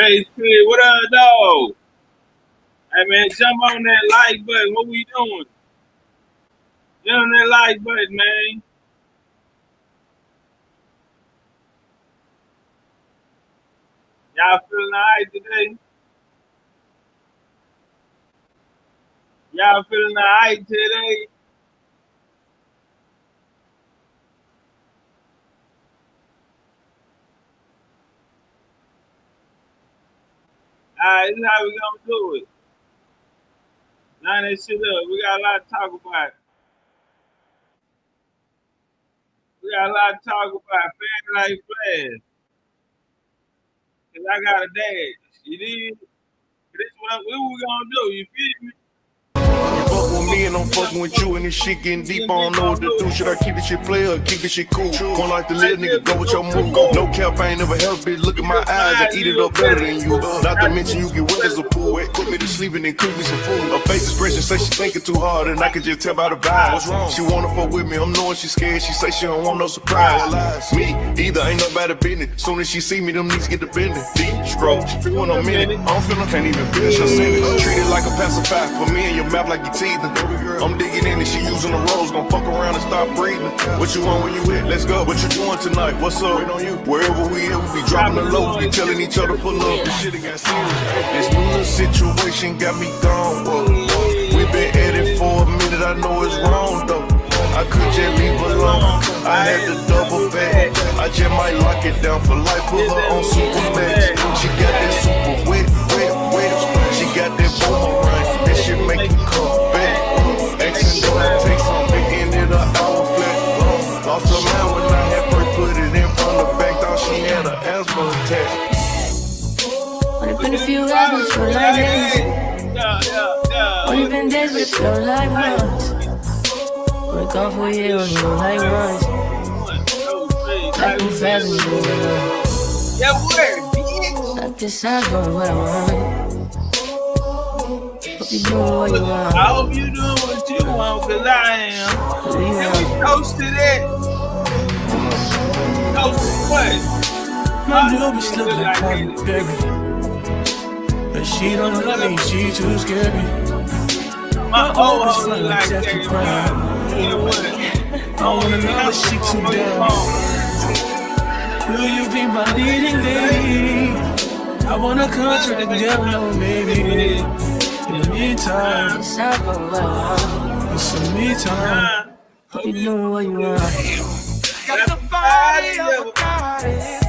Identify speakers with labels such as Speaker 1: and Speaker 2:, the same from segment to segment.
Speaker 1: Hey, Spirit, what up, dog? Hey, man, jump on that like button. What we doing? Get on that like button, man. Y'all feeling all right today? Y'all feeling all right today? All right, this is how we gonna do it. Line that shit up. We got a lot to talk about. We got a lot to talk about. Fast like flash. Cause I got a dash. You did? This what we gonna do. You feel me?
Speaker 2: You fuck with me and I'm fucking with you, and this shit getting deep. I don't know what to do. Should I keep this shit play or keep this shit cool? One like the little nigga, go with your move. No cap, I ain't never held bitch. Look at my eyes, I eat it up better than you. Not to mention you get wet as a pool. Put me to sleep and then cook me some food. Her face expression say she thinking too hard, and I can just tell by the vibe. What's wrong? She wanna fuck with me, I'm knowing she scared. She say she don't want no surprise. Me either ain't nobody business. Soon as she see me, them niggas get the bending. Deep stroke, she feel when I'm in it. I don't feel I can't even finish her sentence. Treat it like a pacifier. Put me in your mouth like you teething. I'm digging in and she using the rose. Gonna fuck around and stop breathing. What you want when you hit? Let's go. What you doing tonight? What's up? Wait on you. Wherever we at, we be dropping the low. We telling each other pull up. This shit got serious. This new little situation got me gone. We been at it for a minute. I know it's wrong though. I could just leave her alone. I had to double back. I just might lock it down for life. Put her on super max. She got that super wet. She got that boomerang. That shit make you come back. Accident I take something, ended up hour flat. Lost her mind when I had first put it in from the back. Thought she had an asthma attack.
Speaker 3: Only been a few hours, but it feel like days. Only been days, but it feel like months. We're gone for a year, only feel like months. Like we fast and do it.
Speaker 1: Yeah, word, bitch.
Speaker 3: Like this sounds going what I want. Hope you doing what you want.
Speaker 1: I hope you doing what you want, cause I am. Can we toast to that? Toast to what?
Speaker 4: My little bitch look like Cardi, baby. But she don't love me, she too scary.
Speaker 1: My old
Speaker 4: bitch
Speaker 1: hoe
Speaker 4: look
Speaker 1: look like
Speaker 4: Jackie
Speaker 1: that.
Speaker 4: Brown.
Speaker 1: You know what?
Speaker 4: I wanna know that she too down. Will you be my leading lady? I wanna contract the devil, maybe. In the meantime,
Speaker 3: It sounds going what I want.
Speaker 4: it's some me time.
Speaker 3: Hope you doing what you want.
Speaker 1: Got the body of a goddess.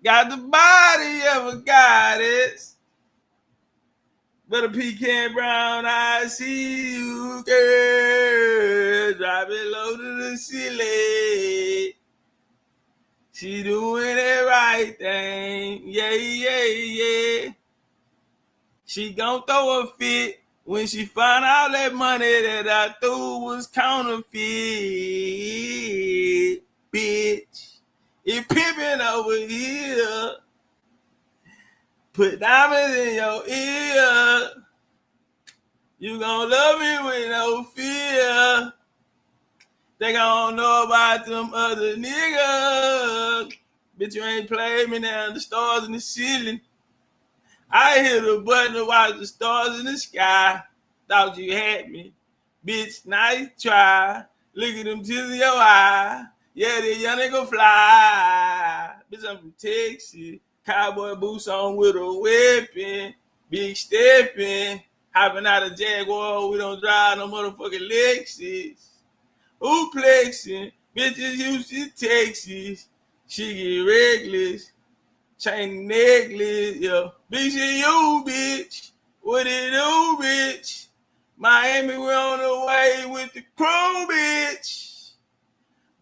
Speaker 1: Got the body of a goddess. But a pecan brown, I see you, girl. Drop it low to the ceiling. She doing the right thing. Yeah. She gon' throw a fit when she find out that money that I threw was counterfeit. Bitch, it pimpin' over here. Put diamonds in your ear. You gon' love me with no fear. Think I don't know about them other niggas. Bitch, you ain't played me now. The stars in the ceiling. I hit a button to watch the stars in the sky. Thought you had me. Bitch, nice try. Look at them tears in your eye. Yeah, the young nigga fly. Bitch, I'm from Texas. Cowboy boots on with a weapon. Big stepping. Hopping out of Jaguar. We don't drive no motherfucking Lexus. Who plexing? Bitches used to Texas. She get reckless. Chain necklace, yeah. Bitch, you, bitch. What it do, bitch? Miami, we on the way with the crew, bitch.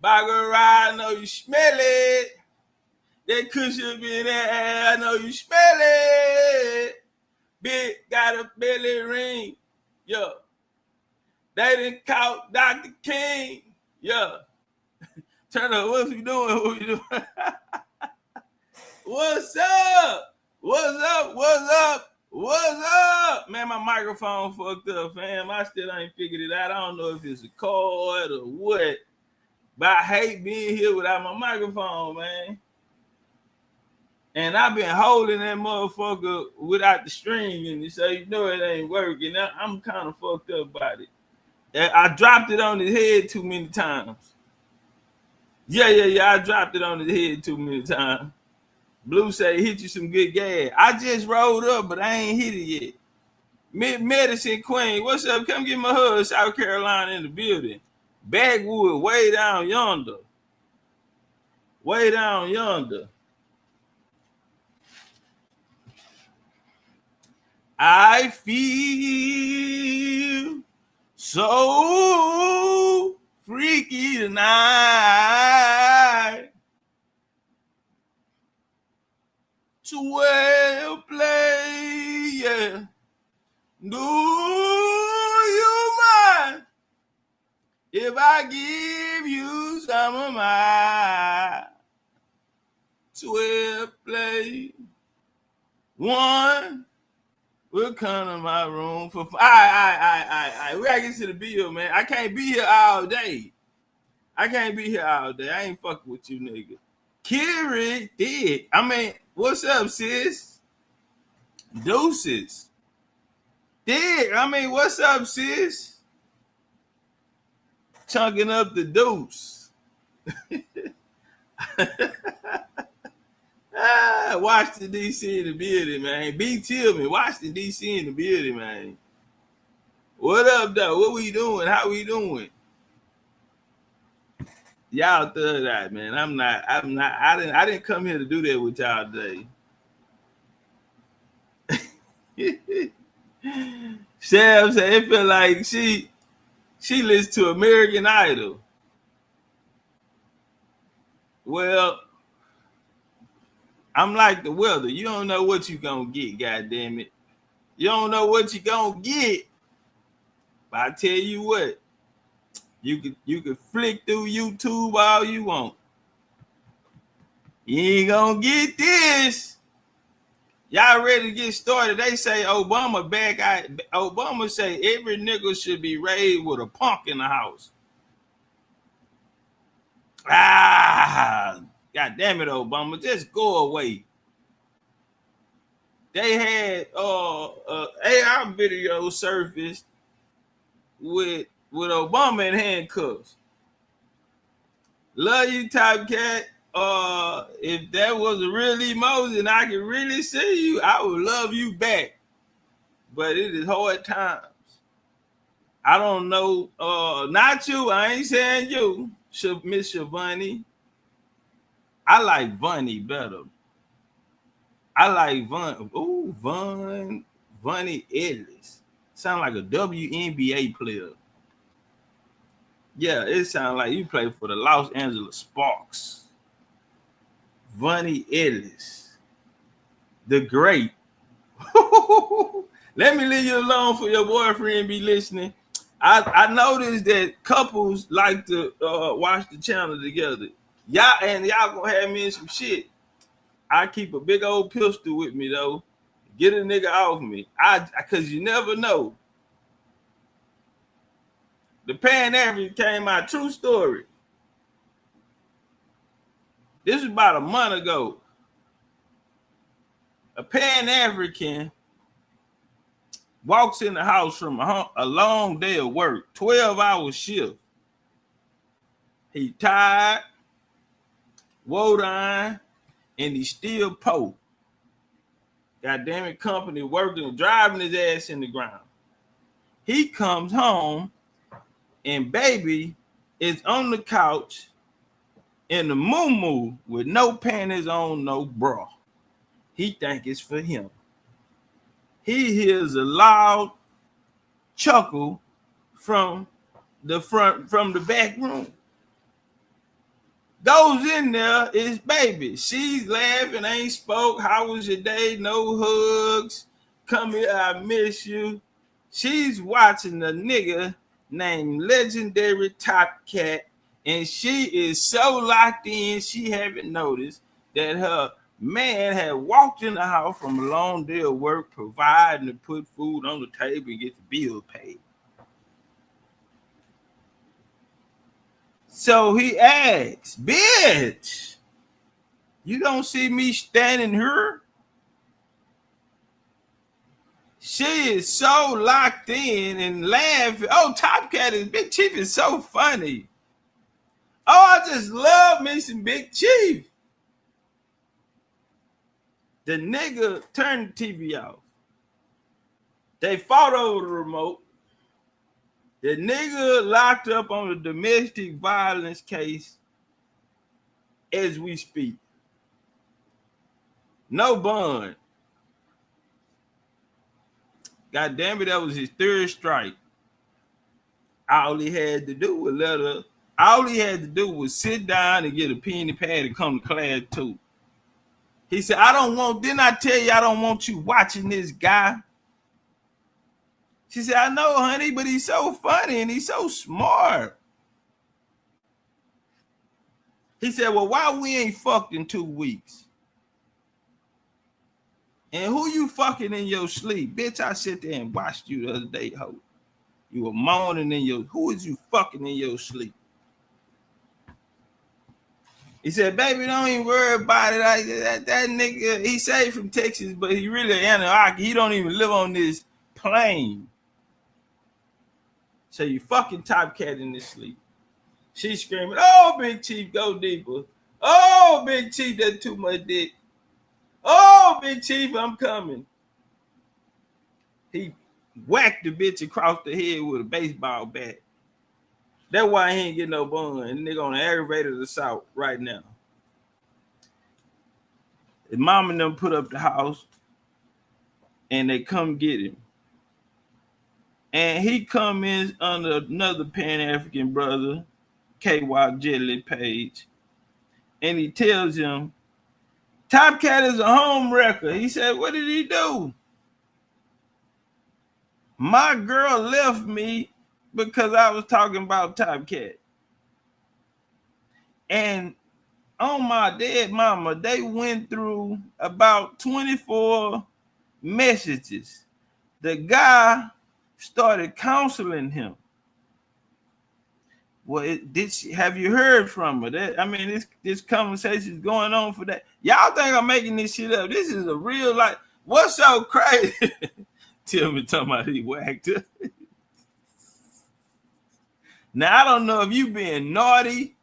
Speaker 1: Bugger ride, I know you smell it. That cushion be in that air, I know you smell it. Bitch got a belly ring, yeah. They done caught Dr. King, yeah. Turn up, what you doing? What you doing? What's up? What's up? What's up? What's up? Man, my microphone fucked up, fam. I still ain't figured it out. I don't know if it's a cord or what. But I hate being here without my microphone, man. And I've been holding that motherfucker without the string in it, so you know it ain't working. I'm kind of fucked up about it. I dropped it on his head too many times. Yeah. I dropped it on his head too many times. Blue say hit you some good gas. I just rolled up, but I ain't hit it yet. Medicine Queen, what's up? Come get my hug. South Carolina in the building. Bagwood, way down yonder. Way down yonder. I feel so freaky tonight. 12 play, yeah. Do you mind if I give you some of my 12 play? One will come to my room for. All right. We gotta get to the bill, man. I can't be here all day. I ain't fucking with you, nigga. Kiri did. I mean, what's up, sis? Deuces. Dig. I mean, what's up, sis? Chunking up the deuce. Washington, D.C. in the building, man. B. Tillman, Washington, D.C. in the building, man. What up, though? What we doing? How we doing? Y'all thug out, man. I didn't come here to do that with y'all today. Shab said it felt like she listens to American Idol. Well, I'm like the weather. You don't know what you gonna get, goddamn it. You don't know what you gonna get. But I tell you what, you could flick through YouTube all you want. You ain't gonna get this. Y'all ready to get started? They say Obama back out. Obama say every nigga should be raised with a punk in the house. God damn it, Obama, just go away. They had AR video surfaced with Obama in handcuffs. Love you, Topcatz. If that was a real emoji and I could really see you, I would love you back. But it is hard times. I don't know. Not you. I ain't saying you, Miss Shavani. I like Vonnie better. I like Vonnie Ellis. Sound like a WNBA player. Yeah, it sounds like you play for the Los Angeles Sparks. Vonnie Ellis, the great. Let me leave you alone for your boyfriend be listening. I noticed that couples like to watch the channel together. Y'all gonna have me in some shit. I keep a big old pistol with me though. Get a nigga off me. Cause you never know. The Pan-African came out, true story. This was about a month ago. A Pan-African walks in the house from a long day of work, 12-hour shift. He tired, woe iron, and he still poor. Goddamn it, company working, driving his ass in the ground. He comes home, and baby is on the couch in the moo-moo with no panties on, no bra. He think it's for him. He hears a loud chuckle from the back room. Goes in there, it's baby. She's laughing, ain't spoke. How was your day? No hugs. Come here, I miss you. She's watching a nigga named Legendarytopcatz, and she is so locked in, she haven't noticed that her man had walked in the house from a long day of work, providing to put food on the table and get the bill paid. So he asks, bitch, You don't see me standing here. She is so locked in and laughing. Oh, Topcatz is Big Chief is so funny. Oh, I just love me some Big Chief. The nigga turned the TV off. They fought over the remote. The nigga locked up on a domestic violence case as we speak. No bond. God damn it, that was his third strike. All he had to do was sit down and get a pen and pad and come to class too. He said, didn't I tell you I don't want you watching this guy? She said, I know, honey, but he's so funny and he's so smart. He said, well, why we ain't fucked in 2 weeks? And who you fucking in your sleep? Bitch, I sit there and watched you the other day, ho. You were moaning who is you fucking in your sleep? He said, baby, don't even worry about it. That nigga, he say from Texas, but he really Anaheim. He don't even live on this plane. So you fucking Topcatz in this sleep. She screaming, oh, Big Chief, go deeper. Oh, Big Chief, that's too much dick. Oh, Big Chief, I'm coming. He whacked the bitch across the head with a baseball bat. That's why he ain't getting no bun. Nigga on the aggravated assault right now. His mom and them put up the house and they come get him. And he come in under another Pan-African brother, K-Walk Jelly Page. And he tells him, Topcatz is a home wrecker. He said, what did he do? My girl left me because I was talking about Topcatz. And on my dead mama, they went through about 24 messages. The guy started counseling him. Well, have you heard from her? This conversation is going on for that. Y'all think I'm making this shit up? This is a real life. What's so crazy? Tell me talking about he whacked her. Now, I don't know if you being naughty.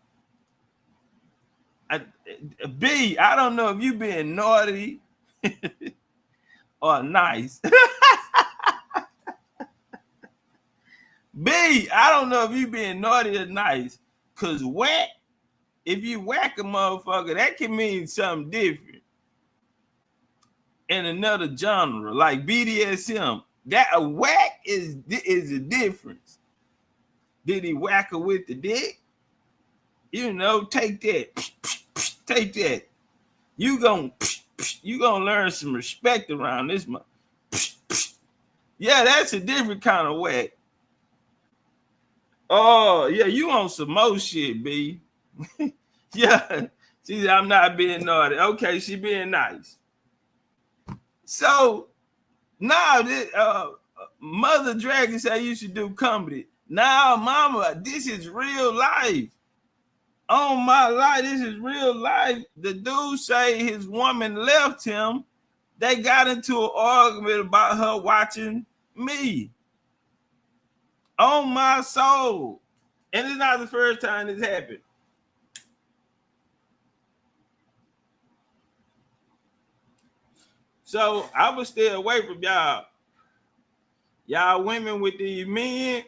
Speaker 1: I don't know if you being naughty or nice. B, I don't know if you being naughty or nice. Because whack, if you whack a motherfucker, that can mean something different. In another genre, like BDSM. That a whack is a difference. Did he whack her with the dick? You know, take that. Take that. You gonna learn some respect around this month. Yeah, that's a different kind of whack. Oh, yeah, you on some more shit, B. Yeah, she said, I'm not being naughty. Okay, she being nice. So, now this Mother Dragon said you should do comedy. Now, mama, this is real life. On my life, this is real life. The dude say his woman left him. They got into an argument about her watching me. On my soul. And it's not the first time this happened. So I would stay away from y'all. Y'all women with these men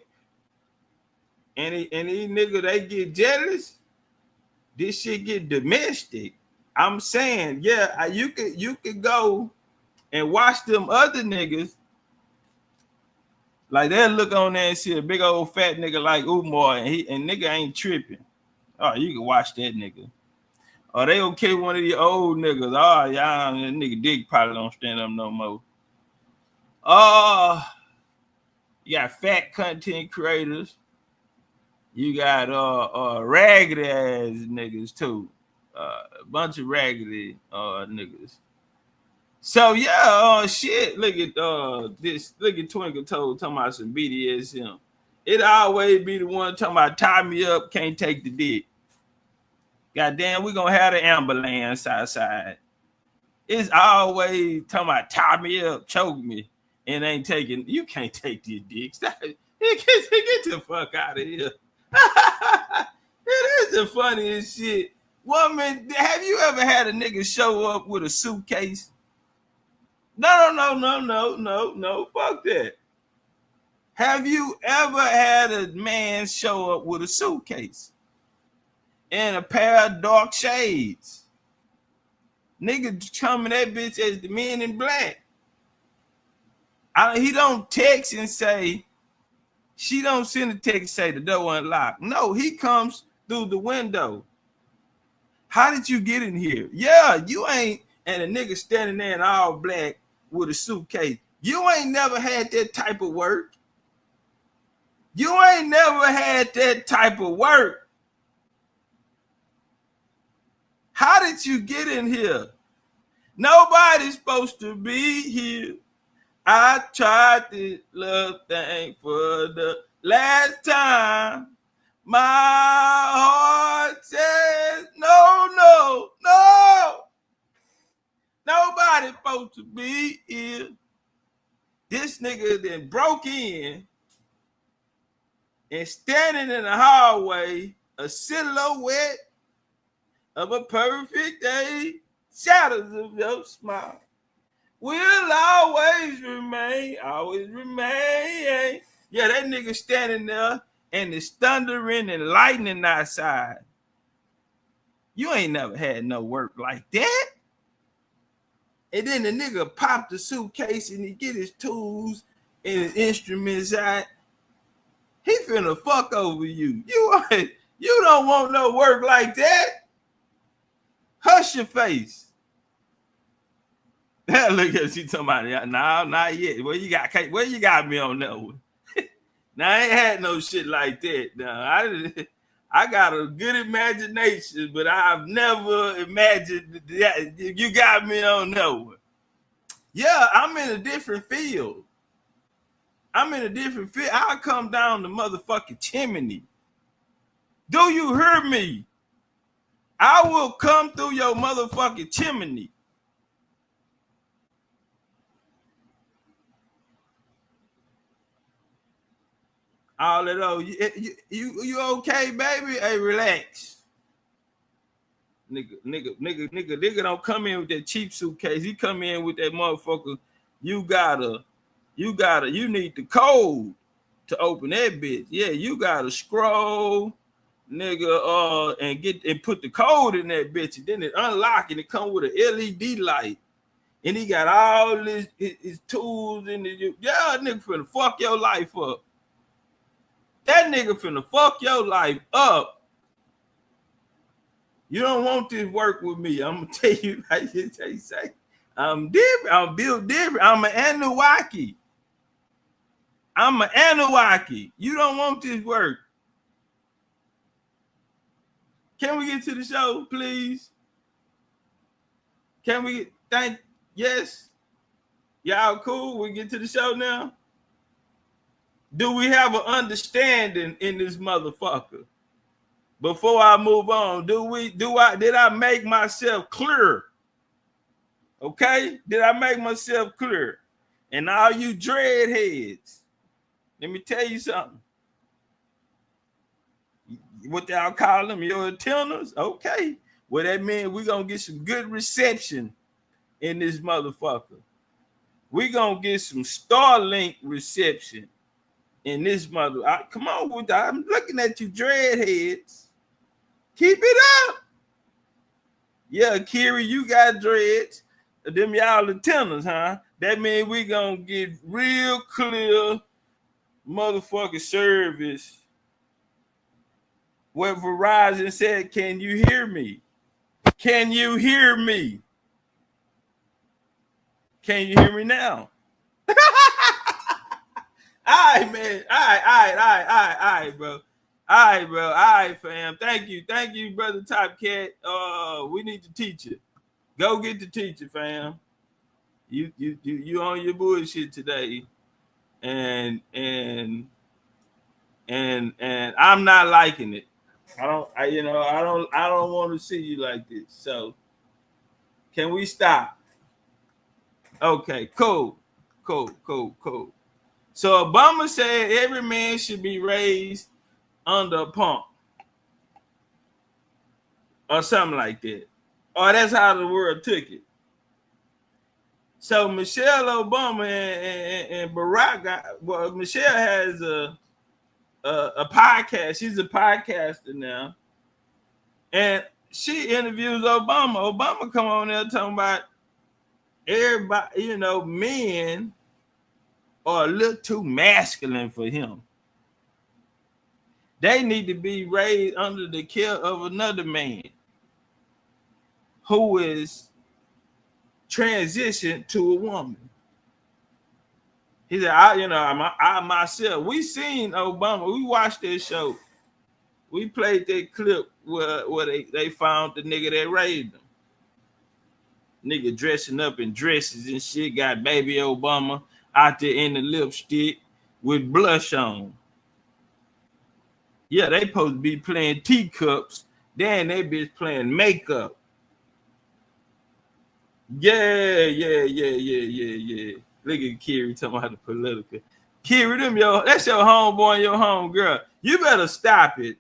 Speaker 1: and these niggas, they get jealous. This shit get domestic. I'm saying, yeah, you could go and watch them other niggas. Like they'll look on there and see a big old fat nigga like Umar and nigga ain't tripping. Oh, you can watch that nigga. Or they okay one of the old niggas. Oh, y'all, that nigga dick probably don't stand up no more. Oh, you got fat content creators. You got raggedy ass niggas too. A bunch of raggedy niggas. So yeah, shit. Look at this. Look at Twinkle Toad talking about some BDSM. It always be the one talking about tie me up, can't take the dick. Goddamn, we gonna have the ambulance outside. It's always talking about tie me up, choke me, and ain't taking. You can't take these dicks. Get the fuck out of here. It is the funniest shit. Woman, have you ever had a nigga show up with a suitcase? No. Fuck that. Have you ever had a man show up with a suitcase and a pair of dark shades? Nigga coming that bitch as the Men in Black. He don't text and say, she don't send a text and say the door unlocked. No, he comes through the window. How did you get in here? Yeah, you ain't, and a nigga standing there in all black with a suitcase. You ain't never had that type of work. You ain't never had that type of work. How did you get in here? Nobody's supposed to be here. I tried this love thing for the last time. My heart says no. Nobody's supposed to be here. This nigga then broke in and standing in the hallway, a silhouette of a perfect day, shadows of your smile will always remain. Yeah, that nigga standing there and it's thundering and lightning outside. You ain't never had no work like that. And then the nigga popped the suitcase and he get his tools and his instruments out. He finna fuck over you. You don't want no work like that. Hush your face. Look at you talking about it. No, not yet. Where you got me on that one? Now I ain't had no shit like that. No, I got a good imagination, but I've never imagined that. You got me on that one. Yeah, I'm in a different field. I'll come down the motherfucking chimney. Do you hear me? I will come through your motherfucking chimney. All of those. You okay, baby? Hey, relax. Nigga don't come in with that cheap suitcase. He come in with that motherfucker. You need the code to open that bitch. Yeah, you gotta scroll, nigga, and put the code in that bitch, and then it unlock and it come with an LED light. And he got all his tools in the nigga finna fuck your life up. That nigga finna fuck your life up. You don't want this work with me. I'm gonna tell you like you say. I'm different. I'm built different. I'm an Anunnaki. You don't want this work. Can we get to the show, please? Can we yes? Y'all cool? We get to the show now? Do we have an understanding in this motherfucker? Before I move on, did I make myself clear? Okay? Did I make myself clear? And all you dreadheads, let me tell you something. What y'all call them, your antennas? Okay. Well, that means we're going to get some good reception in this motherfucker. We're going to get some Starlink reception in this mother. Come on with that. I'm looking at you, dreadheads. Keep it up. Yeah, Kiri, you got dreads. Them y'all antennas, huh? That means we gonna get real clear motherfucking service. Where Verizon said, can you hear me? Can you hear me? Can you hear me now? All right, man. All right, bro. All right, fam. Thank you, brother Topcatz. We need to teach it. Go get the teacher, fam. You on your bullshit today, and I'm not liking it. I don't want to see you like this. So can we stop? Okay, cool. So Obama said every man should be raised under a pump. Or something like that. Or that's how the world took it. So Michelle Obama and Barack Michelle has a podcast. She's a podcaster now. And she interviews Obama. Obama come on there talking about everybody, men are a little too masculine for him. They need to be raised under the care of another man who is transitioned to a woman. He said, I myself, we seen Obama, we watched this show. We played that clip where they found the nigga that raised them. Nigga dressing up in dresses and shit, got baby Obama out there in the lipstick with blush on. Yeah, they supposed to be playing teacups. Then they bitch playing makeup. Yeah. Look at Kiri talking about the political. Kiri, that's your homeboy and your homegirl. You better stop it.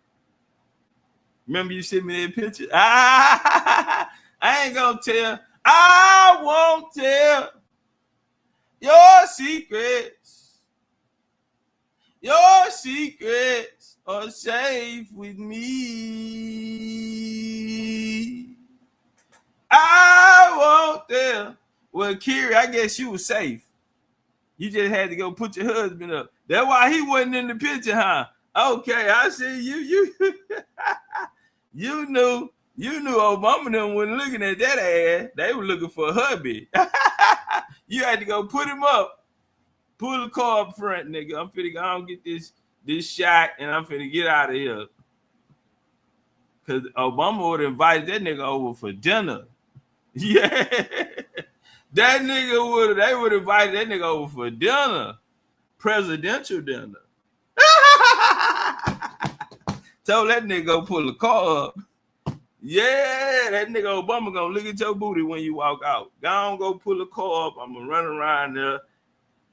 Speaker 1: Remember you sent me that picture? I ain't gonna tell. I won't tell your secrets. Your secrets are safe with me. I won't tell. Well, Kiri, I guess you were safe. You just had to go put your husband up. That's why he wasn't in the picture, huh? Okay, I see you. You knew Obama them wasn't looking at that ass. They were looking for a hubby. You had to go put him up. Pull the car up front, nigga. I'm finna go and get this shot, and I'm finna get out of here. Because Obama would have invited that nigga over for dinner. Yeah. They would have invited that nigga over for dinner. Presidential dinner. Told that nigga go pull the car up. Yeah, that nigga Obama gonna look at your booty when you walk out. Go on, go pull the car up. I'm gonna run around there.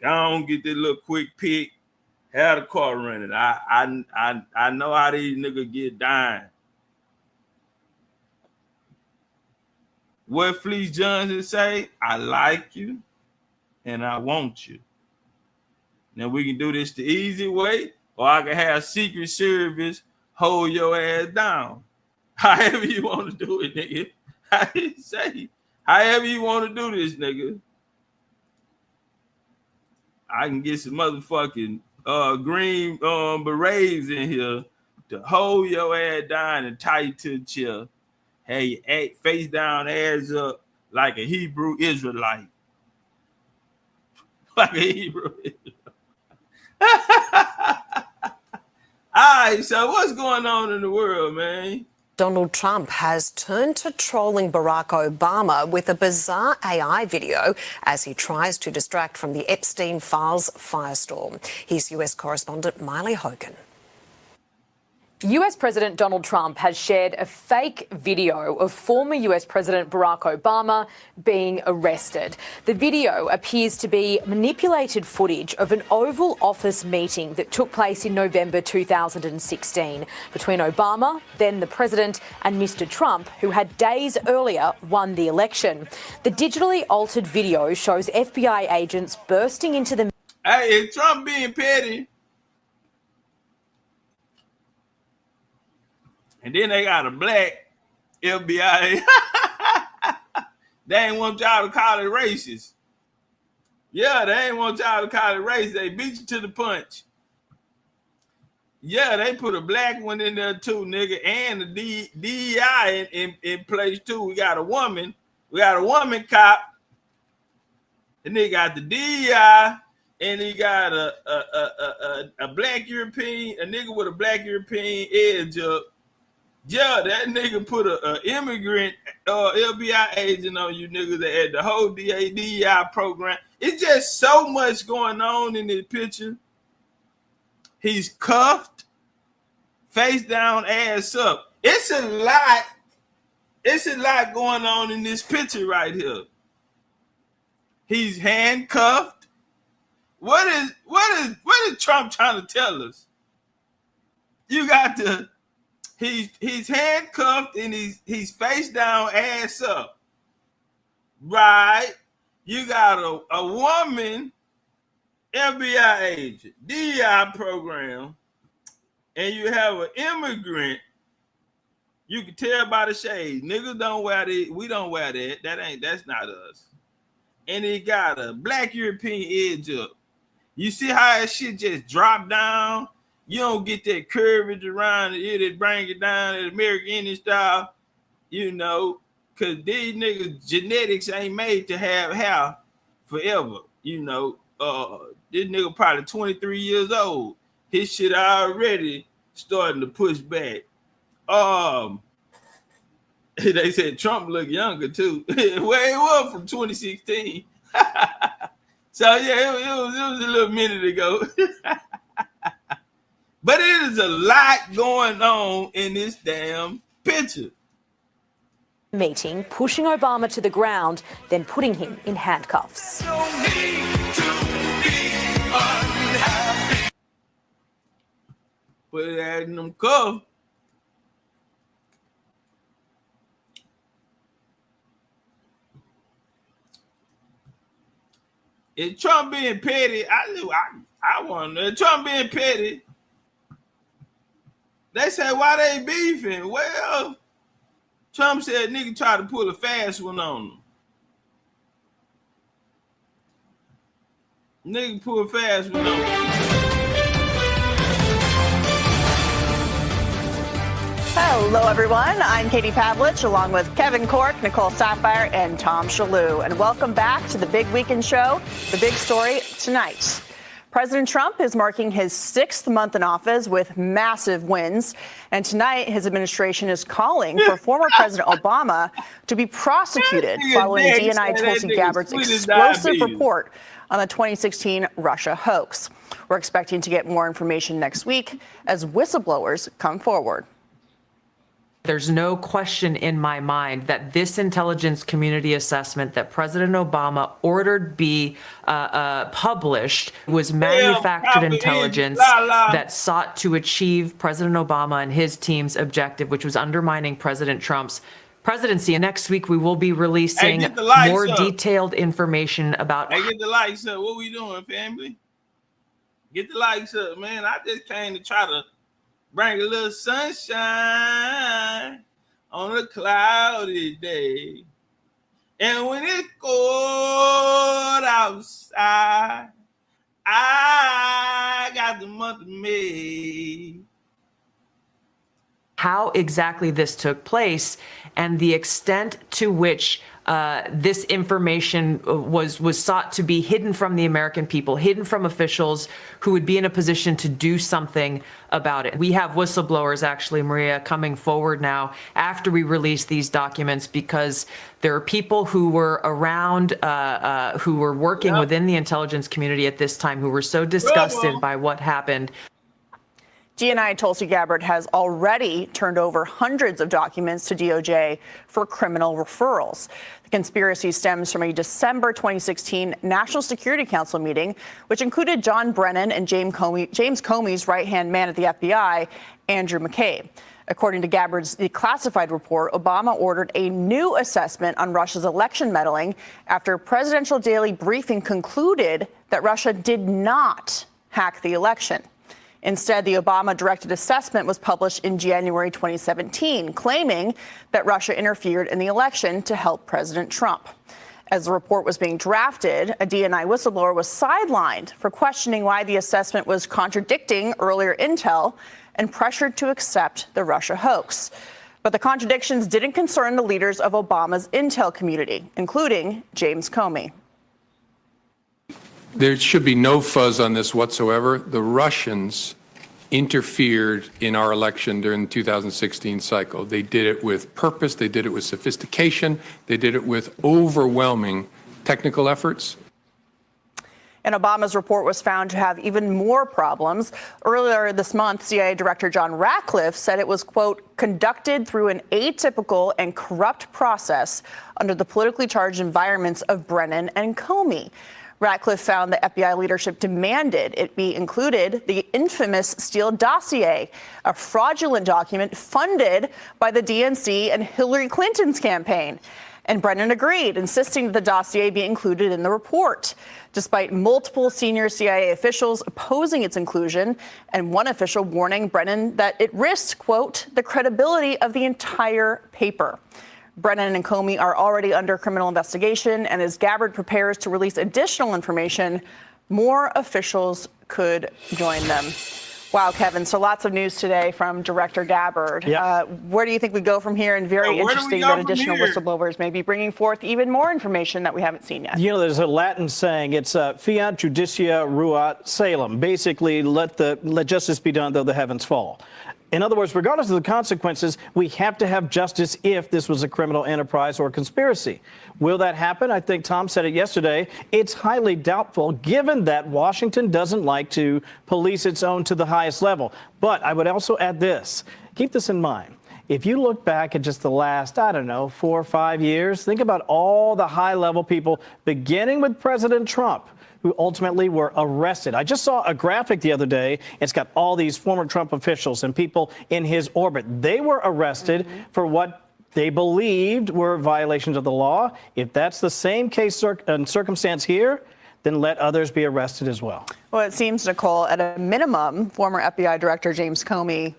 Speaker 1: Go on, get this little quick pick. Have the car running. I know how these niggas get dying. What Fleece Johnson say? I like you and I want you. Now we can do this the easy way, or I can have Secret Service hold your ass down. However you want to do it, nigga. I say, however you want to do this, nigga. I can get some motherfucking green berets in here to hold your ass down and tie you to the chair. Hey, face down, ass up, like a Hebrew Israelite. Like a Hebrew Israelite. All right, so what's going on in the world, man?
Speaker 5: Donald Trump has turned to trolling Barack Obama with a bizarre AI video as he tries to distract from the Epstein files firestorm. Here's US correspondent Miley Hogan.
Speaker 6: US President Donald Trump has shared a fake video of former US President Barack Obama being arrested. The video appears to be manipulated footage of an Oval Office meeting that took place in November 2016 between Obama, then the president, and Mr. Trump, who had days earlier won the election. The digitally altered video shows FBI agents bursting into the...
Speaker 1: Hey, is Trump being petty? And then they got a black FBI. They ain't want y'all to call it racist. Yeah, they ain't want y'all to call it racist. They beat you to the punch. Yeah, they put a black one in there too, nigga, and the DEI in place too. We got a woman. We got a woman cop. And they got the DEI, and he got a black European, a nigga with a black European edge up. Yeah, that nigga put a immigrant FBI agent on you niggas that had the whole DEI program. It's just so much going on in this picture. He's cuffed. face down, ass up. It's a lot going on in this picture right here. He's handcuffed. What is Trump trying to tell us? You got he's handcuffed and he's face down, ass up. Right? You got a woman, FBI agent, DEI program, and you have an immigrant. You can tell by the shade. Niggas don't wear that. We don't wear that. That's not us. And he got a black European edge up. You see how that shit just drop down? You don't get that curvage around it. It bring it down at American Indian style, you know, because these niggas' genetics ain't made to have hair forever, you know. This nigga probably 23 years old. His shit already starting to push back. They said Trump looked younger too. Well, it was from 2016. So yeah, it was a little minute ago. But it is a lot going on in this damn picture.
Speaker 6: Meeting, pushing Obama to the ground, then putting him in handcuffs.
Speaker 1: Put it in them cuffs. Is Trump being petty? I want to know. Trump being petty. They say, why they beefing? Well, Trump said nigga tried to pull a fast one on him. Nigga pull a fast one on him.
Speaker 7: Hello, everyone. I'm Katie Pavlich, along with Kevin Cork, Nicole Sapphire, and Tom Shalhoub. And welcome back to the Big Weekend Show. The big story tonight. President Trump is marking his 6th month in office with massive wins. And tonight, his administration is calling for former President Obama to be prosecuted following DNI Tulsi Gabbard's explosive report on the 2016 Russia hoax. We're expecting to get more information next week as whistleblowers come forward.
Speaker 8: There's no question in my mind that this intelligence community assessment that President Obama ordered be published was manufactured intelligence that sought to achieve President Obama and his team's objective, which was undermining President Trump's presidency. And next week, we will be releasing more detailed information about...
Speaker 1: Hey, get the likes up. What we doing, family? Get the likes up, man. I just came to try to bring a little sunshine on a cloudy day. And when it's cold outside, I got the month of May.
Speaker 8: How exactly this took place and the extent to which this information was sought to be hidden from the American people, hidden from officials who would be in a position to do something about it. We have whistleblowers, actually, Maria, coming forward now after we release these documents, because there are people who were around, who were working within the intelligence community at this time, who were so disgusted by what happened.
Speaker 7: DNI Tulsi Gabbard has already turned over hundreds of documents to DOJ for criminal referrals. The conspiracy stems from a December 2016 National Security Council meeting, which included John Brennan and James Comey's right-hand man at the FBI, Andrew McCabe. According to Gabbard's declassified report, Obama ordered a new assessment on Russia's election meddling after a presidential daily briefing concluded that Russia did not hack the election. Instead, the Obama-directed assessment was published in January 2017, claiming that Russia interfered in the election to help President Trump. As the report was being drafted, a DNI whistleblower was sidelined for questioning why the assessment was contradicting earlier intel and pressured to accept the Russia hoax. But the contradictions didn't concern the leaders of Obama's intel community, including James Comey.
Speaker 9: There should be no fuzz on this whatsoever. The Russians interfered in our election during the 2016 cycle. They did it with purpose. They did it with sophistication. They did it with overwhelming technical efforts.
Speaker 7: And Obama's report was found to have even more problems. Earlier this month, CIA Director John Ratcliffe said it was, quote, conducted through an atypical and corrupt process under the politically charged environments of Brennan and Comey. Ratcliffe found the FBI leadership demanded it be included the infamous Steele dossier, a fraudulent document funded by the DNC and Hillary Clinton's campaign. And Brennan agreed, insisting that the dossier be included in the report, despite multiple senior CIA officials opposing its inclusion and one official warning Brennan that it risked, quote, the credibility of the entire paper. Brennan and Comey are already under criminal investigation, and as Gabbard prepares to release additional information, more officials could join them. Wow, Kevin. So lots of news today from Director Gabbard.
Speaker 10: Yep.
Speaker 7: Where do you think we go from here? And very interesting that additional whistleblowers may be bringing forth even more information that we haven't seen yet.
Speaker 10: You know, there's a Latin saying, it's fiat judicia ruat caelum. Basically, let justice be done though the heavens fall. In other words, regardless of the consequences, we have to have justice if this was a criminal enterprise or conspiracy. Will that happen? I think Tom said it yesterday. It's highly doubtful, given that Washington doesn't like to police its own to the highest level. But I would also add this. Keep this in mind. If you look back at just the last, I don't know, 4 or 5 years, think about all the high-level people, beginning with President Trump, who ultimately were arrested. I just saw a graphic the other day. It's got all these former Trump officials and people in his orbit. They were arrested for what they believed were violations of the law. If that's the same case and circumstance here, then let others be arrested as well.
Speaker 7: Well, it seems, Nicole, at a minimum, former FBI Director James Comey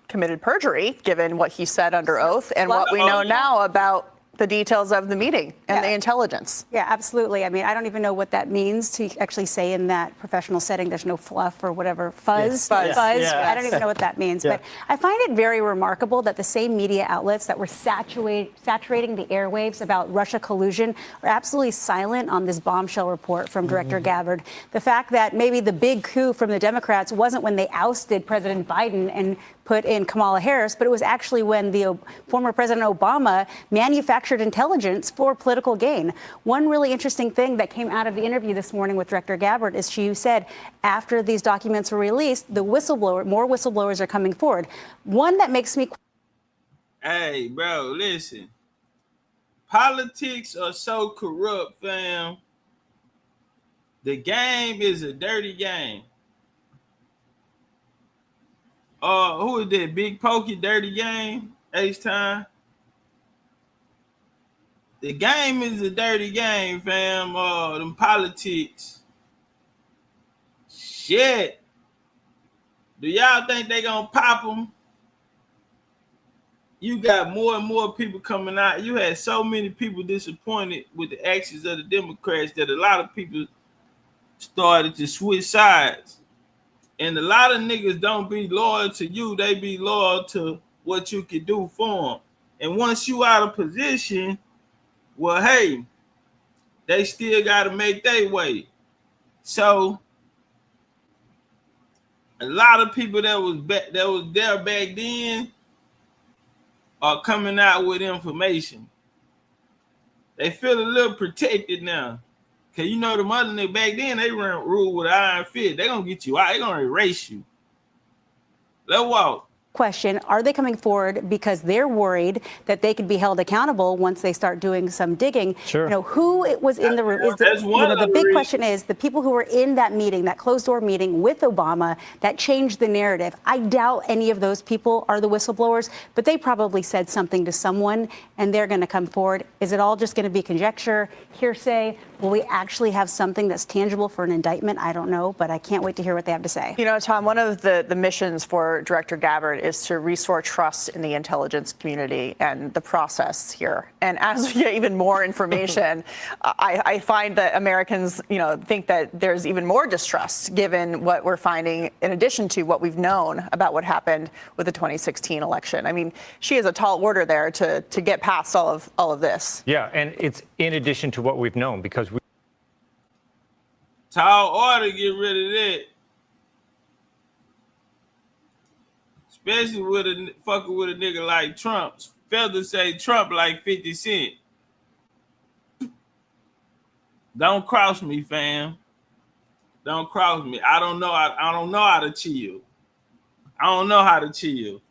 Speaker 7: committed perjury, given what he said under oath and what we know now about the details of the meeting and the intelligence.
Speaker 11: Yeah, absolutely. I mean, I don't even know what that means to actually say in that professional setting there's no fluff or whatever, fuzz.
Speaker 7: Fuzz.
Speaker 11: Yes. I don't even know what that means. But I find it very remarkable that the same media outlets that were saturating the airwaves about Russia collusion are absolutely silent on this bombshell report from Director Gabbard. The fact that maybe the big coup from the Democrats wasn't when they ousted President Biden and put in Kamala Harris, but it was actually when the former President Obama manufactured intelligence for political gain. One really interesting thing that came out of the interview this morning with Director Gabbard is she said after these documents were released, more whistleblowers are coming forward. One that makes me...
Speaker 1: Hey, bro, listen. Politics are so corrupt, fam. The game is a dirty game. Who is that? Big Pokey, dirty game? H-Time? The game is a dirty game, fam. Them politics. Shit. Do y'all think they gonna pop them? You got more and more people coming out. You had so many people disappointed with the actions of the Democrats that a lot of people started to switch sides. And a lot of niggas don't be loyal to you. They be loyal to what you can do for them. And once you out of position, well, hey, they still got to make their way. So a lot of people that was there back then are coming out with information. They feel a little protected now. Cause you know the mother nigga back then they ruled with an iron fist. They gonna get you out. They gonna erase you. Let's walk.
Speaker 11: Question, are they coming forward because they're worried that they could be held accountable once they start doing some digging?
Speaker 10: Sure.
Speaker 11: You know, who it was in the room? The big question is the people who were in that meeting, that closed door meeting with Obama that changed the narrative. I doubt any of those people are the whistleblowers, but they probably said something to someone and they're going to come forward. Is it all just going to be conjecture, hearsay? Will we actually have something that's tangible for an indictment? I don't know, but I can't wait to hear what they have to say.
Speaker 7: You know, Tom, one of the missions for Director Gabbard is to restore trust in the intelligence community and the process here. And as we get even more information, I find that Americans, you know, think that there's even more distrust given what we're finding in addition to what we've known about what happened with the 2016 election. I mean, she is a tall order there to get past all of this.
Speaker 12: Yeah, and it's in addition to what we've known because
Speaker 1: Tall order, get rid of that. Especially with fucking with a nigga like Trump. Feathers say Trump like 50 Cent. Don't cross me, fam. Don't cross me. I don't know. I don't know how to chill. I don't know how to chill.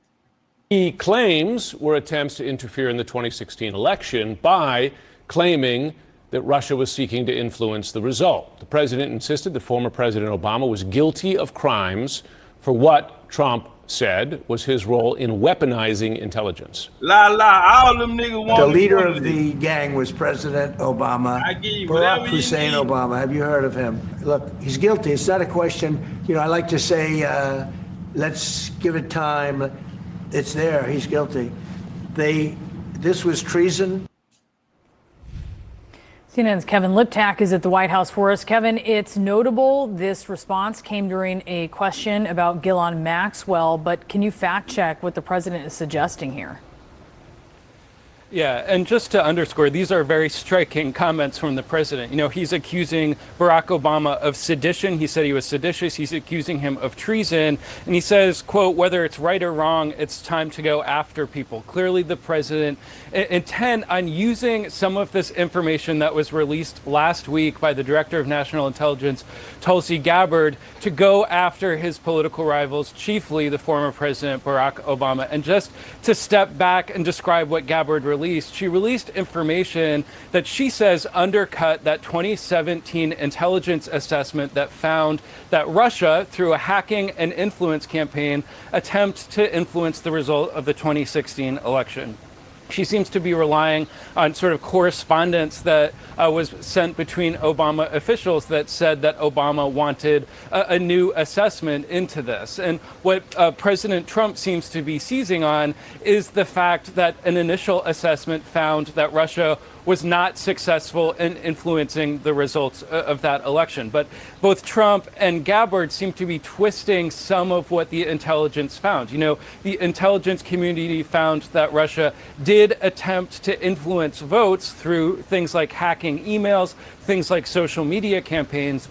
Speaker 13: He claims were attempts to interfere in the 2016 election by claiming that Russia was seeking to influence the result. The president insisted that former President Obama was guilty of crimes for what Trump said was his role in weaponizing intelligence.
Speaker 1: All them niggas want.
Speaker 14: The leader of the gang was President Obama, Barack Hussein Obama. Have you heard of him? Look, he's guilty. It's not a question. You know, I like to say, let's give it time. It's there. He's guilty. This was treason.
Speaker 15: CNN's Kevin Liptak is at the White House for us. Kevin, it's notable this response came during a question about Ghislaine Maxwell, but can you fact check what the president is suggesting here?
Speaker 16: Yeah, and just to underscore, these are very striking comments from the president. You know, he's accusing Barack Obama of sedition. He said he was seditious. He's accusing him of treason. And he says, quote, whether it's right or wrong, it's time to go after people. Clearly, the president intent on using some of this information that was released last week by the Director of National Intelligence, Tulsi Gabbard, to go after his political rivals, chiefly the former President Barack Obama. And just to step back and describe what Gabbard released, she released information that she says undercut that 2017 intelligence assessment that found that Russia, through a hacking and influence campaign, attempted to influence the result of the 2016 election. She seems to be relying on sort of correspondence that was sent between Obama officials that said that Obama wanted a new assessment into this. And what President Trump seems to be seizing on is the fact that an initial assessment found that Russia was not successful in influencing the results of that election. But both Trump and Gabbard seem to be twisting some of what the intelligence found. You know, the intelligence community found that Russia did attempt to influence votes through things like hacking emails, things like social media campaigns,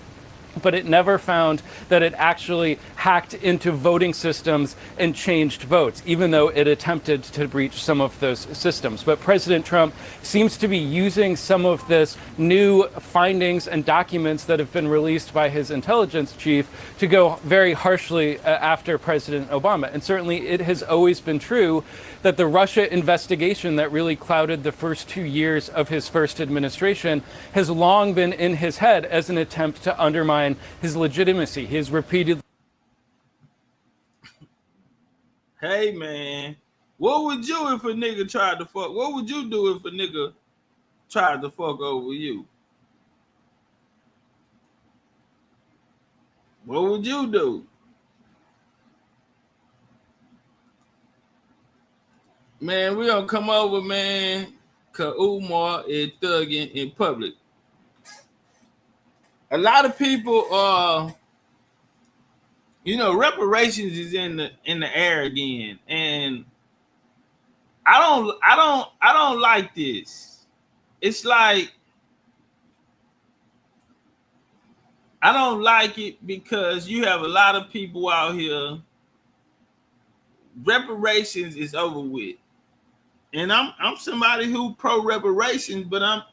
Speaker 16: but it never found that it actually hacked into voting systems and changed votes, even though it attempted to breach some of those systems. But President Trump seems to be using some of this new findings and documents that have been released by his intelligence chief to go very harshly after President Obama. And certainly it has always been true that the Russia investigation that really clouded the first 2 years of his first administration has long been in his head as an attempt to undermine his legitimacy. He has repeatedly.
Speaker 1: Hey man, what would you if a nigga tried to fuck? What would you do if a nigga tried to fuck over you? What would you do? Man, we gonna come over, man, cause Umar is thugging in public. A lot of people you know, reparations is in the air again, and I don't like this. It's like I don't like it because you have a lot of people out here. Reparations is over with. And I'm somebody who pro reparations, but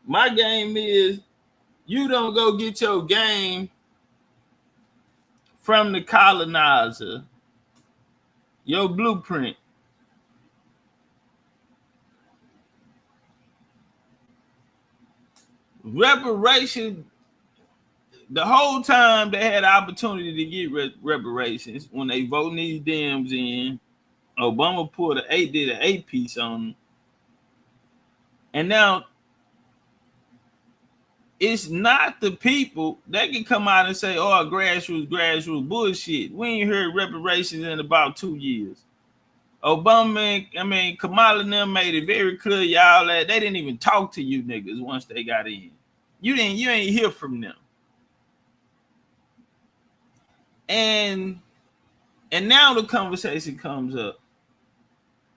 Speaker 1: my game is you don't go get your game from the colonizer, your blueprint. Reparation, the whole time they had the opportunity to get reparations when they voting these Dems in, Obama did an 8-piece on them. And now it's not the people that can come out and say, oh, grassroots bullshit. We ain't heard reparations in about 2 years. Obama, Kamala and them made it very clear, y'all, that they didn't even talk to you niggas once they got in. You ain't hear from them. And now the conversation comes up.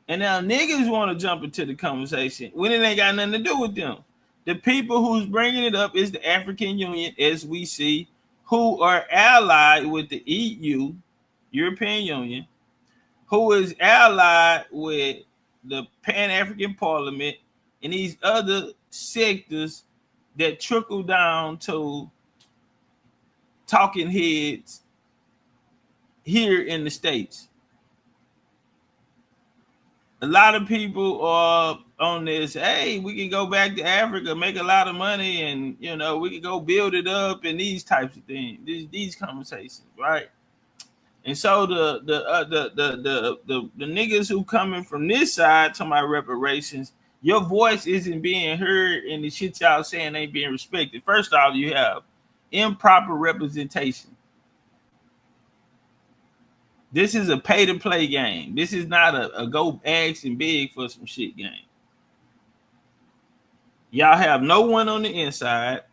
Speaker 1: And now niggas want to jump into the conversation when it ain't got nothing to do with them. The people who's bringing it up is the African Union, as we see, who are allied with the EU, European Union, who is allied with the Pan-African Parliament and these other sectors that trickle down to talking heads here in the States. A lot of people are on this, hey, we can go back to Africa, make a lot of money, and you know, we can go build it up, and these types of things, these conversations, right? And so the niggas who coming from this side to my reparations, your voice isn't being heard, and the shit y'all saying ain't being respected. First off, you have improper representation. This is a pay-to-play game. This is not a go ask and beg for some shit game. Y'all have no one on the inside.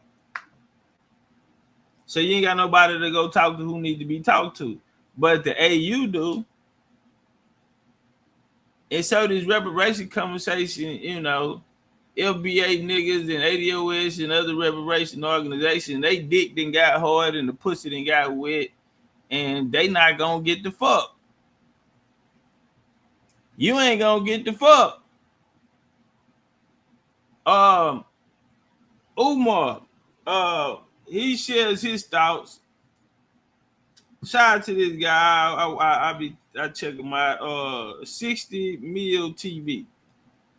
Speaker 1: So you ain't got nobody to go talk to who need to be talked to. But the AU do. And so this reparation conversation, you know, FBA niggas and ADOS and other reparation organizations, they dick done got hard and the pussy done got wet. And they not gonna get the fuck. You ain't gonna get the fuck. Umar, he shares his thoughts. Shout out to this guy. I check him out. 60 Mil TV.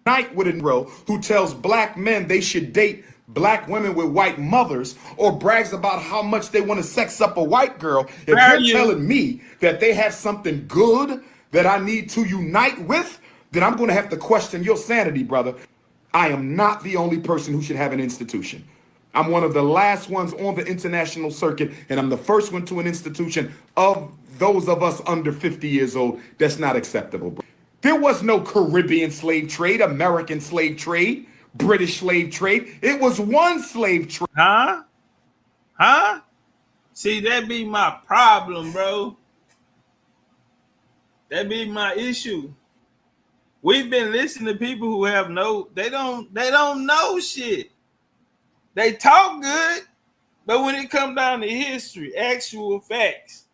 Speaker 17: Night with a Negro who tells black men they should date black women with white mothers, or brags about how much they want to sex up a white girl. If you're telling me that they have something good that I need to unite with, then I'm going to have to question your sanity, brother. I am not the only person who should have an institution. I'm one of the last ones on the international circuit, and I'm the first one to an institution of those of us under 50 years old. That's not acceptable, bro. There was no Caribbean slave trade, American slave trade, British slave trade. It was one slave trade.
Speaker 1: Huh? See, that be my problem, bro. That be my issue. We've been listening to people who have they don't know shit. They talk good, but when it comes down to history, actual facts,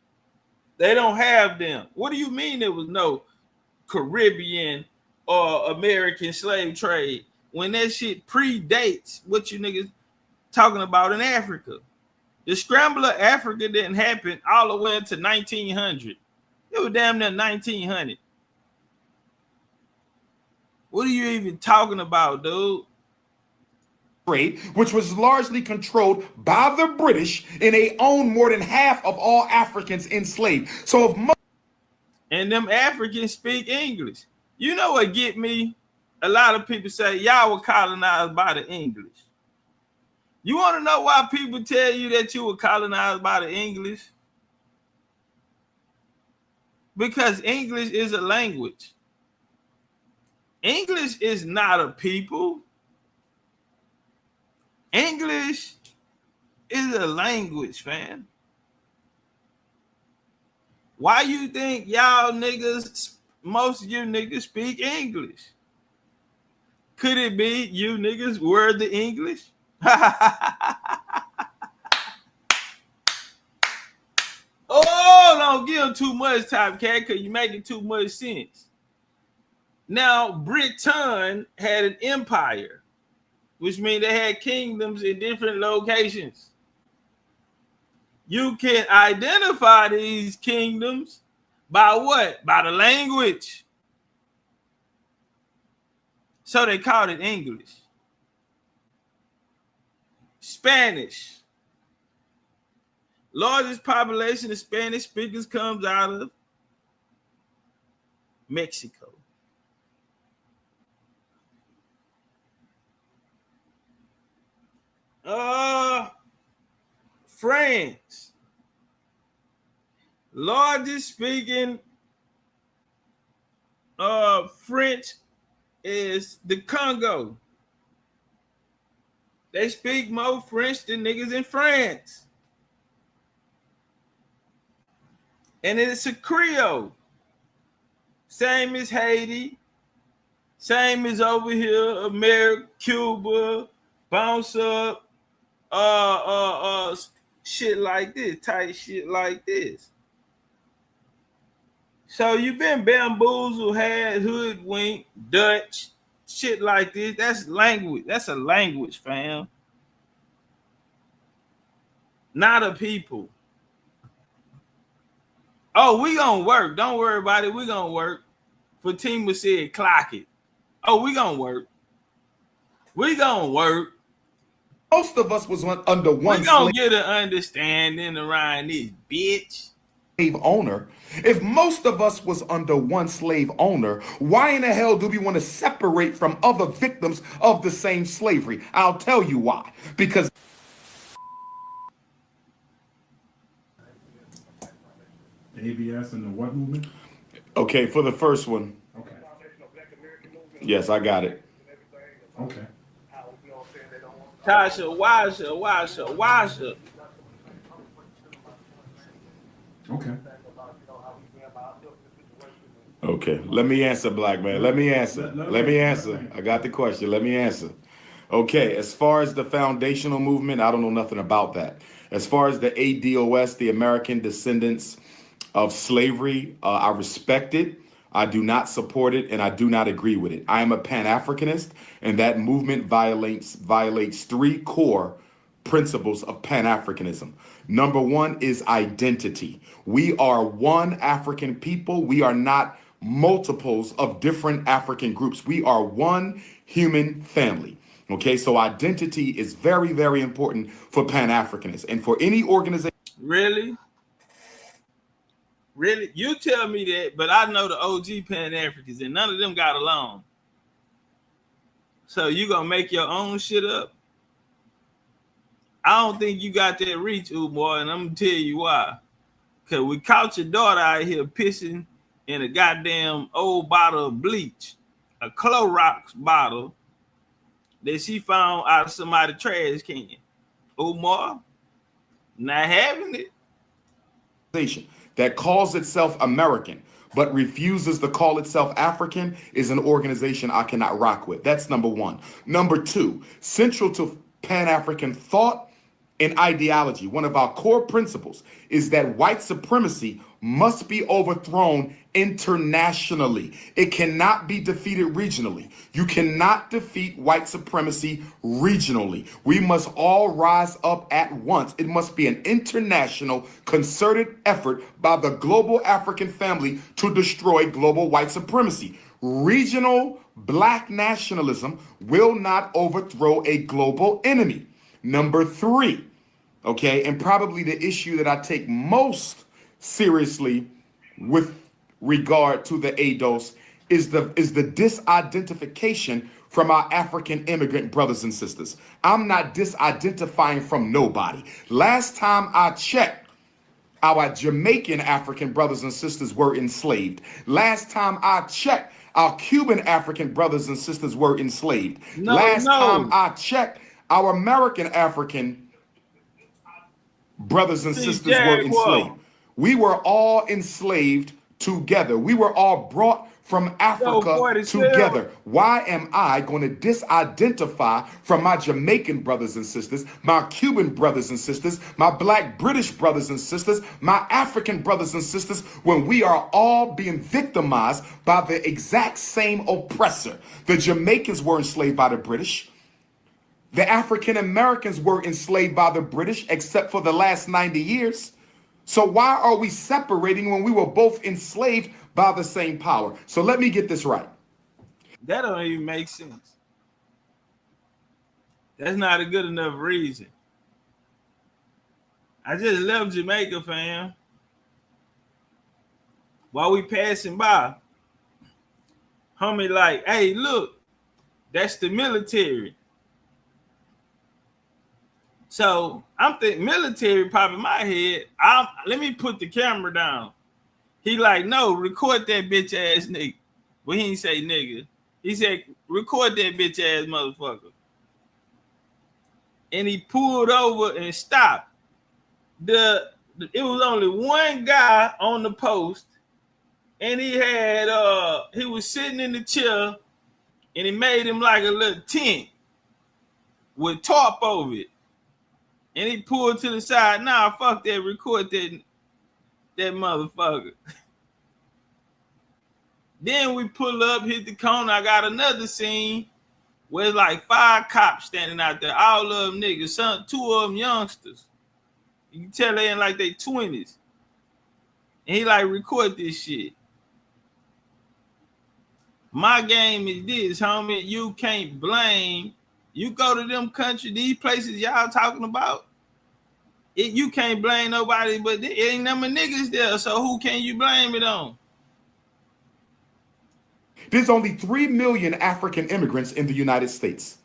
Speaker 1: they don't have them. What do you mean there was no Caribbean or American slave trade when that shit predates what you niggas talking about in Africa? The scramble of Africa didn't happen all the way into 1900. It was damn near 1900. What are you even talking about, dude?
Speaker 17: Trade, which was largely controlled by the British, and they owned more than half of all Africans enslaved. So if
Speaker 1: and them Africans speak English. You know what get me? A lot of people say y'all were colonized by the English. You want to know why people tell you that you were colonized by the English? Because English is a language. English is not a people. English is a language, fam. Why you think y'all niggas, most of you niggas speak English? Could it be you niggas were the English? Oh, don't give them too much, Topcatz, because you making too much sense. Now, Britain had an empire, which means they had kingdoms in different locations. You can identify these kingdoms by what? By the language. So they called it English. Spanish. Largest population of Spanish speakers comes out of Mexico. France. Largest speaking French is the Congo. They speak more French than niggas in France. And it's a Creole. Same as Haiti. Same as over here, America, Cuba, bounce up, shit like this, tight shit like this. So you've been bamboozled, had hoodwinked, Dutch, shit like this. That's language. That's a language, fam. Not a people. Oh, we gonna work. Don't worry about it. We gonna work. Fatima said, clock it. Oh, we gonna work. We gonna work.
Speaker 17: Most of us was under one
Speaker 1: We gonna
Speaker 17: slave
Speaker 1: get an understanding around this bitch.
Speaker 17: Owner. If most of us was under one slave owner, why in the hell do we want to separate from other victims of the same slavery? I'll tell you why. Because
Speaker 18: ABS and the what movement?
Speaker 17: okay, for the first one.
Speaker 18: Okay.
Speaker 17: Yes, I got it.
Speaker 18: Okay.
Speaker 1: Washa.
Speaker 18: Okay.
Speaker 17: Okay, let me answer, black man. Let me answer. I got the question. Let me answer. Okay, as far as the foundational movement, I don't know nothing about that. As far as the ADOS, the American Descendants of Slavery, I respect it. I do not support it, and I do not agree with it. I am a Pan-Africanist, and that movement violates three core principles of Pan-Africanism. Number one is identity. We are one African people. We are not multiples of different African groups. We are one human family. Okay, so identity is very, very important for Pan-Africanists and for any organization.
Speaker 1: Really? Really? You tell me that, but I know the OG Pan-Africans and none of them got along. So you gonna make your own shit up? I don't think you got that reach, Umar, and I'm gonna tell you why. Cause we caught your daughter out here pissing in a goddamn old bottle of bleach, a Clorox bottle that she found out of somebody's trash can. Umar, not having it.
Speaker 17: That calls itself American but refuses to call itself African is an organization I cannot rock with. That's number one. Number two, central to Pan-African thought and ideology, one of our core principles is that white supremacy must be overthrown internationally. It cannot be defeated regionally. You cannot defeat white supremacy regionally. We must all rise up at once. It must be an international concerted effort by the global African family to destroy global white supremacy. Regional black nationalism will not overthrow a global enemy. Number three, okay, and probably the issue that I take most seriously with regard to the ADOS is the disidentification from our African immigrant brothers and sisters. I'm not disidentifying from nobody. Last time I checked, our Jamaican African brothers and sisters were enslaved. Last time I checked, our Cuban African brothers and sisters were enslaved. Last time I checked, our American African brothers and sisters were enslaved. We were all enslaved together. We were all brought from Africa together. Why am I going to disidentify from my Jamaican brothers and sisters, my Cuban brothers and sisters, my black British brothers and sisters, my African brothers and sisters, when we are all being victimized by the exact same oppressor? The Jamaicans were enslaved by the British. The African Americans were enslaved by the British, except for the last 90 years. So why are we separating when we were both enslaved by the same power? So let me get this right.
Speaker 1: That don't even make sense. That's not a good enough reason. I just left Jamaica, fam. While we passing by, homie like, hey, look, that's the military. So I'm thinking military pop in my head. Let me put the camera down. He like, no, record that bitch ass nigga. Well, he didn't say nigga. He said, record that bitch ass motherfucker. And he pulled over and stopped. It was only one guy on the post, and he was sitting in the chair, and he made him like a little tent with tarp over it. And he pulled to the side. Nah, fuck that. Record that motherfucker. Then we pull up, hit the corner. I got another scene where it's like 5 cops standing out there. All of them niggas. 2 of them youngsters. You can tell they in like their 20s. And he like, record this shit. My game is this, homie. You can't blame. You go to them countries, these places y'all talking about. You can't blame nobody, but it ain't number niggas there. So who can you blame it on?
Speaker 17: There's only 3 million African immigrants in the United States.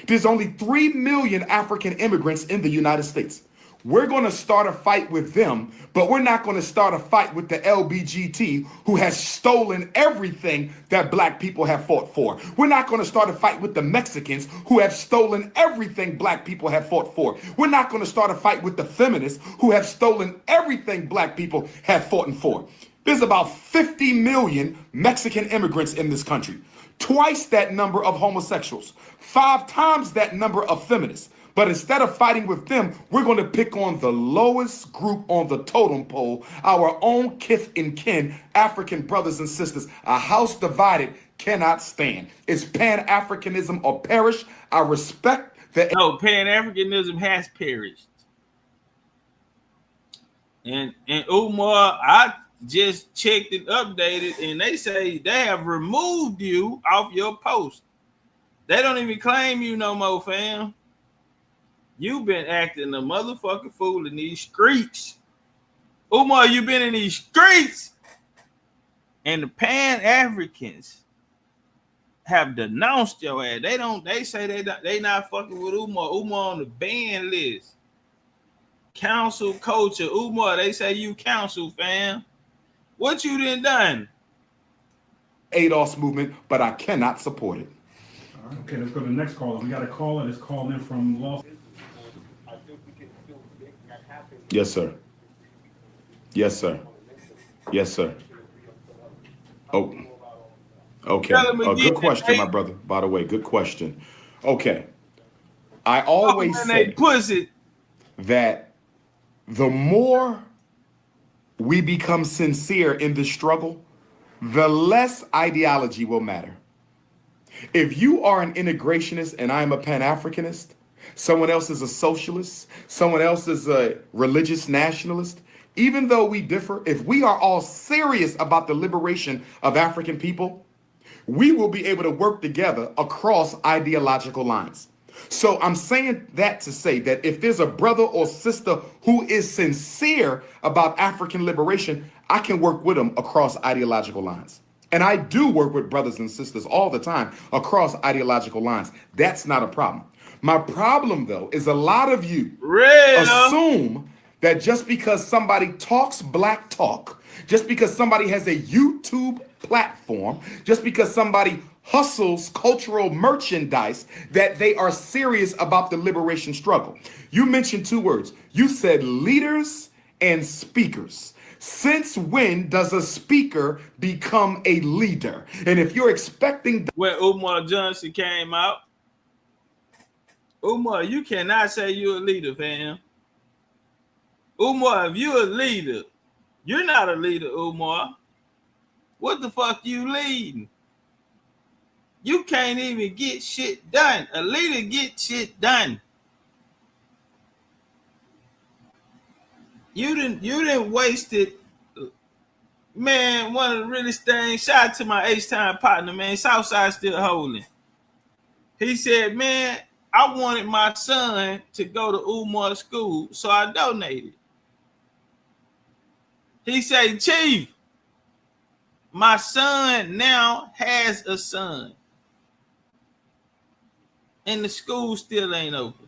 Speaker 17: There's only 3 million African immigrants in the United States. We're going to start a fight with them, but we're not going to start a fight with the LBGT who has stolen everything that black people have fought for. We're not going to start a fight with the Mexicans who have stolen everything black people have fought for. We're not going to start a fight with the feminists who have stolen everything black people have fought for. There's about 50 million Mexican immigrants in this country, twice that number of homosexuals, 5 times that number of feminists. But instead of fighting with them, we're going to pick on the lowest group on the totem pole, our own kith and kin, African brothers and sisters. A house divided cannot stand. It's Pan-Africanism or perish. I respect that.
Speaker 1: No, Pan-Africanism has perished. And Umar, I just checked and updated, and they say they have removed you off your post. They don't even claim you no more, fam. You've been acting a motherfucking fool in these streets. Umar, you've been in these streets. And the Pan-Africans have denounced your ass. They say they not fucking with Umar. Umar on the ban list. Council culture. Umar, they say you counsel, fam. What you done?
Speaker 17: ADOS movement, but I cannot support it.
Speaker 18: All right, okay, let's go to the next caller. We got a caller that's calling in from Los.
Speaker 17: Yes, sir. Yes, sir. Yes, sir. Oh, okay. Good question, my brother. By the way, good question. Okay. I always say that the more we become sincere in the struggle, the less ideology will matter. If you are an integrationist and I'm a Pan-Africanist, someone else is a socialist, someone else is a religious nationalist, even though we differ, if we are all serious about the liberation of African people, we will be able to work together across ideological lines. So I'm saying that to say that if there's a brother or sister who is sincere about African liberation, I can work with them across ideological lines. And I do work with brothers and sisters all the time across ideological lines. That's not a problem. My problem, though, is a lot of you assume that just because somebody talks black talk, just because somebody has a YouTube platform, just because somebody hustles cultural merchandise, that they are serious about the liberation struggle. You mentioned 2 words. You said leaders and speakers. Since when does a speaker become a leader? And if you're expecting...
Speaker 1: When Umar Johnson came out, Umar, you cannot say you're a leader, fam. Umar, if you're a leader, you're not a leader, Umar. What the fuck you leading? You can't even get shit done. A leader get shit done. You didn't waste it. Man, one of the realest things, shout out to my H-Time partner, man. Southside still holding. He said, man, I wanted my son to go to Umar school, so I donated. He said, Chief, my son now has a son. And the school still ain't open.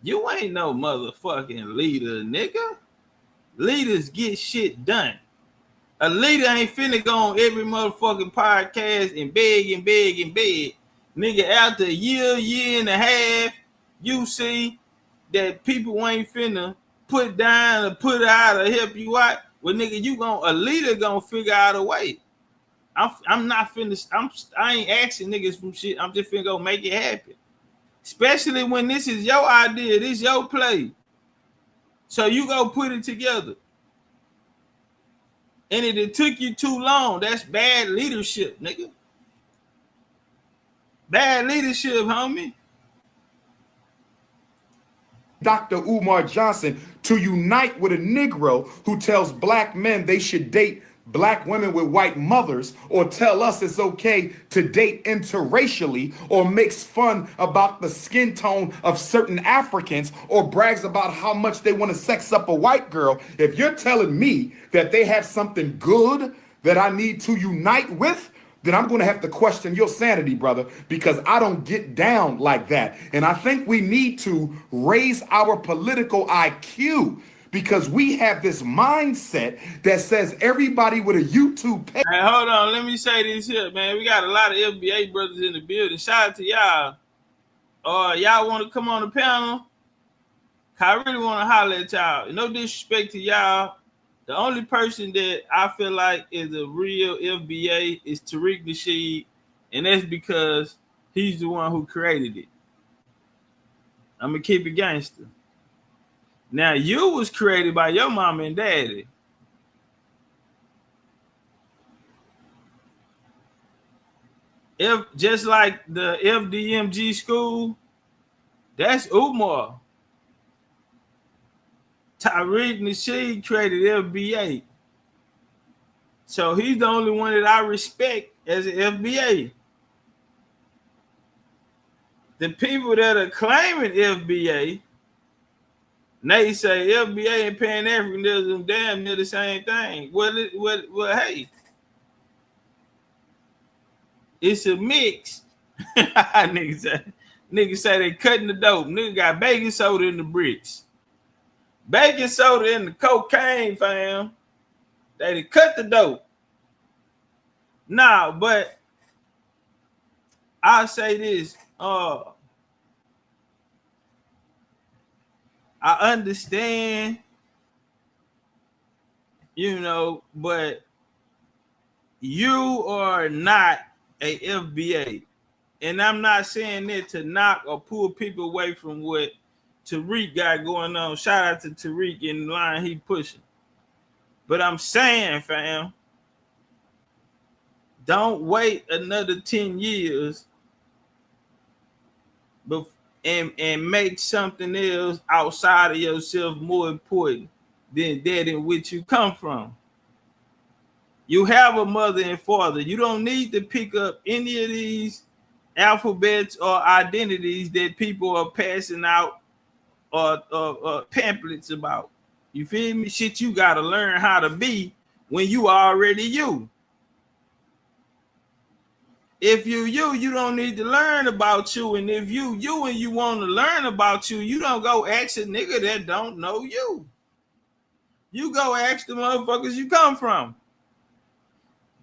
Speaker 1: You ain't no motherfucking leader, nigga. Leaders get shit done. A leader ain't finna go on every motherfucking podcast and beg and beg and beg. Nigga, after a year and a half, you see that people ain't finna put down or put out or help you out. Well, nigga, a leader gonna figure out a way. I'm not finna, I ain't asking niggas from shit. I'm just finna go make it happen. Especially when this is your idea, this your play. So you go put it together. And it took you too long. That's bad leadership, nigga. Bad leadership, homie.
Speaker 17: Dr. Umar Johnson to unite with a Negro who tells black men they should date black women with white mothers, or tell us it's okay to date interracially, or makes fun about the skin tone of certain Africans, or brags about how much they want to sex up a white girl, if you're telling me that they have something good that I need to unite with, then I'm going to have to question your sanity, brother, because I don't get down like that. And I think we need to raise our political IQ, because we have this mindset that says everybody with a YouTube page.
Speaker 1: Hey, hold on. Let me say this here, man. We got a lot of FBA brothers in the building. Shout out to y'all. Y'all want to come on the panel? I really want to holler at y'all. No disrespect to y'all. The only person that I feel like is a real FBA is Tariq Nasheed, and that's because he's the one who created it. I'm going to keep it gangster. Now, you was created by your mama and daddy. If just like the FDMG school, that's Umar. Tariq Nasheed created FBA. So he's the only one that I respect as an FBA. The people that are claiming FBA, they say FBA and Pan-Africanism damn near the same thing. Well, hey, it's a mix. Niggas say they cutting the dope. Nigga got baking soda in the bricks. Baking soda in the cocaine, fam. They cut the dope. Nah, but I'll say this. I understand, but you are not a FBA. And I'm not saying that to knock or pull people away from what Tariq got going on. Shout out to Tariq in the line he pushing. But I'm saying, fam, don't wait another 10 years and make something else outside of yourself more important than that in which you come from. You have a mother and father. You don't need to pick up any of these alphabets or identities that people are passing out or pamphlets about. You feel me? Shit you got to learn how to be when you already you. If you don't need to learn about you. And if you and you want to learn about you, you don't go ask a nigga that don't know you. You go ask the motherfuckers you come from.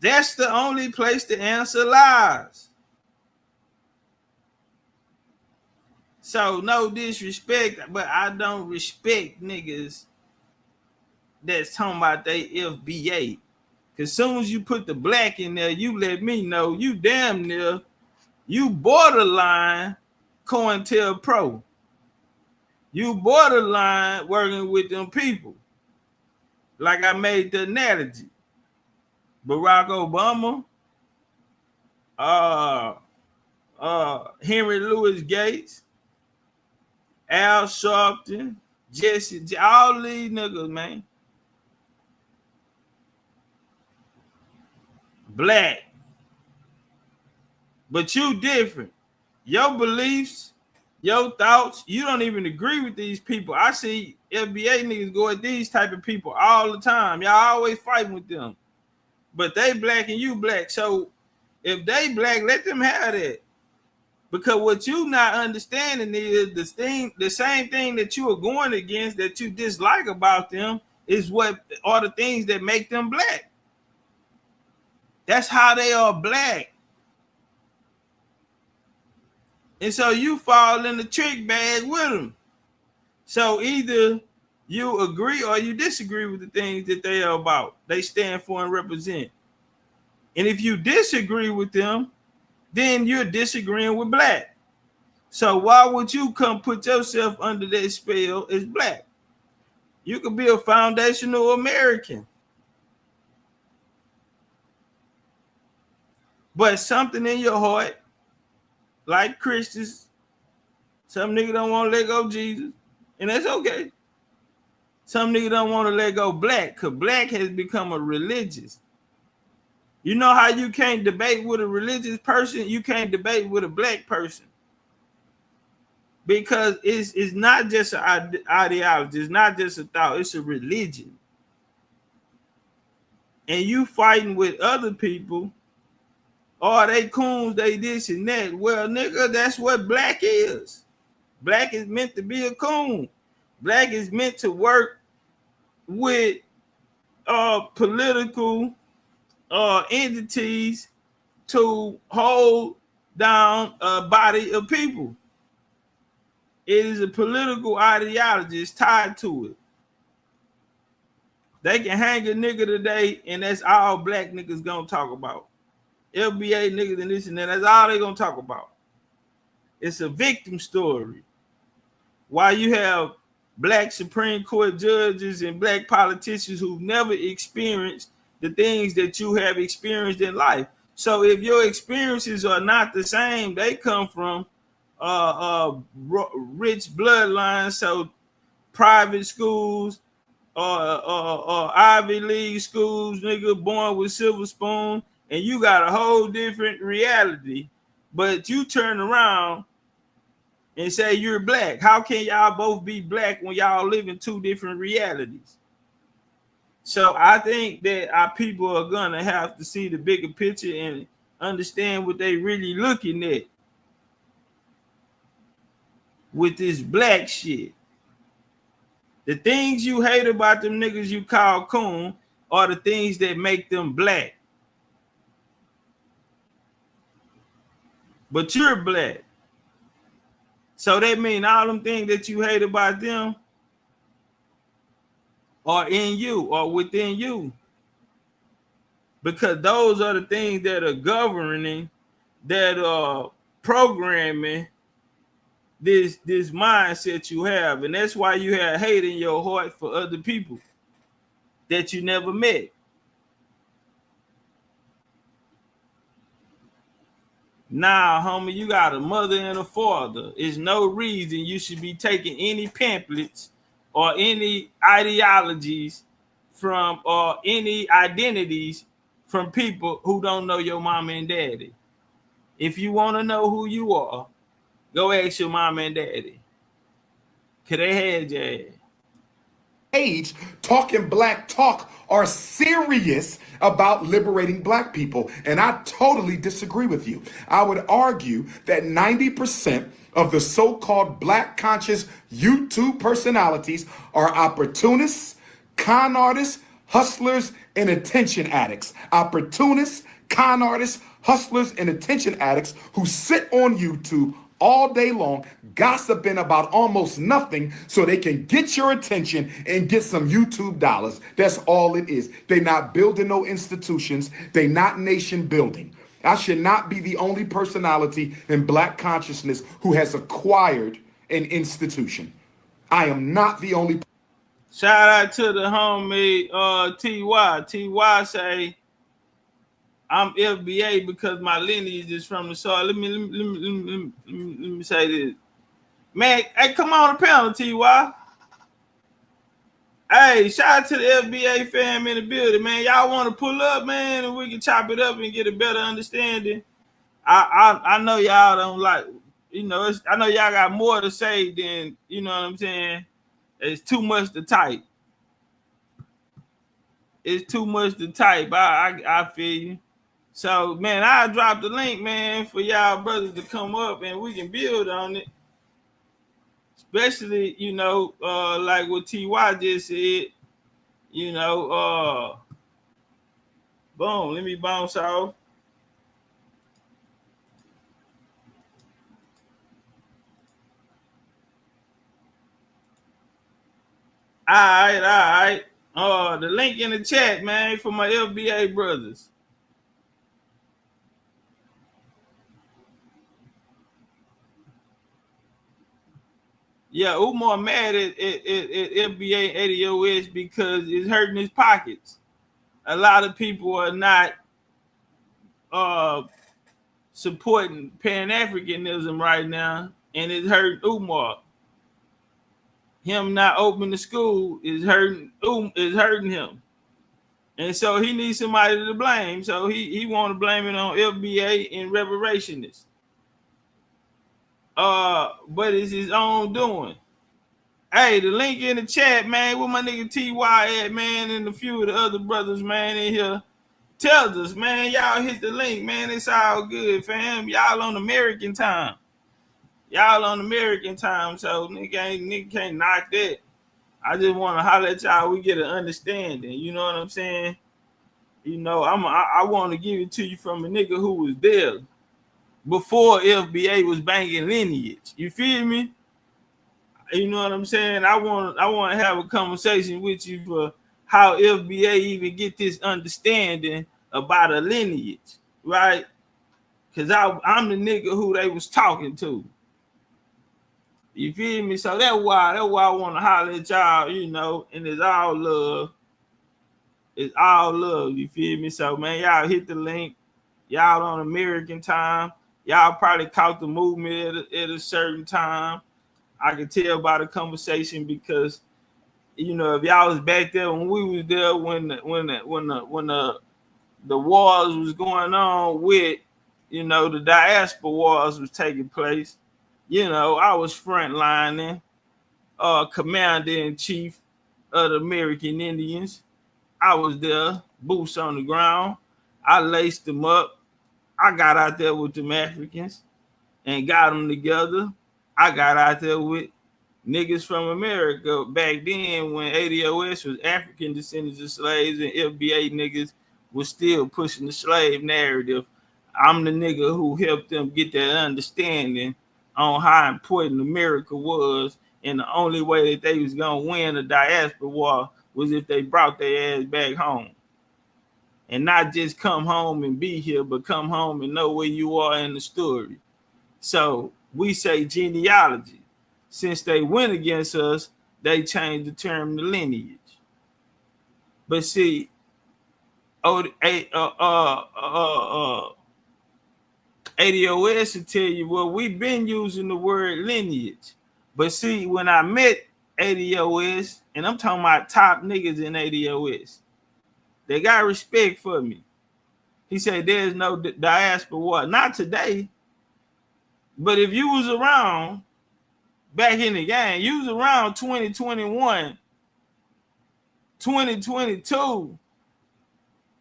Speaker 1: That's the only place the answer lies. So no disrespect, but I don't respect niggas that's talking about they FBA. As soon as you put the black in there, you let me know you damn near, you borderline COINTELPRO. You borderline working with them people. Like I made the analogy. Barack Obama, Henry Louis Gates, Al Sharpton, Jesse, all these niggas, man. Black. But you different. Your beliefs, your thoughts, you don't even agree with these people. I see FBA niggas go at these type of people all the time. Y'all always fighting with them. But they black and you black. So if they black, let them have that. Because what you not understanding is the same thing that you are going against that you dislike about them is what are the things that make them black. That's how they are black. And so you fall in the trick bag with them. So either you agree or you disagree with the things that they are about. They stand for and represent. And if you disagree with them, then you're disagreeing with black. So why would you come put yourself under that spell as black? You could be a foundational American. But something in your heart, like Christians, some nigga don't want to let go of Jesus, And that's okay. Some niggas don't want to let go black because black has become a religious. You know how you can't debate with a religious person? You can't debate with a black person. Because it's not just an ideology. It's not just a thought. It's a religion. And you fighting with other people. Oh, they coons, they this and that. Well, nigga, that's what black is. Black is meant to be a coon. Black is meant to work with political entities to hold down a body of people. It is a political ideology. It's tied to it. They can hang a nigga today, and that's all black niggas gonna talk about. FBA niggas and this and that. That's all they gonna talk about. It's a victim story. While you have black Supreme Court judges and black politicians who've never experienced the things that you have experienced in life. So if your experiences are not the same, they come from rich bloodlines, so private schools, Ivy League schools, nigga born with silver spoon, and you got a whole different reality. But you turn around and say you're black. How can y'all both be black when y'all live in two different realities? So I think that our people are gonna have to see the bigger picture and understand what they really looking at with this black shit. The things you hate about them niggas you call coon are the things that make them black. But you're black. So that means all them things that you hate about them are in you or within you. Because those are the things that are governing, that are programming this mindset you have. And that's why you have hate in your heart for other people that you never met. Nah, homie, you got a mother and a father. There's no reason you should be taking any pamphlets or any ideologies from or any identities from people who don't know your mama and daddy. If you want to know who you are, go ask your mama and daddy. Cause they had your ass.
Speaker 17: Age talking black talk are serious about liberating black people, and I totally disagree with you. I would argue that 90% of the so-called black conscious YouTube personalities are opportunists, con artists, hustlers, and attention addicts. Opportunists, con artists, hustlers, and attention addicts who sit on YouTube all day long gossiping about almost nothing so they can get your attention and get some YouTube dollars. That's all it is. They not building no institutions. They not nation building. I should not be the only personality in black consciousness who has acquired an institution. I am not the only.
Speaker 1: Shout out to the homie TY. TY say, I'm FBA because my lineage is from the soil. Let me say this. Man, hey, come on the panel, TY. Hey, shout out to the FBA fam in the building, man. Y'all want to pull up, man, and we can chop it up and get a better understanding. I know y'all don't like, you know, I know y'all got more to say than, you know what I'm saying? It's too much to type. It's too much to type. I feel you. So, man, I'll drop the link, man, for y'all brothers to come up and we can build on it. Especially, you know, like what TY just said, you know, boom, let me bounce off. All right. The link in the chat, man, for my FBA brothers. Yeah, Umar mad at FBA ADOS because it's hurting his pockets. A lot of people are not supporting Pan-Africanism right now, and it hurt Umar. him not opening the school is hurting him. And so he needs somebody to blame. So he want to blame it on FBA and reparationists. But it's his own doing. Hey, the link in the chat, man, where my nigga TY at, man, and a few of the other brothers, man, in here tells us, man, y'all hit the link, man. It's all good, fam. Y'all on American time. Y'all on American time, so nigga can't knock that. I just want to holler at y'all. We get an understanding. You know what I'm saying? You know, I want to give it to you from a nigga who was there before FBA was banging lineage. You feel me? You know what I'm saying? I want to have a conversation with you for how FBA even get this understanding about a lineage, right? Because I'm the nigga who they was talking to. You feel me? So that's why I want to holler at y'all, you know, and it's all love. It's all love, you feel me? So, man, y'all hit the link. Y'all on American time. Y'all probably caught the movement at a certain time. I can tell by the conversation because, you know, if y'all was back there when we was there, when the wars was going on with, you know, the diaspora wars was taking place, you know, I was frontlining, commander-in-chief of the American Indians. I was there, boots on the ground. I laced them up. I got out there with them Africans and got them together. I got out there with niggas from America back then when ADOS was African descendants of slaves and FBA niggas was still pushing the slave narrative. I'm the nigga who helped them get that understanding on how important America was, and the only way that they was gonna win the diaspora war was if they brought their ass back home. And not just come home and be here, but come home and know where you are in the story. So we say genealogy. Since they went against us, they changed the term to lineage. But see, ADOS will tell you, well, we've been using the word lineage. But see, when I met ADOS, and I'm talking about top niggas in ADOS, they got respect for me. He said, there's no diaspora war. Not today. But if you was around back in the game, you was around 2021, 2022,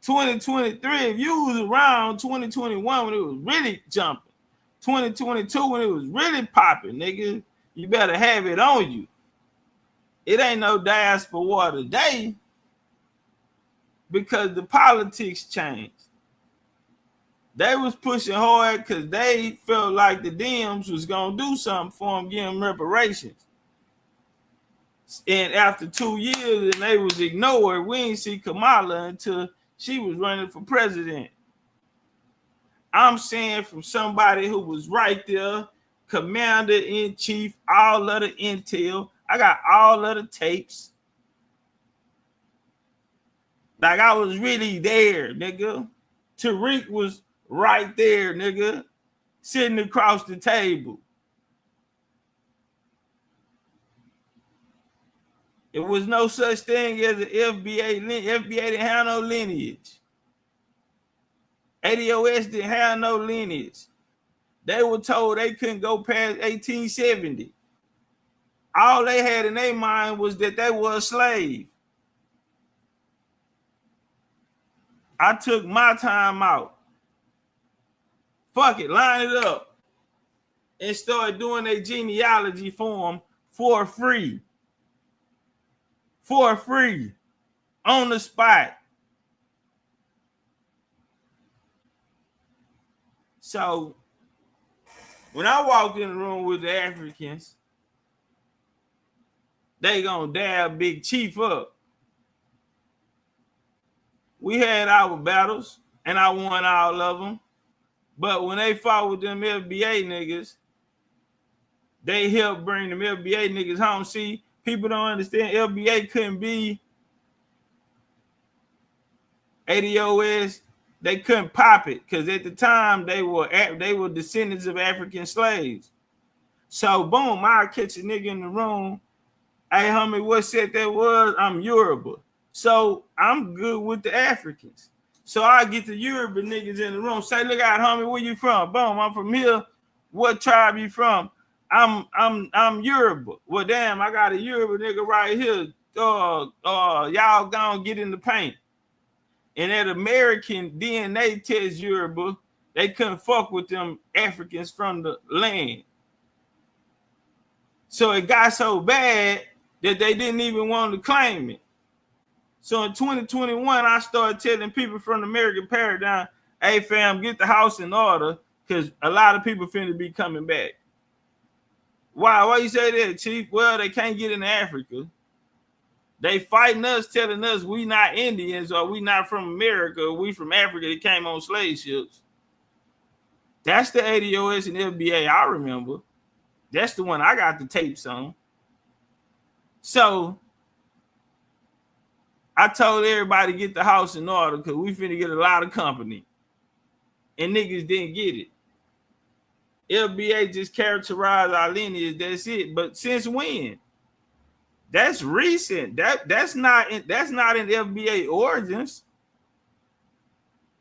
Speaker 1: 2023. If you was around 2021 when it was really jumping, 2022 when it was really popping, nigga, you better have it on you. It ain't no diaspora war today because the politics changed. They was pushing hard because they felt like the Dems was going to do something for them, give them reparations. And after 2 years, and they was ignored, we didn't see Kamala until she was running for president. I'm saying from somebody who was right there, commander-in-chief, all of the intel. I got all of the tapes. Like I was really there, nigga. Tariq was right there, nigga, sitting across the table. It was no such thing as an FBA. FBA didn't have no lineage. ADOS didn't have no lineage. They were told they couldn't go past 1870. All they had in their mind was that they were a slave. I took my time out. Fuck it, line it up. And started doing a genealogy form for free. For free. On the spot. So when I walked in the room with the Africans, they gonna dab Big Chief up. We had our battles, and I won all of them. But when they fought with them FBA niggas, they helped bring them FBA niggas home. See, people don't understand FBA couldn't be ADOS. They couldn't pop it because at the time they were descendants of African slaves. So boom, I catch a nigga in the room Hey, homie, what set that was? I'm Yoruba. So I'm good with the Africans. So I get the Yoruba niggas in the room. Say, look out, homie, where you from? Boom, I'm from here. What tribe you from? I'm Yoruba. Well, damn, I got a Yoruba nigga right here. Y'all gonna get in the paint. And that American DNA test Yoruba, they couldn't fuck with them Africans from the land. So it got so bad that they didn't even want to claim it. So in 2021, I started telling people from the American paradigm, hey fam, get the house in order, because a lot of people finna be coming back. Why you say that, Chief? Well, they can't get into Africa. They fighting us, telling us we not Indians or we not from America, or we from Africa that came on slave ships. That's the ADOS and FBA I remember. That's the one I got the tapes on. So I told everybody to get the house in order because we finna get a lot of company. And niggas didn't get it. FBA just characterized our lineage, that's it. But since when? That's recent. That's not in FBA origins.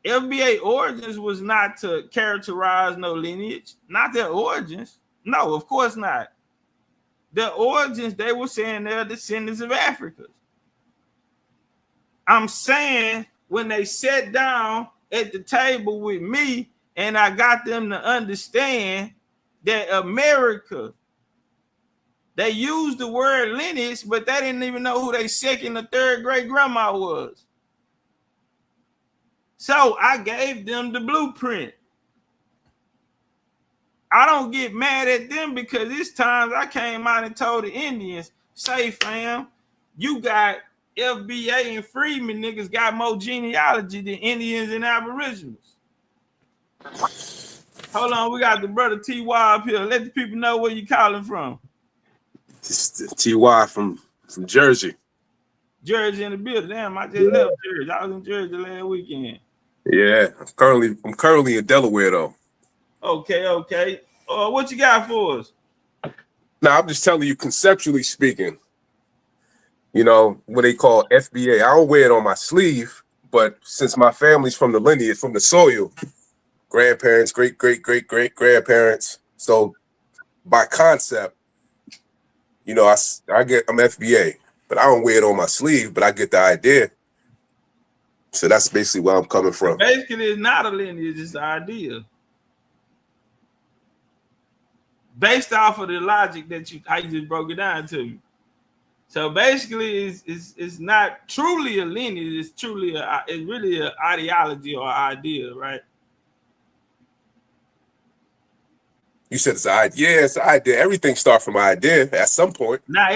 Speaker 1: FBA origins was not to characterize no lineage, not their origins. No, of course not. Their origins, they were saying they're descendants of Africa. I'm saying when they sat down at the table with me and I got them to understand that America, they used the word lineage, but they didn't even know who their second or third great grandma was. So I gave them the blueprint. I don't get mad at them because it's times I came out and told the Indians, say fam, you got FBA and Freedmen niggas got more genealogy than Indians and Aboriginals. Hold on, we got the brother T.Y. up here. Let the people know where you calling from.
Speaker 19: T.Y. from Jersey.
Speaker 1: Jersey in the building. Damn, I just left Jersey. I was in Jersey last weekend.
Speaker 19: Yeah, I'm currently in Delaware though.
Speaker 1: Okay. What you got for us?
Speaker 19: Now I'm just telling you, conceptually speaking, you know what they call FBA. I don't wear it on my sleeve, but since my family's from the lineage, from the soil, grandparents, great grandparents, so by concept, you know, I'm FBA, but I don't wear it on my sleeve, but I get the idea. So that's basically where I'm coming from.
Speaker 1: Basically, it's not a lineage, it's an idea. Based off of the logic that how you just broke it down to me. So basically, it's not truly a lineage, it's really an ideology or idea, right?
Speaker 19: You said it's an idea. Yeah, it's an idea. Everything starts from an idea at some point.
Speaker 1: Not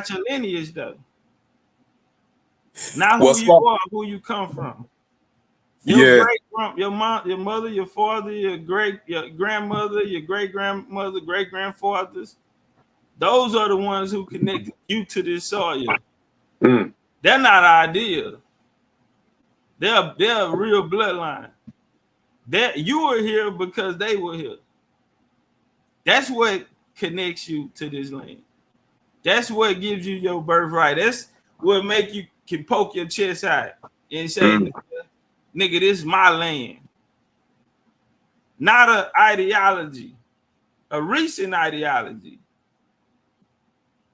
Speaker 1: your lineage though. Not who you are, who you come from. Your mother, your father, your grandmother, your great grandmother, great grandfathers. Those are the ones who connect you to this soil.
Speaker 19: Mm.
Speaker 1: They're not ideal. They're a real bloodline. You were here because they were here. That's what connects you to this land. That's what gives you your birthright. That's what make you can poke your chest out and say, nigga, this is my land. Not an ideology, a recent ideology.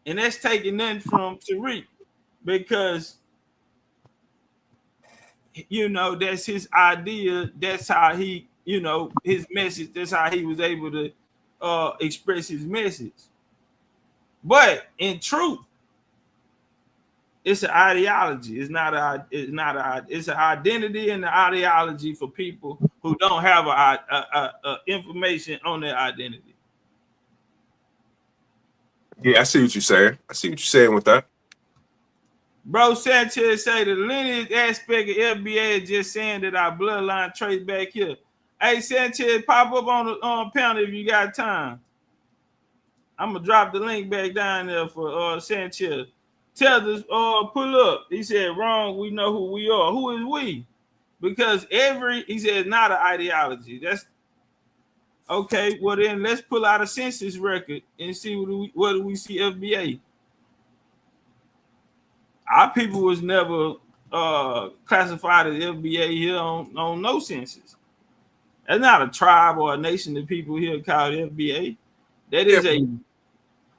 Speaker 1: And that's taking nothing from Tariq because, you know, that's his idea. That's how he, you know, his message. That's how he was able to express his message. But in truth, it's an ideology. It's an identity and an ideology for people who don't have a information on their identity.
Speaker 19: Yeah, I see what you're saying. I see what you're saying with that.
Speaker 1: Bro, Sanchez say the lineage aspect of FBA is just saying that our bloodline trace back here. Hey, Sanchez, pop up on the panel if you got time. I'm gonna drop the link back down there for Sanchez. Tell us, pull up. He said, wrong, we know who we are. Who is we? Because he said, not an ideology. That's okay. Well, then let's pull out a census record and see what do we see FBA. Our people was never classified as FBA here on no census. That's not a tribe or a nation of people here called FBA. That is a.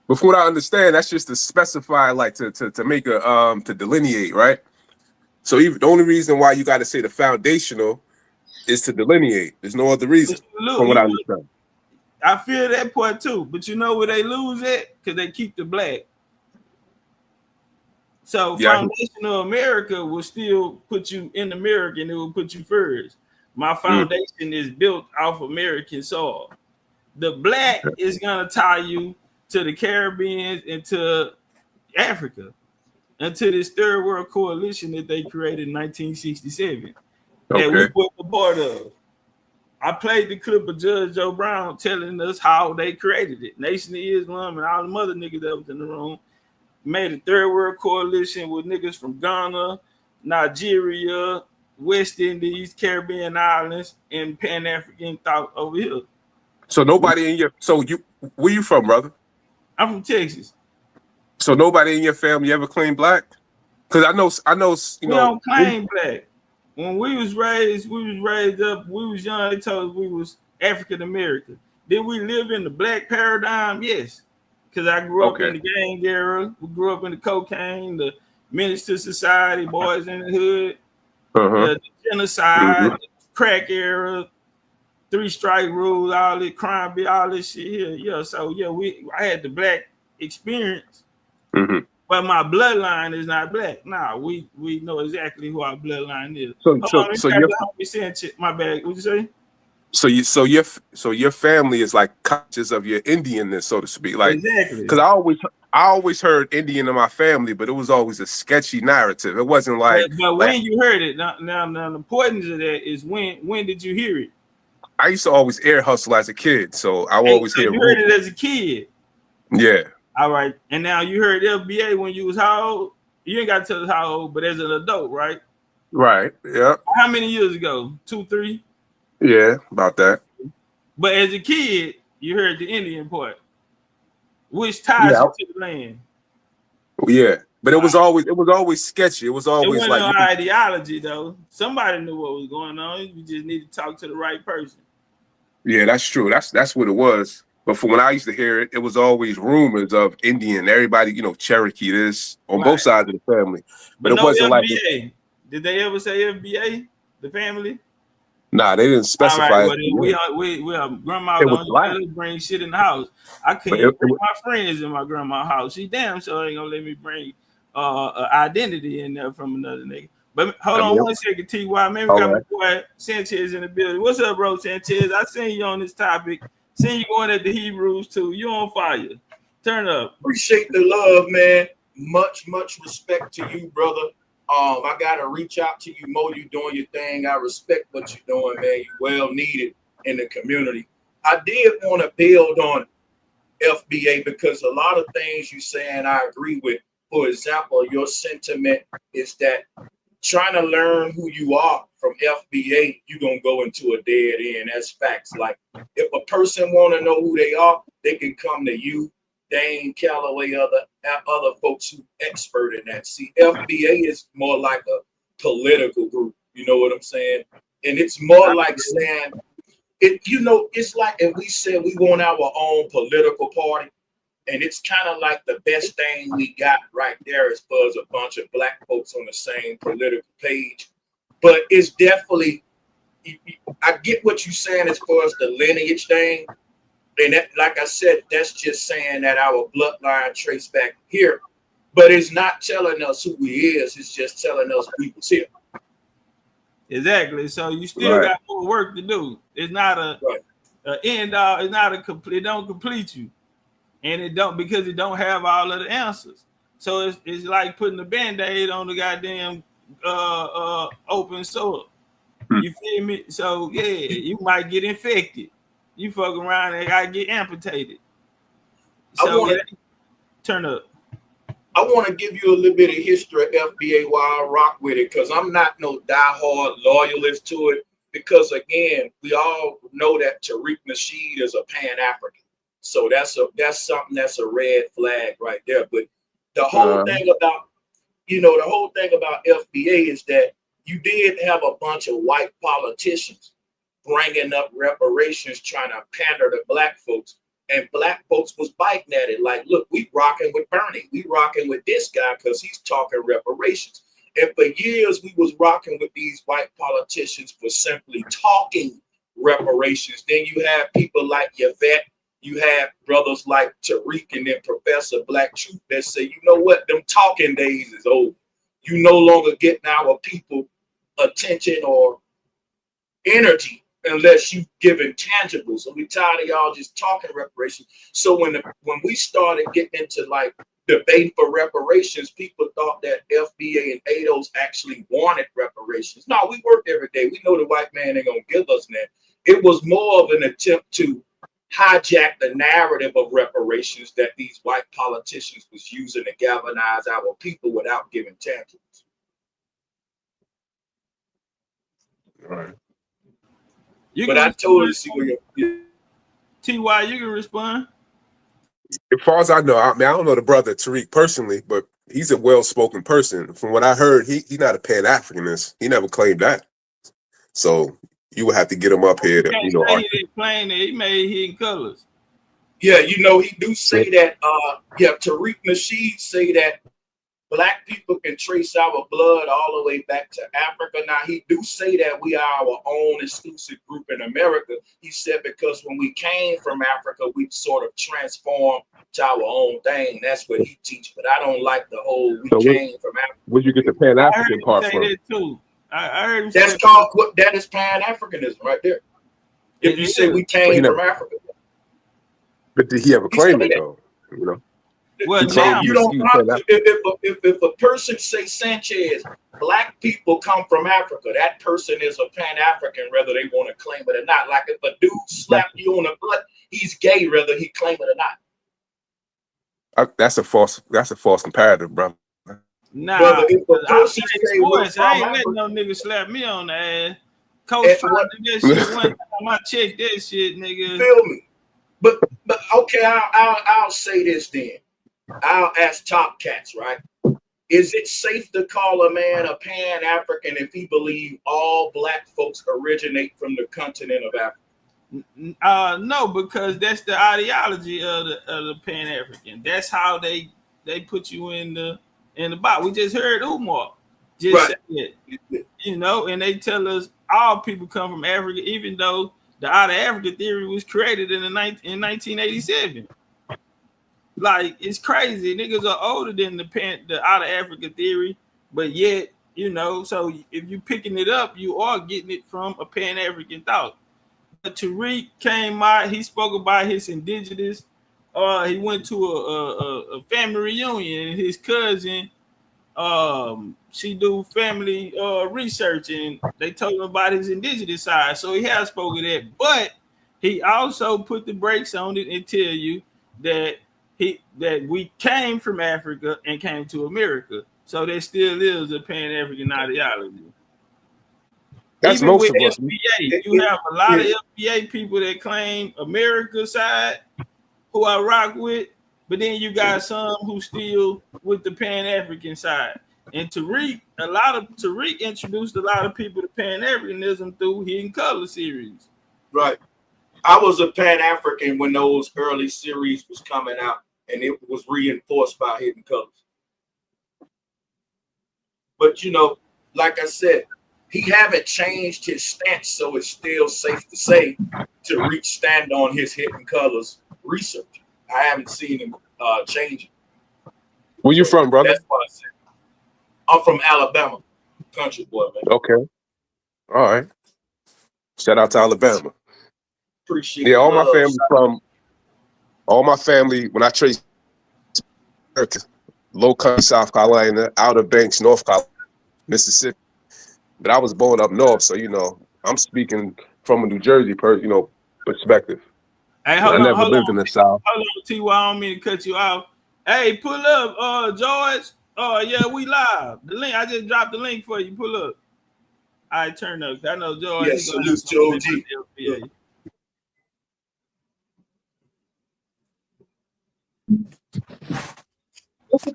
Speaker 19: But from what I understand, that's just to specify, like to make a to delineate, right? So even the only reason why you got to say the foundational is to delineate. There's no other reason. From what I understand.
Speaker 1: I feel that part too, but you know where they lose at? Because they keep the black. So foundational America will still put you in America, and it will put you first. My foundation is built off American soil. The black is gonna tie you to the Caribbean and to Africa, and to this third world coalition that they created in 1967 that we were a part of. I played the clip of Judge Joe Brown telling us how they created it. Nation of Islam and all the other niggas that was in the room made a third world coalition with niggas from Ghana, Nigeria, West Indies, Caribbean islands, and Pan-African thought over here.
Speaker 19: So nobody in your where you from, brother?
Speaker 1: I'm from Texas.
Speaker 19: So nobody in your family ever claimed black? Because I know you know.
Speaker 1: We don't claim black. When we was raised up, we was young, they told us we was African American. Did we live in the black paradigm? Yes. Because I grew up in the gang era. We grew up in the cocaine, the menace to society, boys in the hood, the genocide, the crack era, 3 strike rules, all this crime, all this shit here. Yeah, so yeah, I had the black experience, but my bloodline is not black. Nah, we know exactly who our bloodline is. So you're my bad. What'd you say?
Speaker 19: So your family is like conscious of your Indianness, so to speak. Like,
Speaker 1: exactly.
Speaker 19: Because I always heard Indian in my family, but it was always a sketchy narrative. It wasn't like.
Speaker 1: But when you heard it, now the importance of that is when did you hear it?
Speaker 19: I used to always air hustle as a kid, so I would always hear.
Speaker 1: You heard it as a kid.
Speaker 19: Yeah.
Speaker 1: All right, and now you heard FBA when you was how old? You ain't got to tell us how old, but as an adult, right?
Speaker 19: Right. Yeah.
Speaker 1: How many years ago? 2, 3?
Speaker 19: Yeah, about that.
Speaker 1: But as a kid, you heard the Indian part, which ties you to the land.
Speaker 19: Yeah, but it was always sketchy. It was always
Speaker 1: it
Speaker 19: like
Speaker 1: no ideology though. Somebody knew what was going on. You just need to talk to the right person.
Speaker 19: Yeah, that's true. That's what it was. But from when I used to hear it, it was always rumors of Indian. Everybody, you know, Cherokee, this on both sides of the family. But it
Speaker 1: no
Speaker 19: wasn't
Speaker 1: FBA.
Speaker 19: like.
Speaker 1: Did they ever say FBA? The family?
Speaker 19: Nah, they didn't specify.
Speaker 1: All right, well, we grandma don't bring shit in the house. I can't bring my friends in my grandma's house. She damn sure ain't gonna let me bring identity in there from another nigga. But hold on 1 second, TY. Maybe we got my boy Sanchez in the building. What's up, bro, Sanchez? I seen you on this topic. Seen you going at the Hebrews too. You on fire. Turn up.
Speaker 20: Appreciate the love, man. Much respect to you, brother. I gotta reach out to you more. You doing your thing. I respect what you're doing, man. You well needed in the community. I did want to build on FBA because a lot of things you saying I agree with. For example, your sentiment is that trying to learn who you are from FBA, you're gonna go into a dead end. That's facts. Like if a person want to know who they are, they can come to you, Dane Calloway, other folks who expert in that. See, FBA is more like a political group. You know what I'm saying? And it's more like saying it. You know, it's like if we said we want our own political party, and it's kind of like the best thing we got right there as far as a bunch of black folks on the same political page. But it's definitely, I get what you're saying as far as the lineage thing. And that, like I said, that's just saying that our bloodline traced back here. But it's not telling us who he is. It's just telling us we was here.
Speaker 1: Exactly. So you still got more work to do. It's not a end all. It's not a complete. It don't complete you, and it don't because it don't have all of the answers. So it's like putting a Band-Aid on the goddamn open sore. You feel me? So yeah, you might get infected. You fuck around and gotta get amputated. So turn up.
Speaker 20: I want to give you a little bit of history of FBA while I rock with it, because I'm not no diehard loyalist to it. Because again, we all know that Tariq Nasheed is a Pan-African, so that's something that's a red flag right there. But the whole thing about you know, the whole thing about FBA is that you did have a bunch of white politicians bringing up reparations, trying to pander to black folks. And black folks was biting at it like, look, we rocking with Bernie. We rocking with this guy because he's talking reparations. And for years, we was rocking with these white politicians for simply talking reparations. Then you have people like Yvette. You have brothers like Tariq and then Professor Black Truth that say, you know what, them talking days is over. You no longer getting our people attention or energy unless you giving tangibles. And we tired of y'all just talking reparations. So when we started getting into like debate for reparations, people thought that FBA and ADOS actually wanted reparations. No, we worked every day. We know the white man ain't gonna give us that. It was more of an attempt to hijack the narrative of reparations that these white politicians was using to galvanize our people without giving tangibles.
Speaker 19: Right.
Speaker 20: But I totally see where you're.
Speaker 1: T.Y., you can respond.
Speaker 19: As far as I know, I don't know the brother Tariq personally, but he's a well-spoken person. From what I heard, he's not a Pan-Africanist. He never claimed that. So you would have to get him up here to, you know.
Speaker 1: He didn't claim that. He made hidden colors.
Speaker 20: Yeah, you know, he do say that. Tariq Nasheed say that black people can trace our blood all the way back to Africa. Now, he do say that we are our own exclusive group in America. He said because when we came from Africa, we sort of transformed to our own thing. That's what he teaches. But I don't like the whole came from Africa.
Speaker 19: Where'd you get the Pan-African part from?
Speaker 1: That too. I heard him
Speaker 20: That's
Speaker 1: say
Speaker 20: called that is Pan-Africanism right there. If you say we came from Africa.
Speaker 19: But did he ever claim it though? You know?
Speaker 1: Well,
Speaker 20: now you don't have to, if a person say Sanchez, black people come from Africa, that person is a Pan-African, whether they want to claim it or not. Like if a dude slapped you on the butt, he's gay, whether he claim it or not.
Speaker 19: That's a false comparative, bro.
Speaker 1: Nah,
Speaker 20: brother, if a
Speaker 1: I
Speaker 20: person say we're from
Speaker 1: ain't
Speaker 20: Africa,
Speaker 1: letting no nigga slap me on the ass. Coach tried to do that shit one time. I checked that shit, nigga.
Speaker 20: Feel me? But okay, I'll say this then. I'll ask Topcatz, right? Is it safe to call a man a Pan-African if he believes all black folks originate from the continent of Africa?
Speaker 1: No, because that's the ideology of the Pan-African. That's how they put you in the box. We just heard Umar just say it, you know, and they tell us all people come from Africa, even though the out of Africa theory was created in 1987. Like, it's crazy. Niggas are older than the out of Africa theory, but yet, you know, so if you picking it up, you are getting it from a Pan-African thought. But Tariq came out, he spoke about his indigenous, he went to a family reunion, and his cousin, she do family research, and they told him about his indigenous side. So he has spoken that, but he also put the brakes on it and tell you that we came from Africa and came to America. So there still is a Pan-African ideology.
Speaker 19: That's
Speaker 1: even
Speaker 19: most
Speaker 1: with
Speaker 19: of us.
Speaker 1: FBA, you have a lot of FBA people that claim America side who I rock with, but then you got some who still with the Pan-African side. And Tariq introduced a lot of people to Pan-Africanism through Hidden Color series.
Speaker 20: Right. I was a Pan-African when those early series was coming out, and it was reinforced by Hidden Colors. But, you know, like I said, he haven't changed his stance, so it's still safe to say Tariq stand on his Hidden Colors research. I haven't seen him change it.
Speaker 19: Where you from, brother?
Speaker 20: That's what I said. I'm from Alabama, country boy, man.
Speaker 19: Okay. All right. Shout out to Alabama.
Speaker 20: Appreciate
Speaker 19: all my
Speaker 20: love.
Speaker 19: family when I trace America, low country, South Carolina, Outer Banks, North Carolina, Mississippi. But I was born up north, so you know, I'm speaking from a New Jersey perspective.
Speaker 1: Hey,
Speaker 19: I never lived in the South.
Speaker 1: Hold on, T.Y. I don't mean to cut you off. Hey, pull up, George. Oh, yeah, we live. The link, I just dropped the link for you. Pull up. All right, turn up. I know George.
Speaker 20: Yes, salute to OG.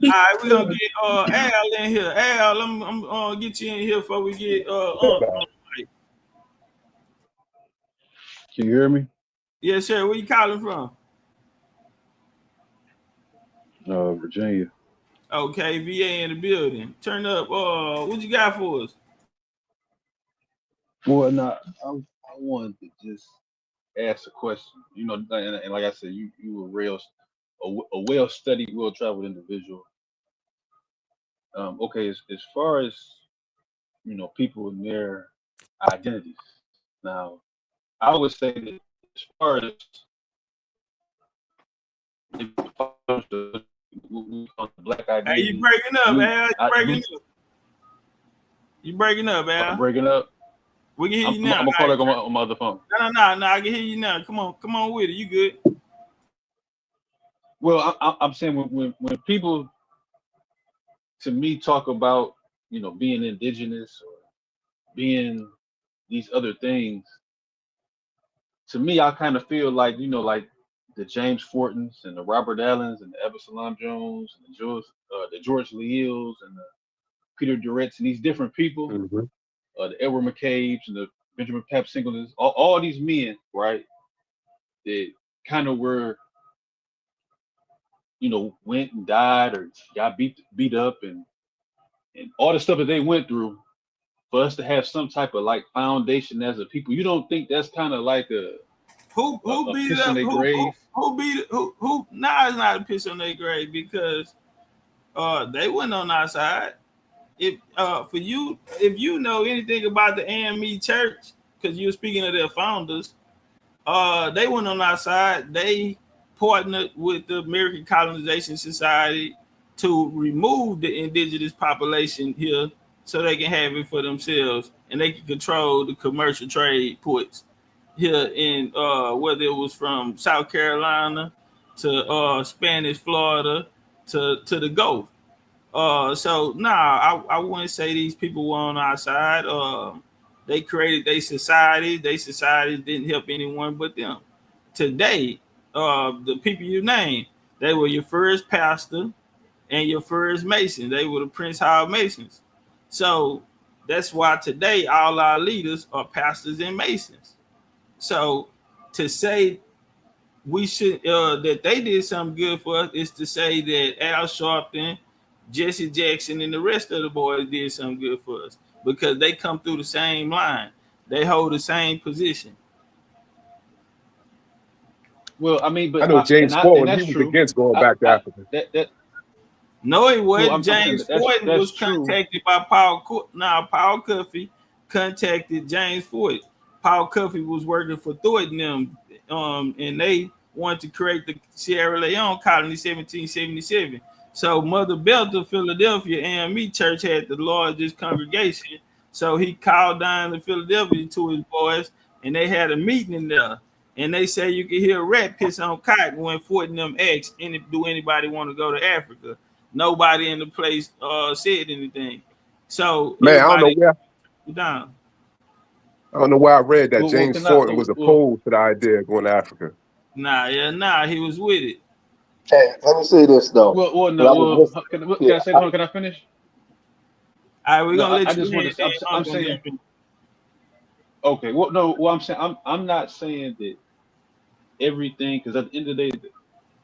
Speaker 1: right, we're gonna get Al in here. Al, I'm get you in here before we get Mike.
Speaker 21: Can you hear me?
Speaker 1: Yes, sir. Where you calling from?
Speaker 21: Virginia.
Speaker 1: Okay, VA in the building. Turn up. What you got for us?
Speaker 21: Well, no, I wanted to just ask a question. You know, and like I said, you were a well-studied, well-traveled individual. Okay, as far as people and their identities. Now, I would say that as far as the black identity,
Speaker 1: Hey, you breaking up, Al? You breaking up, Al?
Speaker 21: I'm breaking up.
Speaker 1: We can hear you now.
Speaker 21: I'm gonna call it on my other phone.
Speaker 1: No, I can hear you now. Come on with it. You good?
Speaker 21: Well, I'm saying when people, to me, talk about being indigenous or being these other things, to me, I kind of feel like like the James Fortons and the Robert Allens and the Absalom Jones and the George Leals and the Peter Duretts and these different people, the Edward McCabe's and the Benjamin Pap Singletons, all these men, right? That kind of were, went and died or got beat up and all the stuff that they went through. For us to have some type of like foundation as a people, you don't think that's kind of like a
Speaker 1: who beat up who? Nah, it's not a piss on their grave because they weren't on our side. If you know anything about the AME Church, because you were speaking of their founders, they went on our side. They partnered with the American Colonization Society to remove the indigenous population here so they can have it for themselves and they can control the commercial trade ports here in whether it was from South Carolina to Spanish Florida to the Gulf. So I wouldn't say these people were on our side. They created their society. Their society didn't help anyone but them. Today, the people you named, they were your first pastor and your first Mason. They were the Prince Hall Masons. So that's why today all our leaders are pastors and Masons. So to say we should that they did something good for us is to say that Al Sharpton, Jesse Jackson, and the rest of the boys did something good for us because they come through the same line. They hold the same position.
Speaker 21: Well, I mean, but
Speaker 19: I know James Fortin,
Speaker 21: that's
Speaker 19: he was
Speaker 21: true.
Speaker 19: against going back to Africa.
Speaker 1: No, he wasn't.
Speaker 21: Well,
Speaker 1: James Fortin was contacted by Paul Cuffey contacted James Fortin. Paul Cuffey was working for Thornton them, and they wanted to create the Sierra Leone colony 1777. So Mother Belt of Philadelphia AME Church had the largest congregation. So he called down to Philadelphia to his boys, and they had a meeting in there. And they say you could hear a rat piss on cotton when Fortin them asked, do anybody want to go to Africa? Nobody in the place said anything. So
Speaker 19: Man, I don't know where.
Speaker 1: Down.
Speaker 19: I don't know why I read that James Fortin was opposed to the idea of going to Africa.
Speaker 1: Nah, he was with it.
Speaker 22: Hey, let me say this though.
Speaker 21: Can I say? Can I finish?
Speaker 1: All right, we're gonna let you.
Speaker 21: I'm saying. Okay. Well, no. Well, I'm saying I'm not saying that everything, because at the end of the day,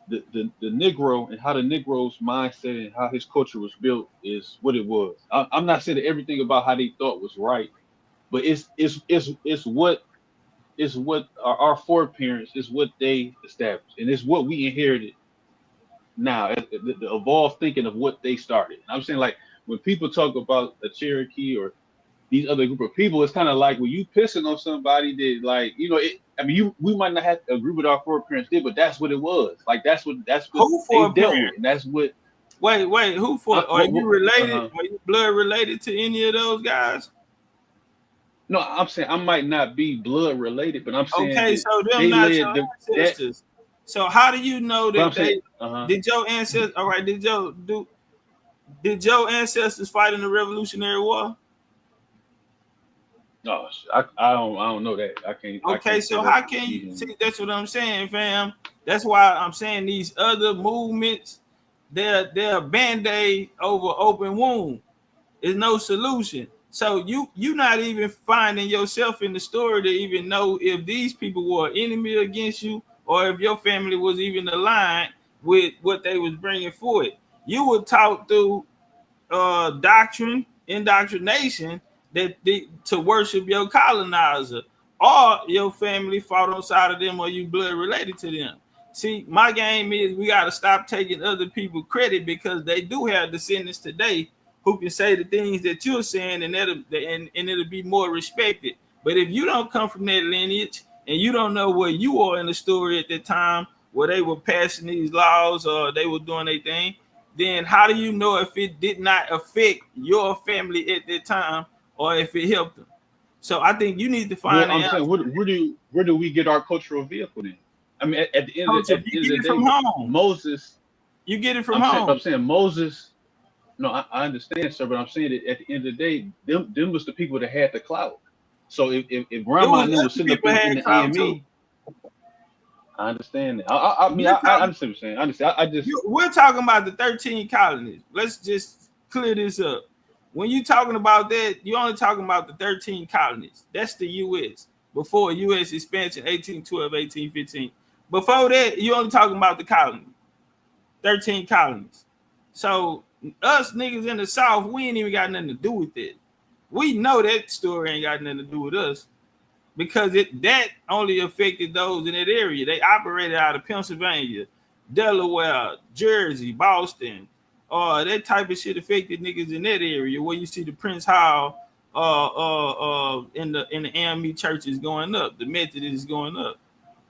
Speaker 21: the Negro and how the Negro's mindset and how his culture was built is what it was. I'm not saying that everything about how they thought was right, but it's what our foreparents is what they established, and it's what we inherited now, the evolved thinking of what they started. And I'm saying, like, when people talk about a Cherokee or these other group of people, it's kind of like when you pissing on somebody that, like, we might not have to agree with our foreparents did, but that's what it was. Like, that's what they dealt with, and that's what.
Speaker 1: Wait, who for? Are you related? Are you blood related to any of those guys?
Speaker 21: No, I'm saying I might not be blood related, but I'm saying
Speaker 1: okay. So them not your ancestors. So how do you know that did your ancestors? All right, did your ancestors fight in the Revolutionary War?
Speaker 21: No, I don't know that. I can't.
Speaker 1: Okay, so how can you see? That's what I'm saying, fam. That's why I'm saying these other movements they're a band-aid over open wound. It's no solution. So you not even finding yourself in the story to even know if these people were enemy against you or if your family was even aligned with what they was bringing forward. You were taught through doctrine, indoctrination, to worship your colonizer, or your family fought on side of them, or you blood related to them. See, my game is we got to stop taking other people credit because they do have descendants today who can say the things that you're saying, and it'll be more respected. But if you don't come from that lineage and you don't know where you are in the story at that time, where they were passing these laws or they were doing their thing, then how do you know if it did not affect your family at that time or if it helped them? So I think you need to find.
Speaker 21: Well, I'm saying, where do we get our cultural vehicle then? I mean, at the end of the day,
Speaker 1: from home.
Speaker 21: Moses.
Speaker 1: You get it from home.
Speaker 21: I'm saying Moses. No, I understand, sir, but I'm saying that at the end of the day, them was the people that had the clout. So if grandma knew was sitting up in the AME, I understand that. I mean, I understand what you're saying. I understand.
Speaker 1: We're talking about the 13 colonies. Let's just clear this up. When you're talking about that, you're only talking about the 13 colonies. That's the U.S. Before U.S. expansion, 1812, 1815. Before that, you're only talking about the colony. 13 colonies. So us niggas in the South, we ain't even got nothing to do with it. We know that story ain't got nothing to do with us because that only affected those in that area. They operated out of Pennsylvania, Delaware, Jersey, Boston. That type of shit affected niggas in that area where you see the Prince Hall in the AME churches going up, the Methodist is going up.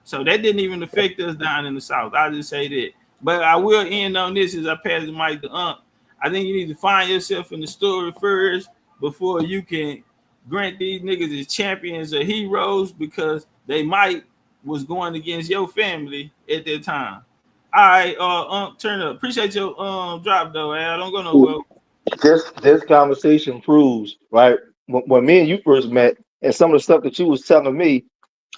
Speaker 1: So that didn't even affect us down in the South. I'll just say that. But I will end on this as I pass the mic to Ump. I think you need to find yourself in the story first before you can grant these niggas as champions or heroes because they might was going against your family at that time. All right, turn up. Appreciate your drop though, Al. Don't go nowhere.
Speaker 22: This conversation proves, right? When me and you first met, and some of the stuff that you was telling me,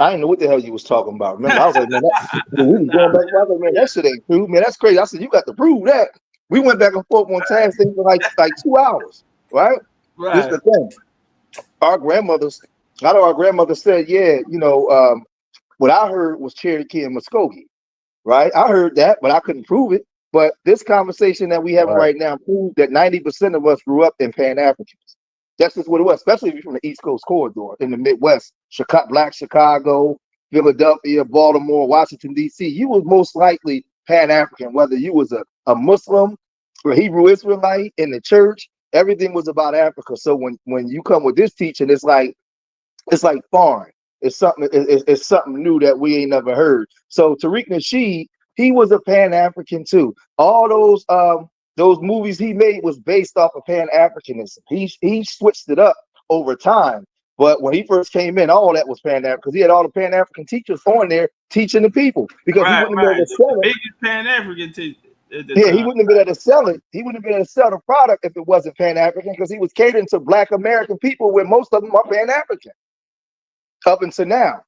Speaker 22: I didn't know what the hell you was talking about. Remember, I was like, man, we was going back. I was like, man, that shit ain't true, man. That's crazy. I said, you got to prove that. We went back and forth on task things for like 2 hours, right?
Speaker 1: Right.
Speaker 22: This is the thing. Our grandmothers, I know our grandmother said, yeah, what I heard was Cherokee and Muskogee, right? I heard that, but I couldn't prove it. But this conversation that we have right now proves that 90% of us grew up in Pan-Africans. That's just what it was, especially if you're from the East Coast corridor in the Midwest, Black Chicago, Philadelphia, Baltimore, Washington, D.C. You was most likely Pan-African, whether you was a Muslim or Hebrew Israelite in the church. Everything was about Africa. So when you come with this teaching, it's like foreign. It's something new that we ain't never heard. So Tariq Nasheed, he was a Pan-African too. All those movies he made was based off of Pan-Africanism. He switched it up over time. But when he first came in, all that was Pan-African because he had all the Pan-African teachers on there teaching the people because he wouldn't have been able to sell it.
Speaker 1: The biggest Pan-African teacher.
Speaker 22: Yeah, he wouldn't have been able to sell it. He wouldn't have been able to sell the product if it wasn't Pan-African because he was catering to Black American people where most of them are Pan-African up until now.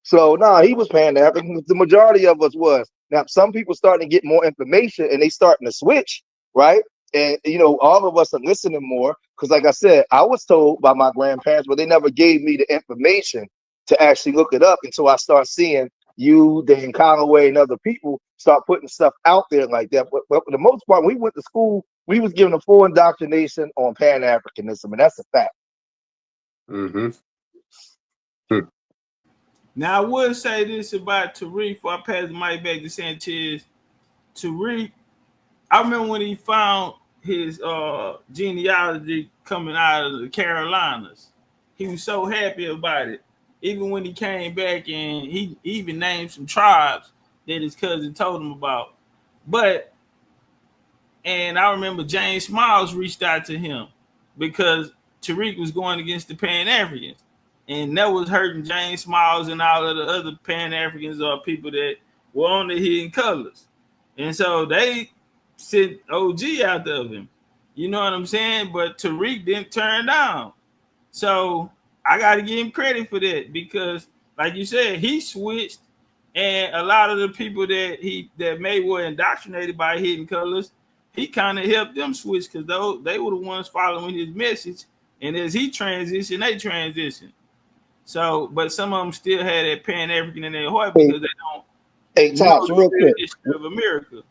Speaker 22: So he was Pan-African. The majority of us was. Now some people starting to get more information and they starting to switch, right? And all of us are listening more because, like I said, I was told by my grandparents, but they never gave me the information to actually look it up until I start seeing you, Dan Conaway, and other people start putting stuff out there like that. But for the most part, when we went to school, we was given a full indoctrination on Pan-Africanism, and that's a fact.
Speaker 19: Mm-hmm.
Speaker 1: Now, I would say this about Tariq before I pass the mic back to Sanchez. Tariq, I remember when he found his genealogy coming out of the Carolinas. He was so happy about it. Even when he came back and he even named some tribes that his cousin told him about. And I remember James Smiles reached out to him because Tariq was going against the Pan-Africans. And that was hurting James Smiles and all of the other Pan-Africans or people that were on the hidden colors. And so they sent OG out of him. You know what I'm saying? But Tariq didn't turn down. So I got to give him credit for that because, like you said, he switched And a lot of the people that maybe were indoctrinated by Hidden Colors, he kind of helped them switch because they were the ones following his message. And as he transitioned, they transitioned. So, but some of them still had that Pan-African in their heart because they don't
Speaker 22: Tops,
Speaker 1: know
Speaker 22: real
Speaker 1: the
Speaker 22: quick.
Speaker 1: history of America.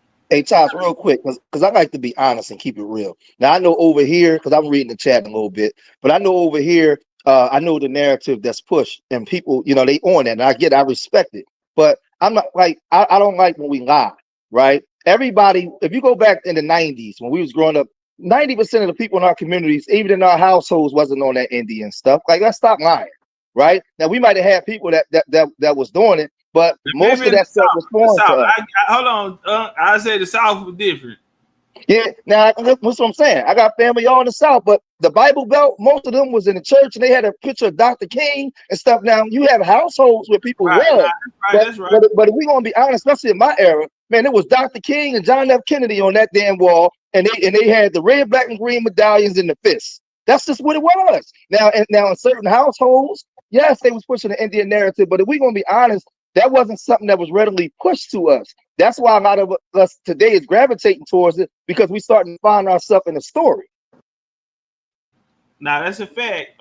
Speaker 22: Tops, real quick, because I like to be honest and keep it real. Now I know over here, because I'm reading the chat a little bit, but I know over here, I know the narrative that's pushed, and people, you know, they on that, and I respect it. But I'm not like I don't like when we lie, right? Everybody, if you go back in the 90s when we was growing up, 90% of the people in our communities, even in our households, wasn't on that Indian stuff. Like, let's stop lying, right? Now we might have had people that was doing it, but most of that stuff was foreign to us.
Speaker 1: Hold on, I say the South was different.
Speaker 22: Yeah, now that's what I'm saying. I got family all in the South, but the Bible Belt, most of them was in the church, and they had a picture of Dr. King and stuff. Now you have households where people were,
Speaker 1: that's right.
Speaker 22: But if we gonna be honest, especially in my era, man, it was Dr. King and John F. Kennedy on that damn wall, and they had the red, black, and green medallions in the fists. That's just what it was. Now in certain households, yes, they was pushing the Indian narrative, but if we gonna be honest, that wasn't something that was readily pushed to us. That's why a lot of us today is gravitating towards it, because we starting to find ourselves in a story.
Speaker 1: Now that's a fact.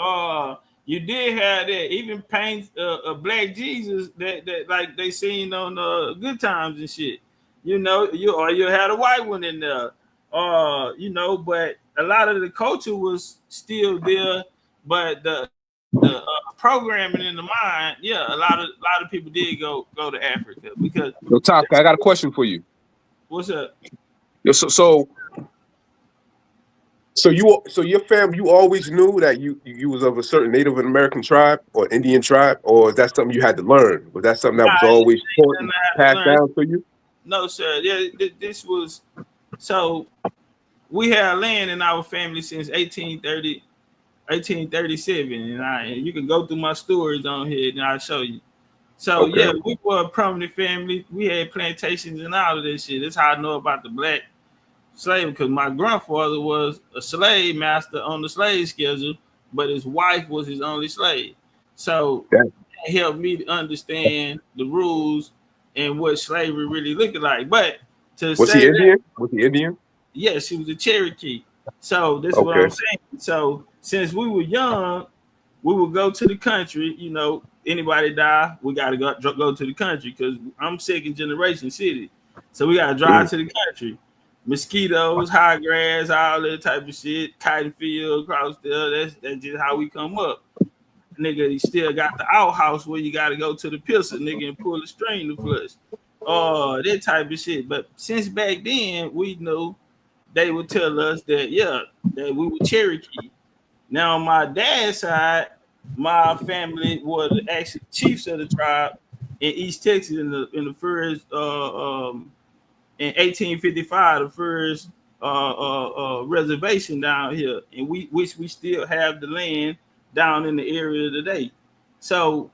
Speaker 1: You did have that, even paint a black Jesus that like they seen on Good Times and shit. You know, you had a white one in there. You know, but a lot of the culture was still there, but the programming in the mind, yeah, a lot of people did go to Africa because.
Speaker 19: Yo, Top, I got a question for you.
Speaker 1: What's up?
Speaker 19: Yo, so your family, you always knew that you was of a certain Native American tribe or Indian tribe, or is that something you had to learn? Was that something that was always taught and passed down to you?
Speaker 1: No, sir. Yeah, this was so. We had land in our family since 1837, and you can go through my stories on here, and I'll show you. So
Speaker 19: Okay.
Speaker 1: yeah, we were a prominent family. We had plantations and all of this shit. That's how I know about the black slave, because my grandfather was a slave master on the slave schedule, but his wife was his only slave. So that helped me to understand the rules and what slavery really looked like. But to
Speaker 19: Was
Speaker 1: say
Speaker 19: he Indian?
Speaker 1: that,
Speaker 19: Was he Indian?
Speaker 1: yes, he was a Cherokee. So this is what I'm saying. So since we were young, we would go to the country. You know, anybody die, we got to go to the country, because I'm second generation city. So we got to drive to the country. Mosquitoes, high grass, all that type of shit, cotton field, across there. That's just how we come up. Nigga, you still got the outhouse where you got to go to the pistol, nigga, and pull the string to flush. That type of shit. But since back then, we knew they would tell us that, that we were Cherokee. Now, on my dad's side, my family was actually chiefs of the tribe in East Texas in the first in 1855, the first reservation down here, and we still have the land down in the area today. So,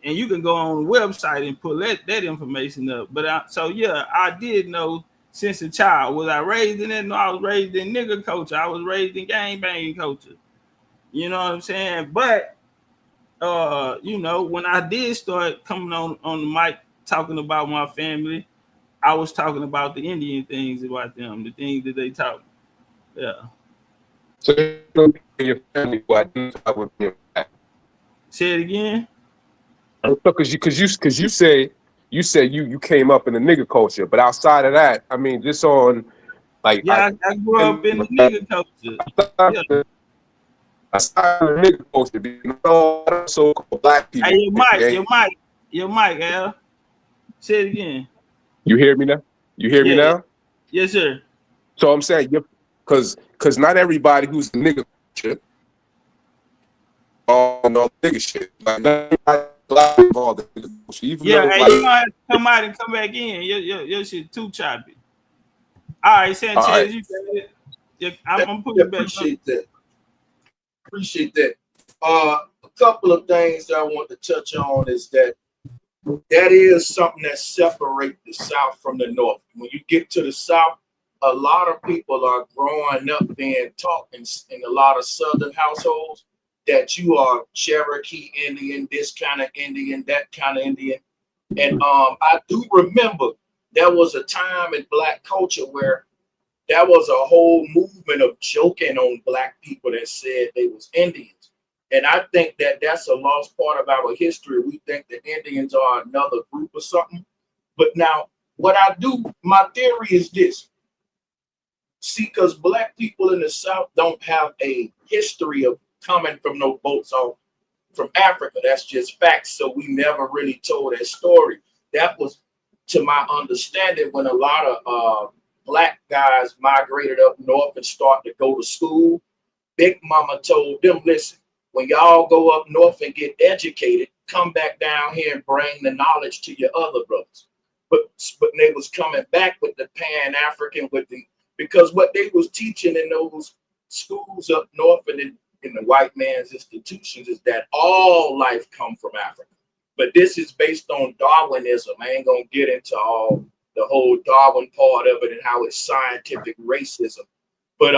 Speaker 1: and you can go on the website and pull that information up. But I did know since a child. Was I raised in that? No, I was raised in nigger culture. I was raised in gang banging culture. You know what I'm saying? But you know, when I did start coming on the mic talking about my family, I was talking about the Indian things about them, the things that they taught. Yeah.
Speaker 19: So your family who identify with your back.
Speaker 1: Say it again.
Speaker 19: Because you say you came up in the nigger culture, but outside of that, I mean, just on like
Speaker 1: I grew up in the nigger culture. Yeah.
Speaker 19: Aside from the nigger culture, being all so-called black people.
Speaker 1: Hey, your mic, Al. Say it again.
Speaker 19: You hear me now? You hear me now?
Speaker 1: Yes, sir.
Speaker 19: So I'm saying, because not everybody who's the nigger culture, all nigger shit. Like, not black involved in the culture. Even
Speaker 1: yeah,
Speaker 19: though,
Speaker 1: hey,
Speaker 19: like,
Speaker 1: you might have to come out and come back in. Your shit too choppy. All right, Sanchez,
Speaker 19: all right.
Speaker 1: you got it. I'm putting back.
Speaker 20: Appreciate that. A couple of things that I want to touch on is that is something that separates the South from the North. When you get to the South, a lot of people are growing up being taught in a lot of Southern households that you are Cherokee Indian, this kind of Indian, that kind of Indian. And I do remember there was a time in Black culture where there was a whole movement of joking on Black people that said they was Indians. And I think that that's a lost part of our history. We think the Indians are another group or something. But now, what I do, my theory is this. See, because Black people in the South don't have a history of coming from no boats off from Africa. That's just facts. So we never really told that story. That was, to my understanding, when a lot of Black guys migrated up north and started to go to school. Big Mama told them, listen, when y'all go up north and get educated, come back down here and bring the knowledge to your other brothers. But they was coming back with the Pan-African, because what they was teaching in those schools up north and in the white man's institutions is that all life come from Africa. But this is based on Darwinism. I ain't gonna get into all the whole Darwin part of it and how it's scientific racism. But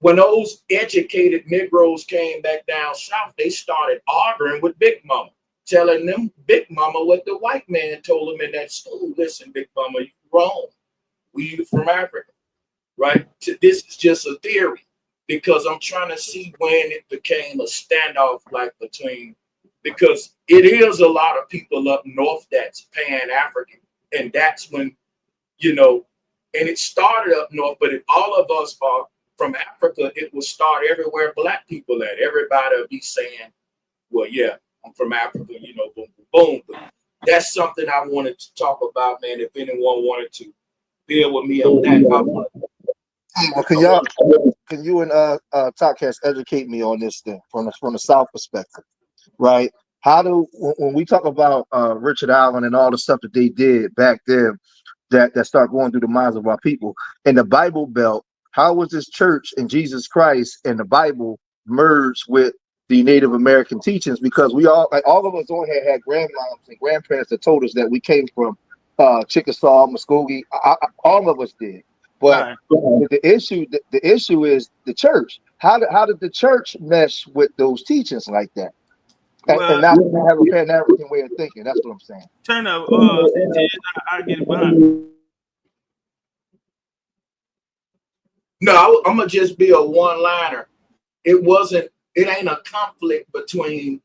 Speaker 20: when those educated Negroes came back down south, they started arguing with Big Mama, telling them Big Mama what the white man told them in that school. Listen, Big Mama, you wrong. We from Africa, right? This is just a theory because I'm trying to see when it became a standoff like between, because it is a lot of people up north that's Pan-African. And that's when, you know, and it started up north, but if all of us are from Africa, it will start everywhere Black people at. Everybody will be saying, well, yeah, I'm from Africa, you know, boom, boom, boom. That's something I wanted to talk about, man. If anyone wanted to deal with me on that.
Speaker 22: Well, can you and Topcatz educate me on this thing from the South perspective, right? How do, when we talk about Richard Allen and all the stuff that they did back then that start going through the minds of our people in the Bible Belt, how was this church and Jesus Christ and the Bible merged with the Native American teachings? Because we all, like all of us on here had grandmoms and grandparents that told us that we came from Chickasaw, Muskogee. All of us did. But the issue is the church. How did the church mesh with those teachings like that? And not have a Pan-African way of thinking. That's what I'm saying.
Speaker 1: Turn up. I get it behind.
Speaker 20: No, I'm gonna just be a one-liner. It ain't a conflict between,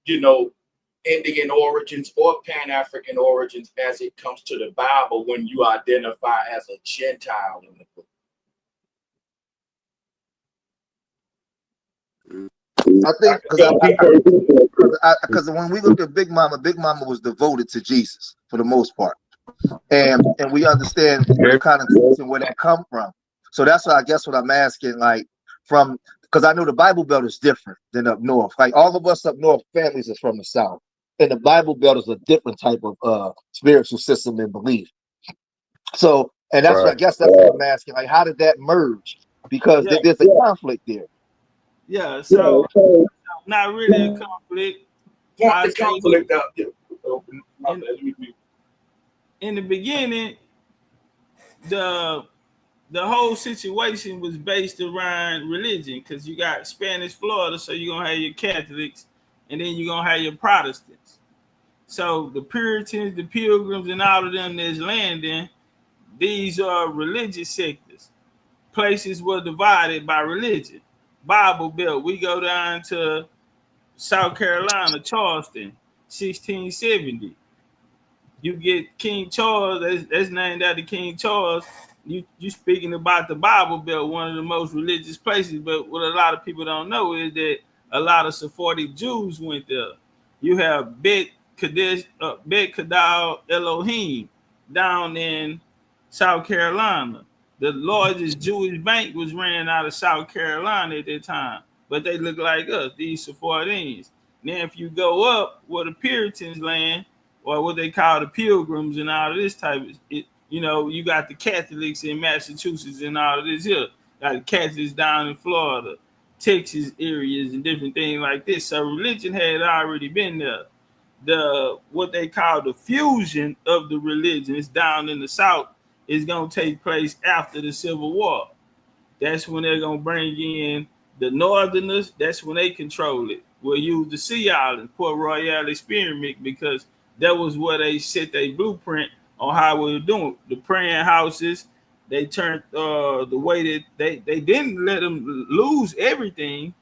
Speaker 20: you know, Indian origins or Pan-African origins as it comes to the Bible when you identify as a Gentile in the book.
Speaker 22: I think because when we look at Big Mama was devoted to Jesus for the most part, and we understand the kind of teaching where that come from. So that's what I guess what I'm asking, like from, because I know the Bible Belt is different than up north. Like all of us up north, families is from the South, and the Bible Belt is a different type of spiritual system and belief. So, and that's what I guess that's what I'm asking, like how did that merge? Because there's a conflict there.
Speaker 1: Yeah, so not really a conflict.
Speaker 20: Point the conflict out there.
Speaker 1: In the beginning, the whole situation was based around religion because you got Spanish Florida, so you're gonna have your Catholics, and then you're gonna have your Protestants. So the Puritans, the Pilgrims, and all of them that's landing, these are religious sectors. Places were divided by religion. Bible Belt, we go down to South Carolina, Charleston, 1670. You get King Charles, that's named after King Charles. You speaking about the Bible Belt, one of the most religious places, but what a lot of people don't know is that a lot of Sephardic Jews went there. You have Bet Kadal Elohim down in South Carolina. The largest Jewish bank was ran out of South Carolina at that time, but they look like us, these Sephardians. Then if you go up where the Puritans land, or what they call the Pilgrims and all of this type of it, you know, you got the Catholics in Massachusetts and all of this here. Got the Catholics down in Florida, Texas areas and different things like this. So religion had already been there. The what they call the fusion of the religions down in the South is going to take place after the Civil War. That's when they're going to bring in the Northerners. That's when they control it. will use the Sea Island, Port Royal experiment, because that was where they set their blueprint on how we were doing. The praying houses, they turned the way that they didn't let them lose everything.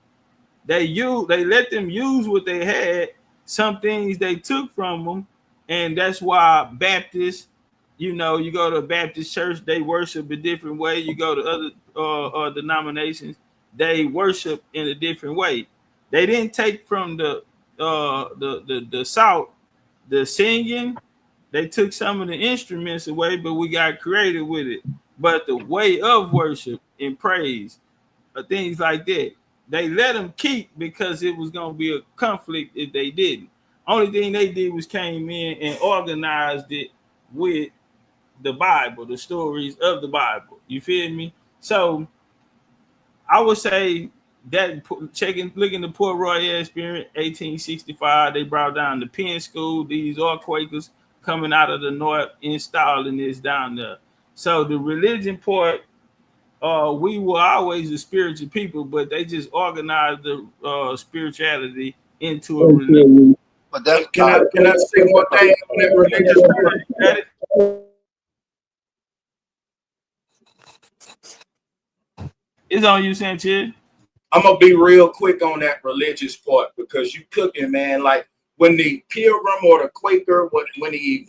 Speaker 1: They let them use what they had. Some things they took from them, and that's why Baptists, you go to a Baptist church, they worship a different way. You go to other denominations, they worship in a different way. They didn't take from the South the singing. They took some of the instruments away, but we got creative with it. But the way of worship and praise, things like that, they let them keep because it was going to be a conflict if they didn't. Only thing they did was came in and organized it with the Bible, the stories of the Bible. You feel me? So I would say that looking the Port Royal experience, 1865, they brought down the Penn School. These are Quakers coming out of the North, installing this down there. So the religion part, we were always a spiritual people, but they just organized the spirituality into a religion.
Speaker 22: But that's
Speaker 20: can I say one thing on that religious part?
Speaker 1: It's on you, Sanchez.
Speaker 20: I'm gonna be real quick on that religious part because you cooking, man. Like when the Pilgrim or the Quaker, when the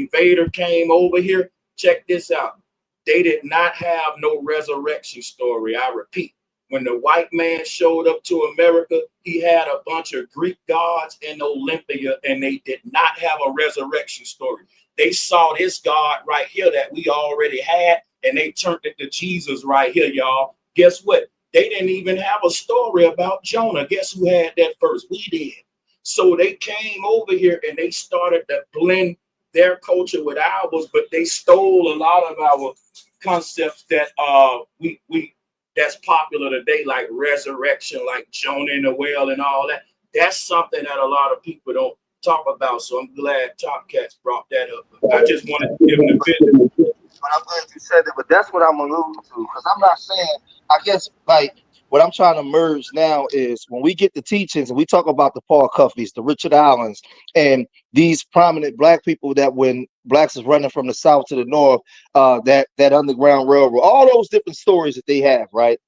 Speaker 20: invader came over here, check this out. They did not have no resurrection story. I repeat, when the white man showed up to America, he had a bunch of Greek gods in Olympia, and they did not have a resurrection story. They saw this God right here that we already had, and they turned it to Jesus right here, y'all. Guess what? They didn't even have a story about Jonah. Guess who had that first? We did. So they came over here and they started to blend their culture with ours, but they stole a lot of our concepts that we that's popular today, like resurrection, like Jonah in the whale and all that. That's something that a lot of people don't talk about. So I'm glad Topcatz brought that up. I just wanted to give him the benefit.
Speaker 22: But I'm glad you said that. But that's what I'm alluding to, because I'm not saying. I guess like what I'm trying to merge now is when we get the teachings and we talk about the Paul Cuffeys, the Richard Allens, and these prominent black people that when blacks is running from the South to the North, that Underground Railroad, all those different stories that they have, right?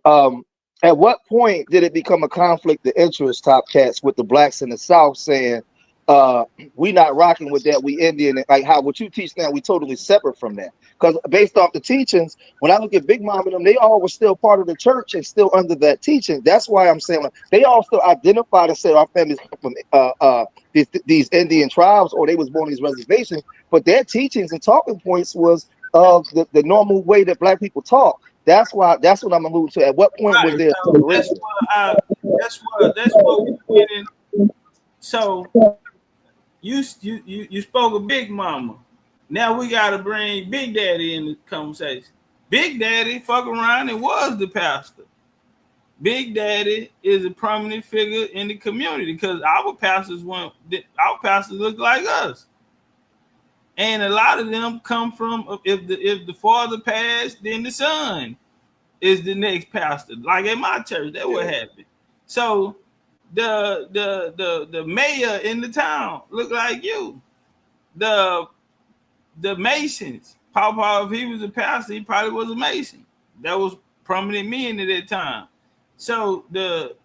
Speaker 22: At what point did it become a conflict of interest, Topcatz, with the blacks in the South saying, we not rocking with that, we Indian, like how what you teach now, we totally separate from that? Because based off the teachings, when I look at Big Mom and them, they all were still part of the church and still under that teaching. That's why I'm saying, like, they all still identified and said our families come from these Indian tribes, or they was born on these reservations, but their teachings and talking points was of the normal way that black people talk. That's what I'm alluding to. At what point was there separation?
Speaker 1: That's what we went in. So you spoke of Big Mama. Now we got to bring Big Daddy in the conversation. Big Daddy fuck around and was the pastor. Big Daddy is a prominent figure in the community because our pastors look like us. And a lot of them come from, if the father passed, then the son is the next pastor. Like at my church, that what happened. So the mayor in the town look like you. The Masons, Papa, if he was a pastor, he probably was a Mason. That was prominent men at that time. So the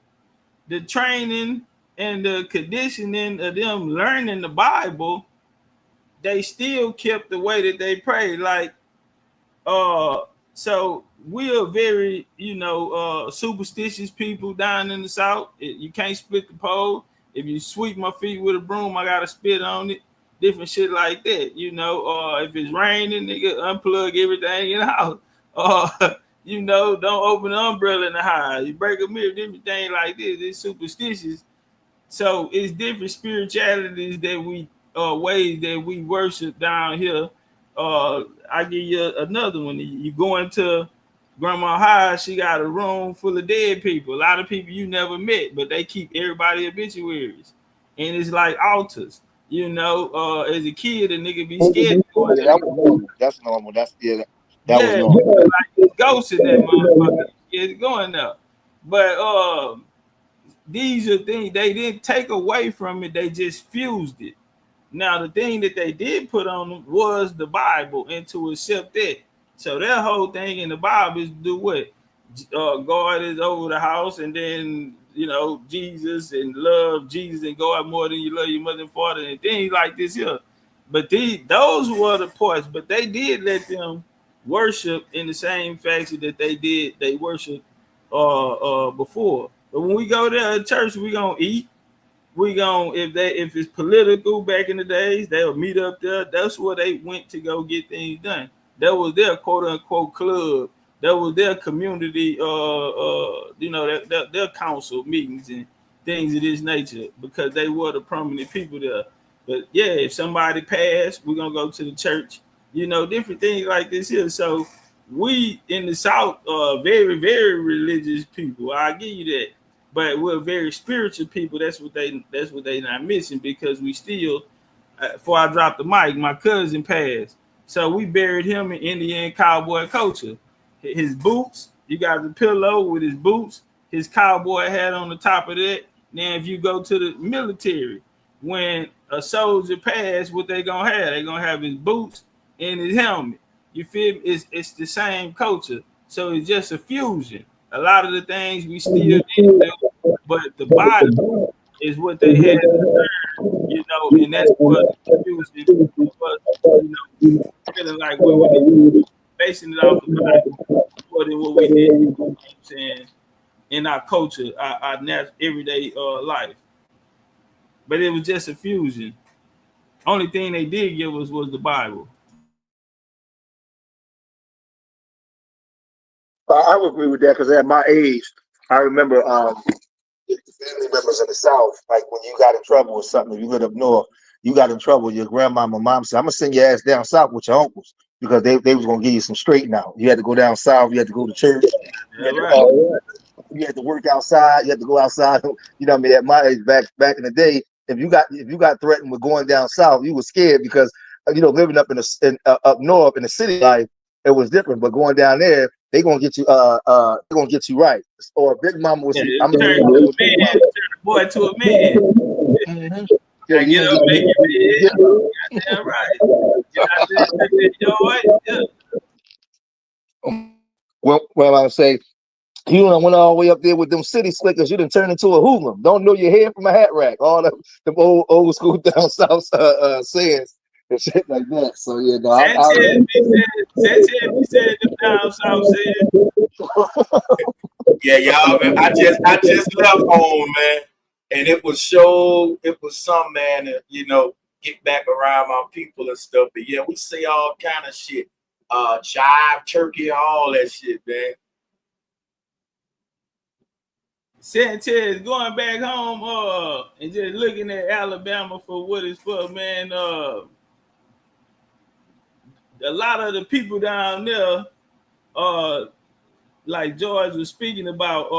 Speaker 1: training and the conditioning of them learning the Bible, they still kept the way that they prayed. Like, so we are very, superstitious people down in the South. You can't split the pole. If you sweep my feet with a broom, I gotta spit on it. Different shit like that, if it's raining, nigga, unplug everything in the house. Don't open the umbrella in the house. You break a mirror, different thing like this. It's superstitious. So it's different spiritualities that we ways that we worship down here. I give you another one. You go into Grandma House, she got a room full of dead people. A lot of people you never met, but they keep everybody obituaries. And it's like altars. As a kid, a nigga be scared.
Speaker 22: That's normal. That was normal.
Speaker 1: Like there's ghosts in that motherfucker. It's going up. But these are things they didn't take away from it, they just fused it. Now the thing that they did put on them was the Bible, and to accept that. So that whole thing in the Bible is do what? God is over the house, and then Jesus, and love Jesus and God more than you love your mother and father, and things like this here. But those were the parts, but they did let them worship in the same fashion that they worship before. But when we go there at church, we gonna eat. We gonna if it's political back in the days, they'll meet up there. That's where they went to go get things done. That was their quote unquote club. That was their community, their council meetings and things of this nature, because they were the prominent people there. But yeah, if somebody passed, we're gonna go to the church, different things like this here. So we in the South are very, very religious people. I give you that. But we're very spiritual people. That's what they not missing, because we still, before I dropped the mic, my cousin passed. So we buried him in Indian cowboy culture. His boots, you got the pillow with his boots, his cowboy hat on the top of that. Now, if you go to the military, when a soldier passed, what they gonna have? They gonna have his boots and his helmet. You feel me? It's the same culture. So it's just a fusion. A lot of the things we still did do, but the Bible is what they had to learn, and that's what the fusion was, feeling like what we basing it off the Bible more than what we did, you know what I'm saying, in our culture, our everyday life. But it was just a fusion. Only thing they did give us was the Bible.
Speaker 22: I would agree with that, because at my age, I remember family members in the South, like when you got in trouble or something, if you lived up north, you got in trouble, your grandmama, mom said, I'm gonna send your ass down south with your uncles, because they was gonna give you some straighten out. You had to go down south, you had to go to church, you had to work outside, you had to go outside. You know what I mean? At my age, back in the day, if you got threatened with going down south, you were scared, because living up up north in the city life, it was different. But going down there, they're gonna get you right. Or Big Mama was I'm
Speaker 1: turn the boy to a man.
Speaker 22: Mm-hmm.
Speaker 1: Yeah, get up, make it big. Goddamn right. Get out there,
Speaker 22: Well, I would say, you went all the way up there with them city slickers. You didn't turn into a hoodlum. Don't know your hair from a hat rack. All them old school down south sayings and shit like that. So yeah, no.
Speaker 1: Sanchez said them down south saying.
Speaker 20: Yeah, y'all. Man, I just left home, man, and it was some, man, to, get back around my people and stuff. But yeah, we say all kind of shit, jive, turkey, all that shit, man.
Speaker 1: Sanchez going back home, and just looking at Alabama for what it's for, man. A lot of the people down there, like George was speaking about,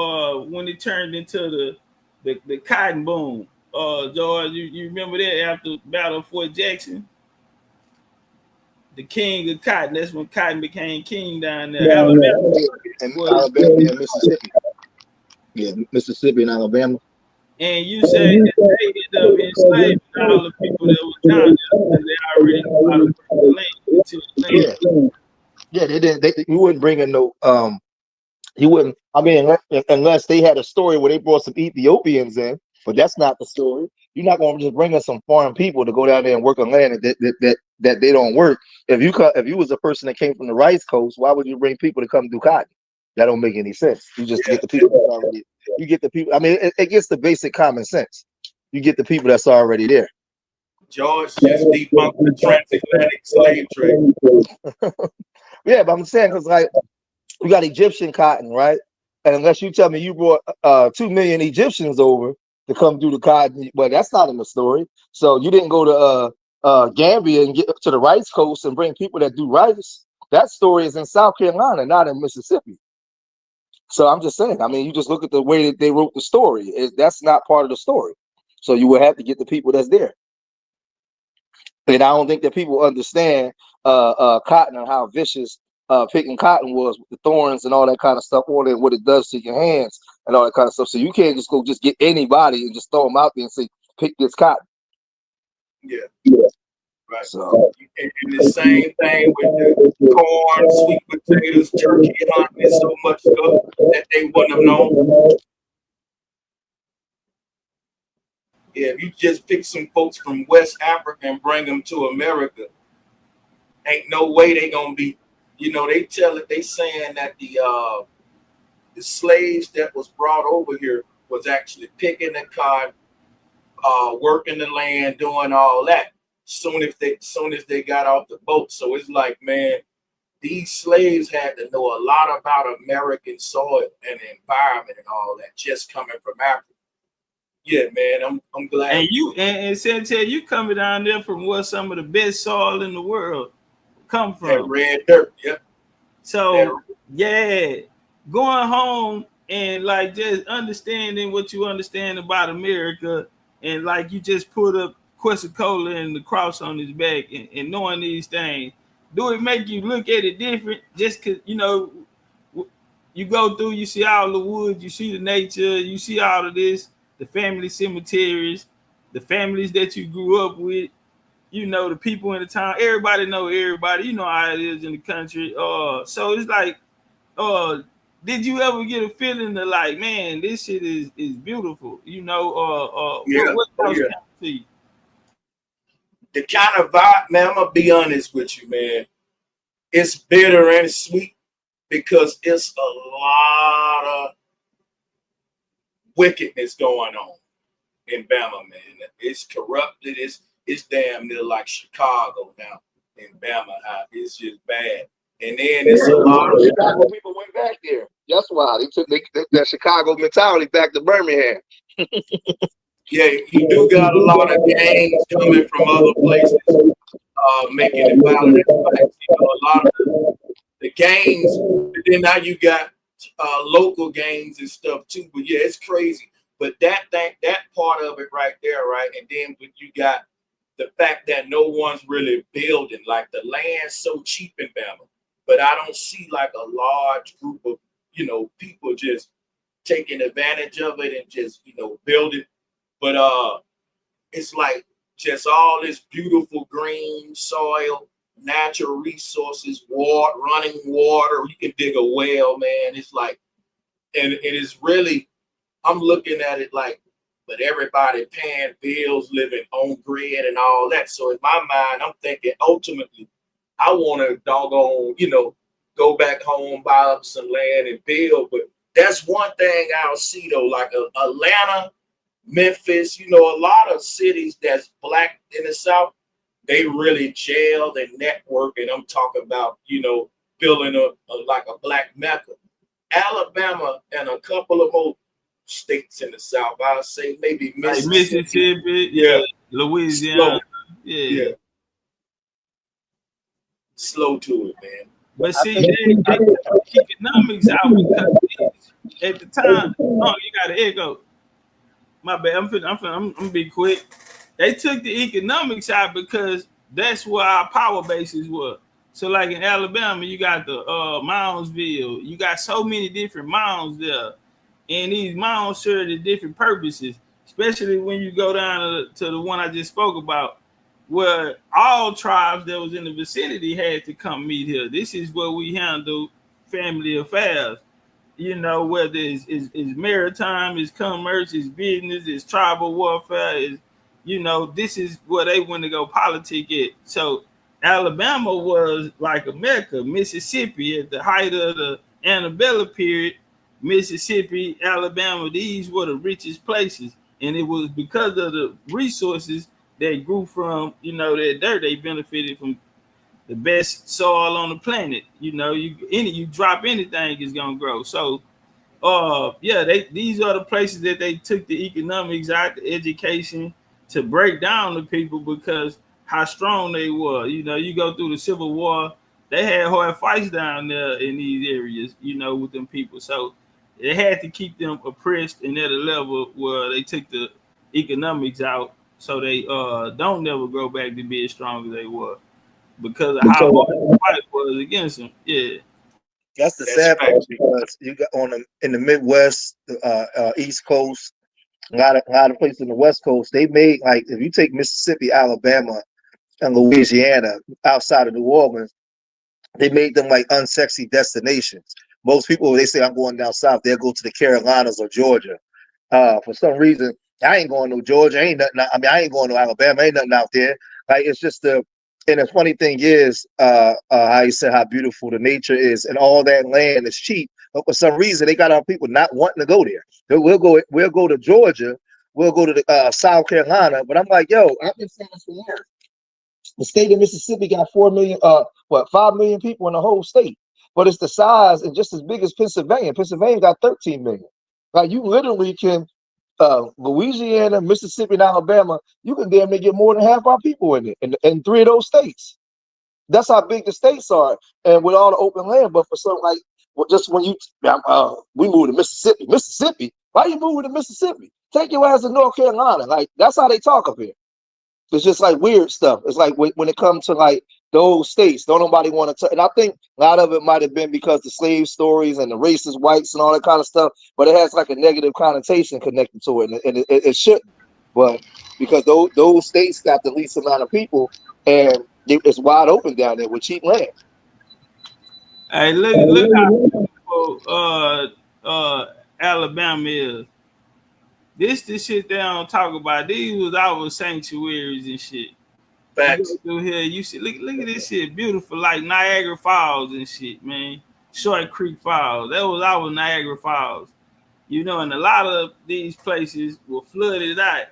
Speaker 1: when it turned into the cotton boom. George, you remember that after the Battle of Fort Jackson? The king of cotton. That's when cotton became king down there.
Speaker 22: Alabama and Mississippi. Yeah, Mississippi and Alabama.
Speaker 1: And you say that they ended up enslaving all the people that was down there, because they already knew how to work the land.
Speaker 22: Yeah, they didn't. You wouldn't bring in no. You wouldn't. I mean, unless they had a story where they brought some Ethiopians in, but that's not the story. You're not going to just bring in some foreign people to go down there and work on land that they don't work. If you was a person that came from the rice coast, why would you bring people to come do cotton? That don't make any sense. You just get the people that's already. You get the people. I mean, it gets the basic common sense. You get the people that's already there.
Speaker 20: George just debunked the transatlantic slave trade.
Speaker 22: Yeah, but I'm saying, because like we got Egyptian cotton, right? And unless you tell me you brought 2 million Egyptians over to come do the cotton, well, that's not in the story. So you didn't go to Gambia and get to the rice coast and bring people that do rice. That story is in South Carolina, not in Mississippi. So I'm just saying, I mean, you just look at the way that they wrote the story. That's not part of the story. So you would have to get the people that's there. And I don't think that people understand cotton and how vicious picking cotton was, with the thorns and all that kind of stuff on it, what it does to your hands and all that kind of stuff. So you can't just go just get anybody and just throw them out there and say, pick this cotton.
Speaker 20: Yeah. Right.
Speaker 22: So,
Speaker 20: and the same thing with the corn, sweet potatoes, turkey hunting, and so much stuff that they wouldn't have known. Yeah, if you just pick some folks from West Africa and bring them to America, ain't no way they gonna be. They saying that the slaves that was brought over here was actually picking the cotton, working the land, doing all that. Soon as they got off the boat. So it's like, man, these slaves had to know a lot about American soil and the environment and all that, just coming from Africa. Yeah, man, I'm glad.
Speaker 1: And Santel, you coming down there from where some of the best soil in the world come from.
Speaker 20: That red dirt, yep.
Speaker 1: So yeah, going home and like just understanding what you understand about America, and like you just put up Quetzalcoatl and the cross on his back, and knowing these things, do it make you look at it different? Just because you go through, you see all the woods, you see the nature, you see all of this, the family cemeteries, the families that you grew up with, the people in the town, everybody know everybody, how it is in the country. So it's like, did you ever get a feeling of like, man, this shit is beautiful, what else to you?
Speaker 20: The kind of vibe, man, I'm gonna be honest with you, man. It's bitter and sweet because it's a lot of wickedness going on in Bama, man. It's corrupted. It's damn near like Chicago now in Bama. It's just bad. And then it's a lot of
Speaker 22: Chicago people went back there. That's why they took that Chicago mentality back to Birmingham.
Speaker 20: Yeah, you do got a lot of gangs coming from other places, making it violent. A lot of the gangs, and then now you got local gangs and stuff too. But yeah, it's crazy. But that part of it right there, right? And then you got the fact that no one's really building, like the land's so cheap in Bama. But I don't see like a large group of, people just taking advantage of it and just, building. But it's like just all this beautiful green soil, natural resources, water, running water. You can dig a well, man. It's like, and it is really, I'm looking at it like, but everybody paying bills, living on grid and all that. So in my mind, I'm thinking ultimately, I want to doggone, go back home, buy up some land and build. But that's one thing I'll see though, like Atlanta, Memphis, a lot of cities that's black in the South, they really jail and network. And I'm talking about, building like a black Mecca. Alabama and a couple of more states in the South, I'll say maybe
Speaker 1: Mississippi,
Speaker 20: yeah,
Speaker 1: Louisiana,
Speaker 20: yeah. Slow to it, man.
Speaker 1: But see, they took economics out because at the time, you got an echo. My bad. I'm gonna be quick. They took the economics out because that's where our power bases were. So, like in Alabama, you got the Moundsville. You got so many different mounds there, and these mounds serve the different purposes. Especially when you go down to the one I just spoke about, where all tribes that was in the vicinity had to come meet here. This is where we handle family affairs. Whether it's maritime, it's commerce, it's business, it's tribal warfare, this is where they want to go politic at. So Alabama was like America. Mississippi at the height of the antebellum period, Mississippi, Alabama, these were the richest places. And it was because of the resources that grew from, that dirt. They benefited from the best soil on the planet. You drop anything, it's gonna grow. So these are the places that they took the economics out, the education, to break down the people because how strong they were. You go through the Civil War, they had hard fights down there in these areas, with them people. So they had to keep them oppressed and at a level where they took the economics out so they don't never grow back to be as strong as they were. because of how hard the fight was against him. Yeah.
Speaker 22: That's the sad part, because you got in the Midwest, East Coast, a lot of places in the West Coast. They made, like, if you take Mississippi, Alabama, and Louisiana outside of New Orleans, they made them like unsexy destinations. Most people, they say I'm going down south, they'll go to the Carolinas or Georgia. For some reason, I ain't going to Georgia. Ain't nothing. I mean, I ain't going to Alabama. Ain't nothing out there. Like, it's just and the funny thing is, how you said how beautiful the nature is, and all that land is cheap. But for some reason, they got our people not wanting to go there. We'll go to Georgia. We'll go to the South Carolina. But I'm like, yo, I've been saying this for years. The state of Mississippi got 5 million people in the whole state, but it's the size and just as big as Pennsylvania. Pennsylvania got 13 million. Like, you literally can, Louisiana, Mississippi, and Alabama, you can damn near get more than half our people in it, in 3 of those states. That's how big the states are, and with all the open land. But for something like, just when we move to Mississippi, why you moving to Mississippi? Take your ass to North Carolina. Like, that's how they talk up here. It's just like weird stuff. It's like when it comes to like those states, don't nobody want to. And I think a lot of it might have been because the slave stories and the racist whites and all that kind of stuff. But it has like a negative connotation connected to it, and it shouldn't. But because those states got the least amount of people, and it's wide open down there with cheap land.
Speaker 1: Hey, look how beautiful Alabama is. This the shit they don't talk about. These was our sanctuaries and shit.
Speaker 20: Facts.
Speaker 1: You go through here, you see, look at this shit, beautiful, like Niagara Falls and shit, man. Short Creek Falls. That was our Niagara Falls. You know, and a lot of these places were flooded out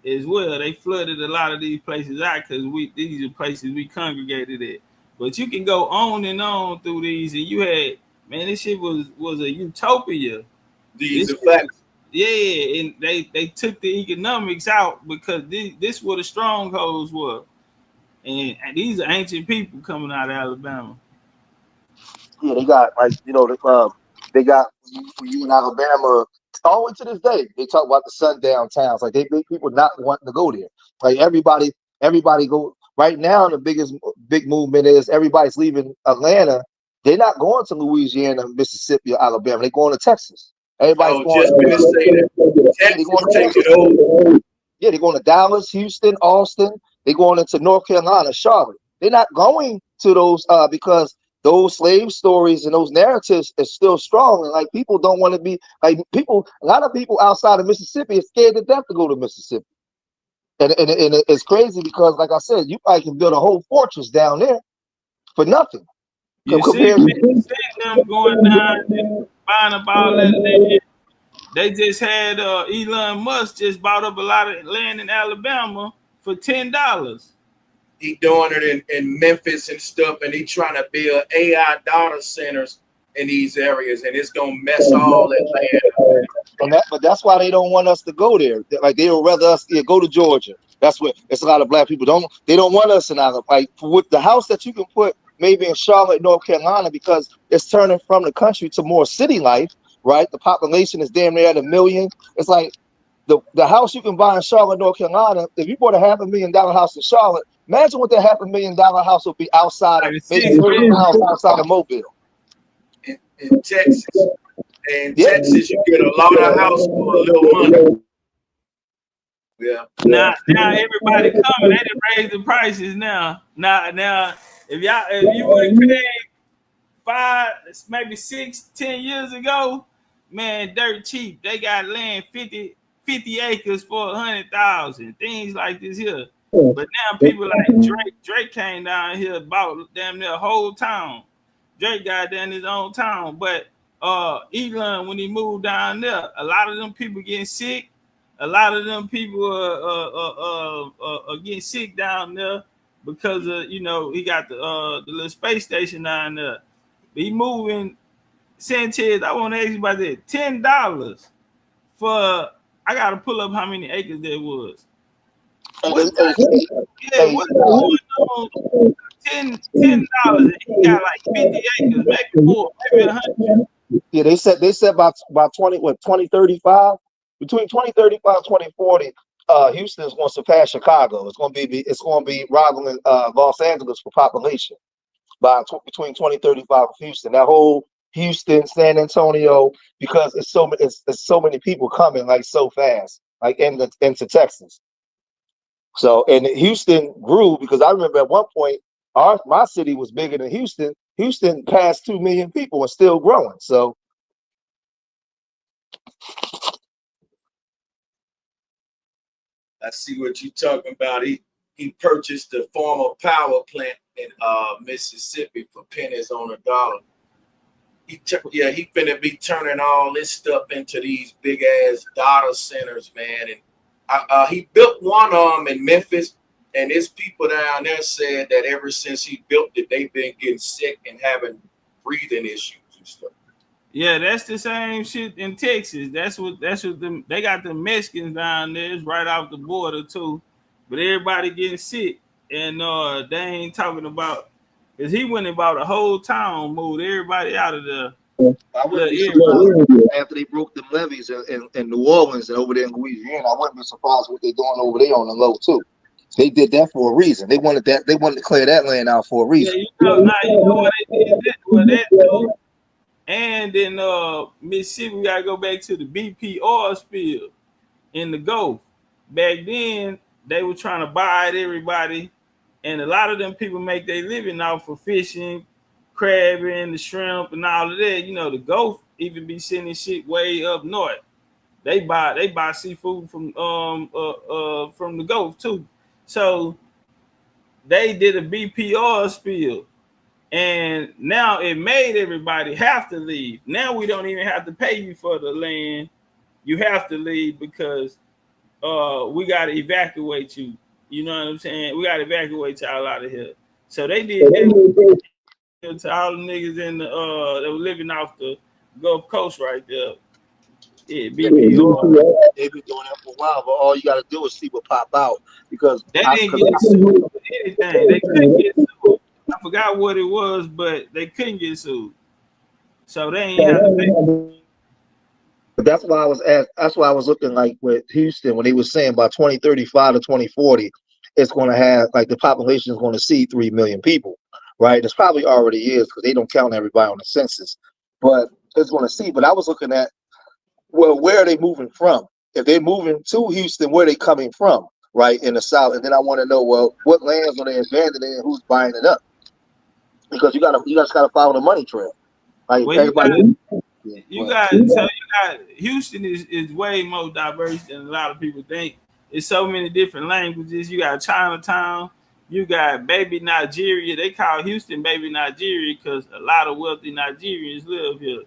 Speaker 1: as well. They flooded a lot of these places out because these are places we congregated at. But you can go on and on through these, and you had, man, this shit was a utopia.
Speaker 20: These are facts.
Speaker 1: Yeah, and they took the economics out because this where the strongholds were, and these are ancient people coming out of Alabama.
Speaker 22: Yeah, they got, like, they got, for you in Alabama, all the way to this day, they talk about the sundown towns. Like, they make people not wanting to go there. Like, everybody go right now. The big movement is everybody's leaving Atlanta. They're not going to Louisiana, Mississippi, or Alabama. They're going to Texas. Everybody's going they're going to Dallas, Houston, Austin. They're going into North Carolina, Charlotte. They're not going to those because those slave stories and those narratives is still strong. And like, people don't want to be like people. A lot of people outside of Mississippi are scared to death to go to Mississippi. And it's crazy because, like I said, you probably can build a whole fortress down there for nothing.
Speaker 1: You see them going down and buying up all that land. They just had Elon Musk just bought up a lot of land in Alabama for $10.
Speaker 20: He doing it in Memphis and stuff, and he trying to build AI data centers in these areas, and it's gonna mess all that land up.
Speaker 22: But that's why they don't want us to go there. Like, they would rather us go to Georgia. That's what it's a lot of black people they don't want us in Alabama. Like, with the house that you can put maybe in Charlotte, North Carolina, because it's turning from the country to more city life, right? The population is damn near at 1 million. It's like the house you can buy in Charlotte, North Carolina. If you bought a $500,000 house in Charlotte, imagine what that $500,000 house would be outside of maybe 30 miles outside of Mobile.
Speaker 20: In Texas. In Texas, you get a lot of house for a little money. Yeah.
Speaker 1: Now everybody coming. They done raise the prices now. Now, if you would have paid 5, maybe 6, 10 years ago, man, dirt cheap. They got land 50 acres for 100,000. Things like this here. But now people like Drake came down here, bought damn near whole town. Drake got down his own town, but Elon, when he moved down there, a lot of them people getting sick. A lot of them people are getting sick down there because of, he got the little space station down there. He moving Sanchez. I want to ask you about that. $10 for, I got to pull up how many acres there was. What's going on? $10. He got like 50 acres, maybe more, maybe 100.
Speaker 22: Yeah, they said by 2035, between 2035 and 2040, Houston's going to surpass Chicago. It's going to be rivaling Los Angeles for population by between 2035 of Houston. That whole Houston, San Antonio, because it's so many people coming like so fast, like into Texas. So, and Houston grew because I remember at one point my city was bigger than Houston. Houston passed 2 million people and still growing. So
Speaker 20: I see what you're talking about. He purchased the former power plant in Mississippi for pennies on a dollar. He finna be turning all this stuff into these big ass data centers, man. And he built one of them in Memphis, and his people down there said that ever since he built it, they've been getting sick and having breathing issues and stuff.
Speaker 1: Yeah, that's the same shit in Texas. That's what they got the Mexicans down there. It's right off the border too, but everybody getting sick, and they ain't talking about because he went and bought a whole town, moved everybody out of the.
Speaker 22: I wouldn't be surprised after they broke the levees in New Orleans and over there in Louisiana. I wouldn't be surprised what they're doing over there on the low too. They did that for a reason. They wanted to clear that land out for a reason.
Speaker 1: Yeah, you know what they did that? Well, that too. And in Mississippi, we gotta go back to the BP oil spill in the Gulf. Back then, they were trying to buy at everybody, and a lot of them people make their living off of fishing, crabbing, the shrimp, and all of that. You know, the Gulf even be sending shit way up north. They buy seafood from the Gulf too. So they did a BP oil spill. And now it made everybody have to leave. Now we don't even have to pay you for the land. You have to leave because we got to evacuate you. You know what I'm saying? We got to evacuate y'all out of here. So they did that to all the niggas in the that were living off the Gulf Coast right there. Yeah,
Speaker 22: they've been doing that for a while, but all you got to do is see what pop out because
Speaker 1: they didn't get sued for anything. They couldn't get sued. I forgot what it was, but they couldn't get sued, so they ain't have to pay.
Speaker 22: But that's why I was looking like with Houston when they were saying by 2035 to 2040, it's going to have like the population is going to see 3 million people, right? It's probably already is because they don't count everybody on the census, but it's going to see. But I was looking at where are they moving from? If they're moving to Houston, where are they coming from, right in the South? And then I want to know what lands are they abandoning and who's buying it up? Because you just gotta follow the money trail. Like
Speaker 1: well,
Speaker 22: everybody,
Speaker 1: you got Houston is way more diverse than a lot of people think. It's so many different languages. You got Chinatown, you got baby Nigeria. They call Houston baby Nigeria because a lot of wealthy Nigerians live here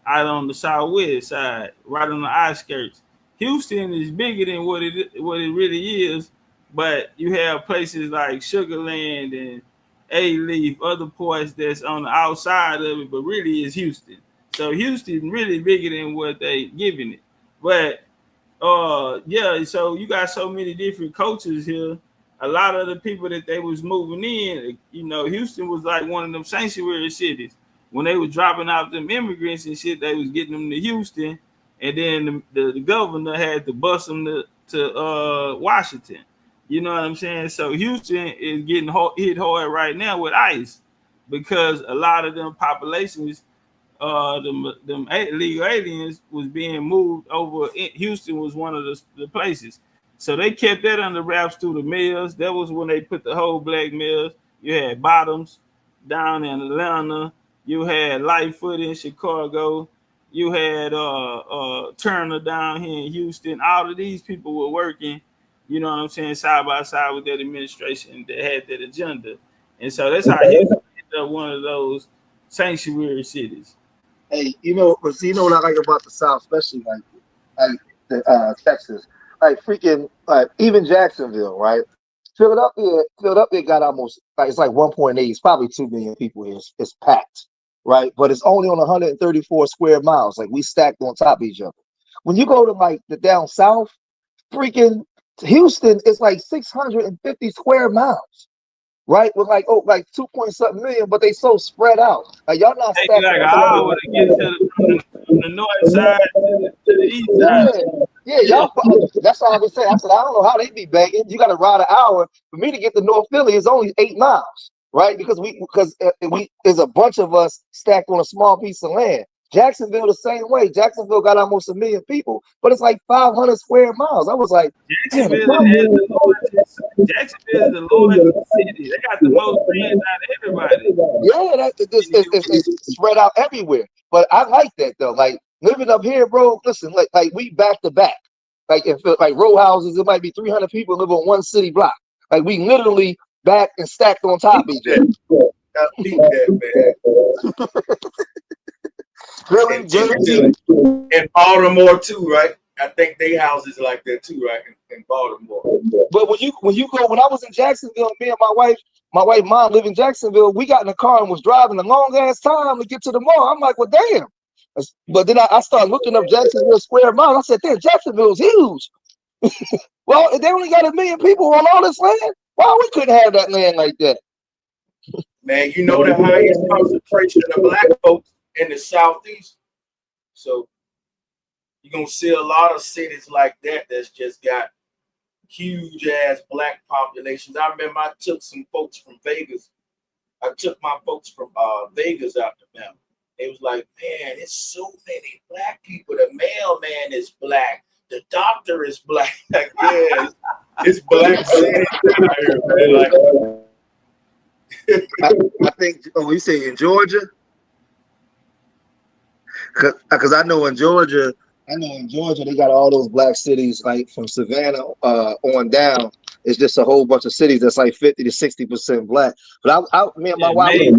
Speaker 1: out on the southwest side, right on the outskirts. Houston is bigger than what it really is, but you have places like Sugar Land and A-Leaf, other parts that's on the outside of it, but really is Houston. So Houston really bigger than what they giving it. But yeah, so you got so many different cultures here. A lot of the people that they was moving in, you know, Houston was like one of them sanctuary cities. When they were dropping out them immigrants and shit, they was getting them to Houston, and then the governor had to bus them to Washington. You know what I'm saying? So Houston is getting hit hard right now with ICE because a lot of them populations, them illegal aliens was being moved over. Houston was one of the places. So they kept that under wraps through the mills. That was when they put the whole black mills. You had Bottoms down in Atlanta. You had Lightfoot in Chicago. You had Turner down here in Houston. All of these people were working, you know what I'm saying, side by side with that administration that had that agenda. And so that's how Houston ended up one of those sanctuary cities.
Speaker 22: Hey, you know what I like about the South, especially like the Texas, like freaking like even Jacksonville, right? Philadelphia got almost like it's like 1.8. It's probably 2 million people here. It's packed, right? But it's only on 134 square miles. Like we stacked on top of each other. When you go to like the down south, freaking Houston is like 650 square miles, right? With like 2-point-something million, but they so spread out. Like y'all not
Speaker 1: stacked like an hour to get from the north side to the east side.
Speaker 22: Yeah, y'all. That's all I was saying. I said, I don't know how they be begging. You got to ride an hour for me to get to North Philly. It's only 8 miles, right? Because there's a bunch of us stacked on a small piece of land. Jacksonville the same way. Jacksonville got almost 1 million people, but it's like 500 square miles. I was like,
Speaker 1: Jacksonville is the largest city. They got the most fans out of everybody.
Speaker 22: yeah, it's spread out everywhere. But I like that though. Like living up here, bro. Listen, like we back to back. Like like row houses, it might be 300 people live on one city block. Like we literally back and stacked on top of each other.
Speaker 20: I beat that, man.
Speaker 22: Really,
Speaker 20: in Baltimore too, right? I think they houses like that too, right? In Baltimore.
Speaker 22: But when I was in Jacksonville, me and my wife mom live in Jacksonville, we got in the car and was driving a long ass time to get to the mall. I'm like, well, damn. But then I started looking up Jacksonville square miles. I said, damn, Jacksonville's huge. Well, they only got 1 million people on all this land. Why we couldn't have that land like that?
Speaker 20: Man, you know the highest concentration of black folks in the Southeast. So you're gonna see a lot of cities like that that's just got huge ass black populations. I remember I took some folks from Vegas. I took my folks from Vegas out to them. It was like, man, it's so many black people. The mailman is black. The doctor is black. Like, yeah, it's black cities out here, man. Like,
Speaker 22: I think. Oh, you say in Georgia? Because I know in Georgia they got all those black cities like from Savannah on down. It's just a whole bunch of cities that's like 50 to 60% black. But me and my wife, I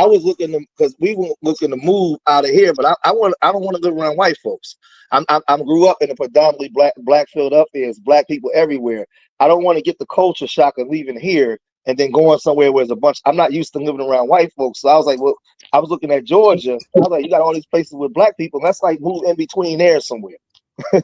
Speaker 22: was looking to, because we were looking to move out of here, but I don't want to live around white folks. I grew up in a predominantly black Philadelphia. It's black people everywhere. I don't want to get the culture shock of leaving here and then going somewhere where there's a bunch. I'm not used to living around white folks. So I was like, well, I was looking at Georgia. I was like, you got all these places with black people. Let's like move in between there somewhere.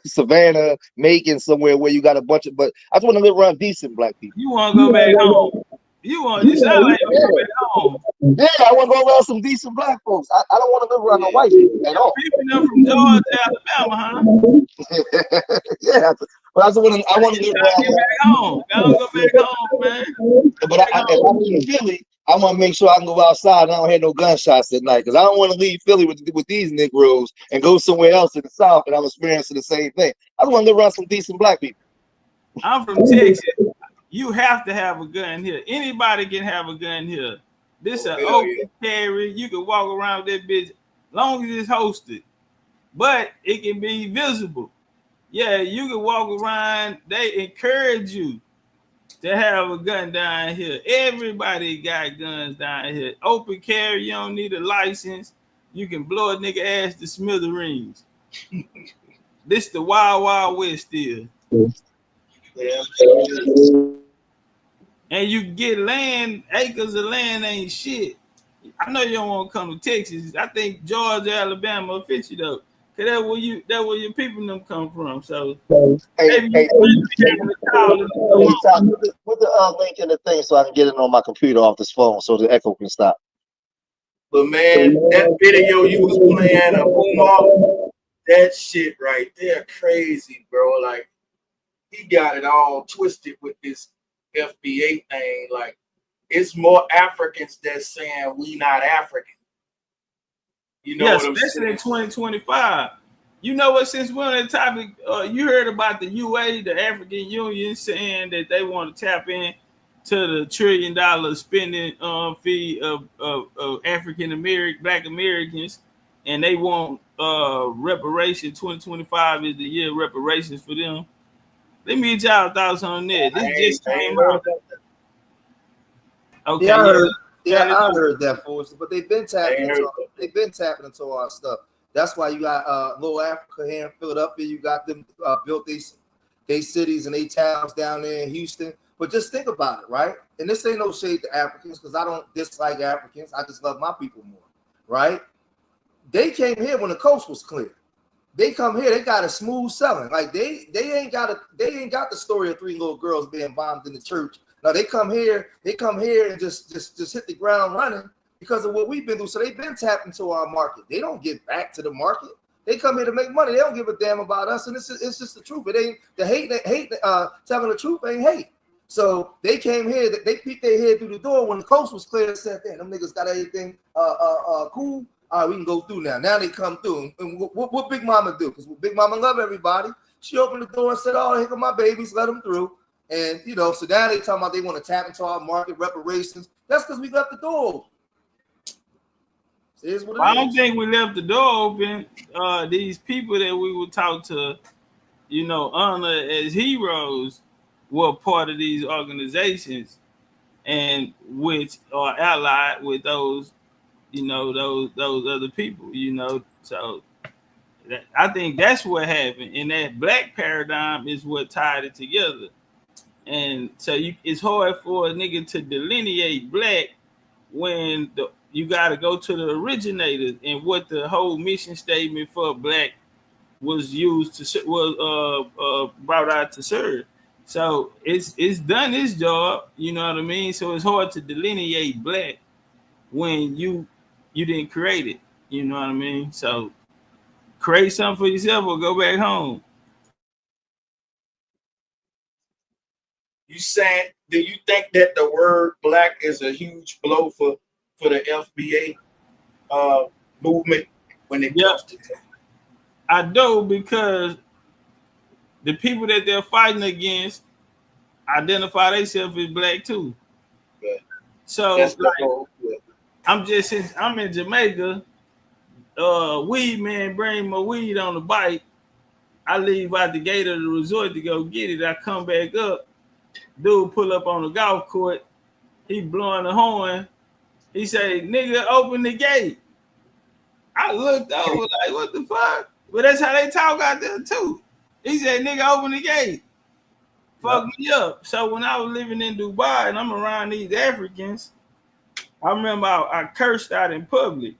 Speaker 22: Savannah, Macon, somewhere where you got a bunch of, but I just want to live around decent black people.
Speaker 1: You want to go back home? You sound like you want to go back home.
Speaker 22: Yeah, I want to go around some decent black folks. I don't want to live around no white people at all.
Speaker 1: People them from Georgia, Alabama, huh?
Speaker 22: Yeah, but I want to live around.
Speaker 1: Go back home, man.
Speaker 22: But if I'm in Philly, I want to make sure I can go outside and I don't hear no gunshots at night, because I don't want to leave Philly with these Negroes and go somewhere else in the South and I'm experiencing the same thing. I just want to live around some decent black people.
Speaker 1: I'm from Texas. You have to have a gun here. Anybody can have a gun here. This an open carry. You can walk around with that bitch long as it's hosted. But it can be visible. Yeah, you can walk around. They encourage you to have a gun down here. Everybody got guns down here. Open carry, you don't need a license. You can blow a nigga ass to smithereens. This the wild, wild west still.
Speaker 22: Yeah.
Speaker 1: And you get land, acres of land ain't shit. I know you don't want to come to Texas. I think Georgia, Alabama will fit you though. Cause that's where your people them come from. So
Speaker 22: put the link in the thing so I can get it on my computer off this phone so the echo can stop.
Speaker 20: But man, that video you was playing of Umar, that shit right there, crazy, bro. Like he got it all twisted with this FBA thing. Like it's more Africans that's saying we not African. You know what I'm saying?
Speaker 1: Especially in 2025. You know what? Since we're on that topic, you heard about the UA, the African Union, saying that they want to tap in to the $1 trillion spending fee of African American, Black Americans, and they want reparation. 2025 is the year of reparations for them. Let me get y'all thoughts on that. This just came out. Okay.
Speaker 22: Yeah, I heard that, folks. But they've been tapping into our stuff. That's why you got Little Africa here in Philadelphia. You got them built these cities and they towns down there in Houston. But just think about it, right? And this ain't no shade to Africans because I don't dislike Africans. I just love my people more, right? They came here when the coast was clear. They come here, they got a smooth selling. Like they ain't got the story of 3 little girls being bombed in the church. Now they come here and just hit the ground running because of what we've been through. So they've been tapped into our market. They don't get back to the market.
Speaker 2: They come here to make money. They don't give a damn about us, and it's just the truth. It ain't the hate. Telling the truth ain't hate. So they came here. They peeked their head through the door when the coast was clear and said, "Damn, them niggas got everything cool. All right, we can go through now." Now they come through, and what Big Mama do? Because Big Mama love everybody. She opened the door and said, "Oh, here come my babies. Let them through." And so now they talking about they want to tap into our market reparations. That's because we left the door open.
Speaker 1: I don't think we left the door open. These people that we were taught to, honor as heroes, were part of these organizations, and which are allied with those, those other people. So I think that's what happened. And that black paradigm is what tied it together. And so it's hard for a nigga to delineate black when you got to go to the originators and what the whole mission statement for black was used to brought out to serve. So it's done its job, you know what I mean? So it's hard to delineate black when you didn't create it, you know what I mean? So create something for yourself or go back home.
Speaker 20: You saying, do you think that the word black is a huge blow for the FBA movement when it comes to that?
Speaker 1: I do, because the people that they're fighting against identify themselves as black too. Yeah. So I'm in Jamaica. Weed man bring my weed on the bike. I leave out the gate of the resort to go get it. I come back up. Dude pull up on the golf court. He blowing the horn. He say, "Nigga, open the gate." I looked over like, what the fuck? But that's how they talk out there too. He said, "Nigga, open the gate." Fuck me up. So when I was living in Dubai and I'm around these Africans, I remember I cursed out in public.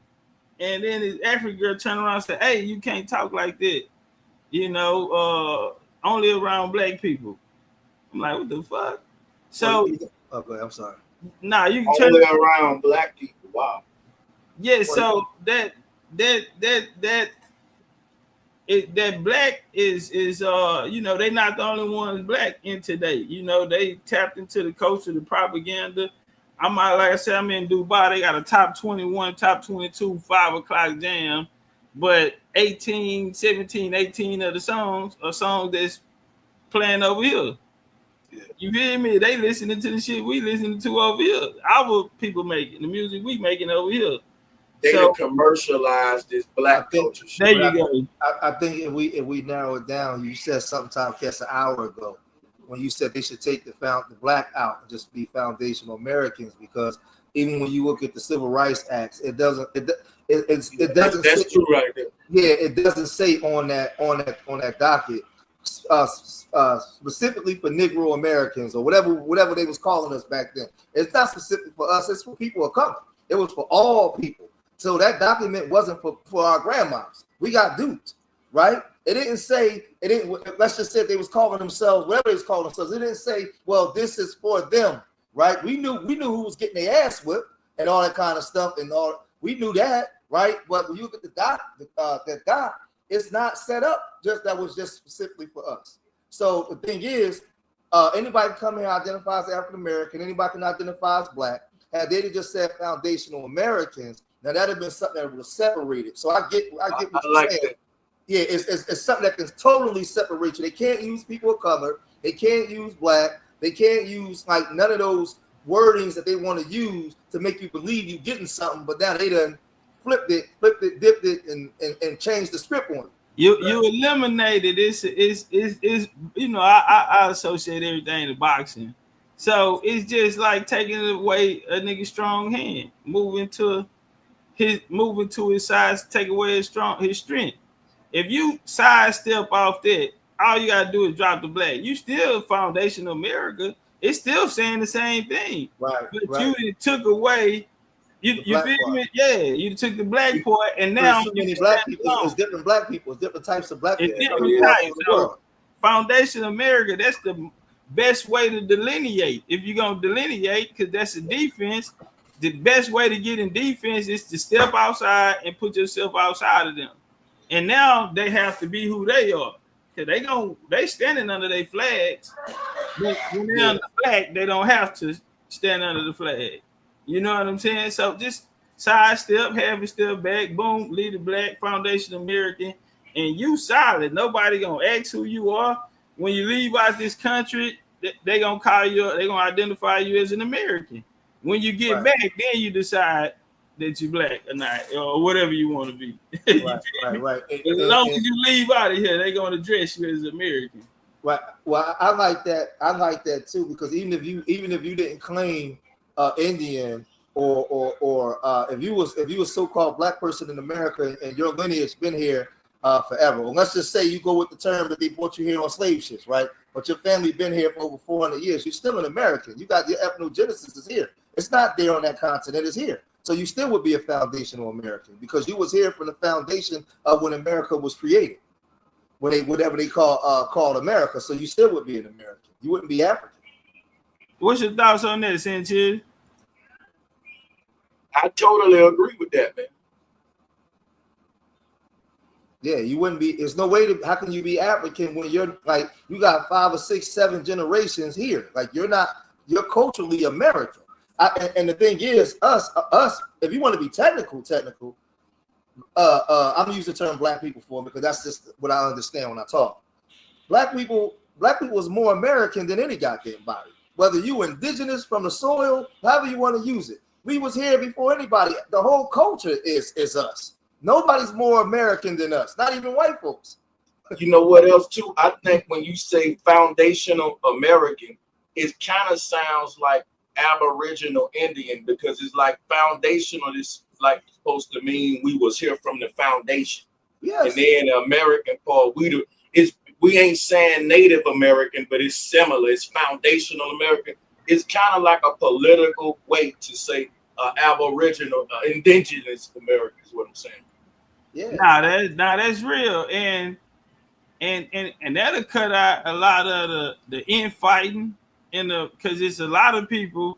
Speaker 1: And then this African girl turned around and said, "Hey, you can't talk like that. Only around black people." I'm like, what the fuck? So,
Speaker 2: okay, I'm sorry.
Speaker 1: Nah, you can
Speaker 20: only around black people. Wow.
Speaker 1: Yeah, so that black is they're not the only ones black in today. They tapped into the culture, the propaganda. Like I said, I'm in Dubai. They got a top 21, top 22, 5 o'clock jam, but 18, 17, 18 of the songs are songs that's playing over here. Yeah. You hear me? They listening to the shit we listening to over here. Our people making the music we making over here.
Speaker 20: They commercialized this black culture.
Speaker 1: There you go.
Speaker 2: I think if we narrow it down, you said something, Topcatz, an hour ago when you said they should take the black out and just be foundational Americans, because even when you look at the Civil Rights Acts, it doesn't. That's
Speaker 20: true right there.
Speaker 2: Yeah, it doesn't say on that docket. Specifically for Negro Americans or whatever they was calling us back then. It's not specific for us. It's for people of color. It was for all people. So that document wasn't for our grandmas. We got duped, right? It didn't say it didn't. Let's just say they was calling themselves whatever they was calling themselves. It didn't say, well, this is for them, right? We knew who was getting their ass whipped and all that kind of stuff and all. We knew that, right? But when you look at the doc, it's not set up that was just specifically for us. So the thing is, anybody can come here identify as African American, anybody can identify as black. Had they just said foundational Americans, now that'd have been something that was separated. So I get what you're saying. That. Yeah, it's something that can totally separate you. They can't use people of color, they can't use black, they can't use like none of those wordings that they want to use to make you believe you're getting something, but now they done flipped it, dipped it, and changed the script on it.
Speaker 1: You eliminated I associate everything to boxing. So it's just like taking away a nigga's strong hand, moving to his size, take away his strength. If you sidestep off that, all you gotta do is drop the black. You still foundational America. It's still saying the same thing.
Speaker 2: Right.
Speaker 1: But you took away. You feel me? Yeah, you took the black part, and now
Speaker 2: so many black people. It's different black people. It's different types of black people.
Speaker 1: Different types. So, Foundation America. That's the best way to delineate. If you're gonna delineate, because that's the defense. The best way to get in defense is to step outside and put yourself outside of them, And now they have to be who they are. Cause they standing under their flags. But when they're under the flag, they don't have to stand under the flag. You know what I'm saying? So just sidestep, have it step back, boom, lead the Black Foundation American, and you solid. Nobody gonna ask who you are. When you leave out this country, they gonna call you, they gonna identify you as an American. When you get back, then you decide that you're black or not, or whatever you want to be.
Speaker 2: Right.
Speaker 1: As long as you leave out of here, they're gonna address you as American.
Speaker 2: Right. Well, I like that. I like that too, because even if you didn't claim Indian or if you was so-called black person in America and your lineage been here forever. Well, let's just say you go with the term that they brought you here on slave ships, right? But your family been here for over 400 years. You're still an American. You got your ethnogenesis is here. It's not there on that continent. It's here. So you still would be a foundational American because you was here from the foundation of when America was created, whatever they called America. So you still would be an American. You wouldn't be African.
Speaker 1: What's your thoughts on that, Sanchez?
Speaker 20: I totally agree with that, man.
Speaker 2: Yeah, you wouldn't be. There's no way to. How can you be African when you're like you got 5 or 6, 7 generations here? Like you're not. You're culturally American. And the thing is, us. If you want to be technical. I'm gonna use the term black people for because that's just what I understand when I talk. Black people is more American than any goddamn body. Whether you indigenous from the soil, however you want to use it. We was here before anybody. The whole culture is us. Nobody's more American than us, not even white folks.
Speaker 20: You know what else too? I think when you say foundational American, it kind of sounds like Aboriginal Indian because it's like foundational is like supposed to mean we was here from the foundation.
Speaker 2: Yes.
Speaker 20: And then the American part, we ain't saying Native American, but it's similar. It's foundational American. It's kind of like a political way to say Aboriginal, indigenous American is what I'm saying.
Speaker 2: Yeah.
Speaker 1: That's real, and that'll cut out a lot of the infighting because it's a lot of people,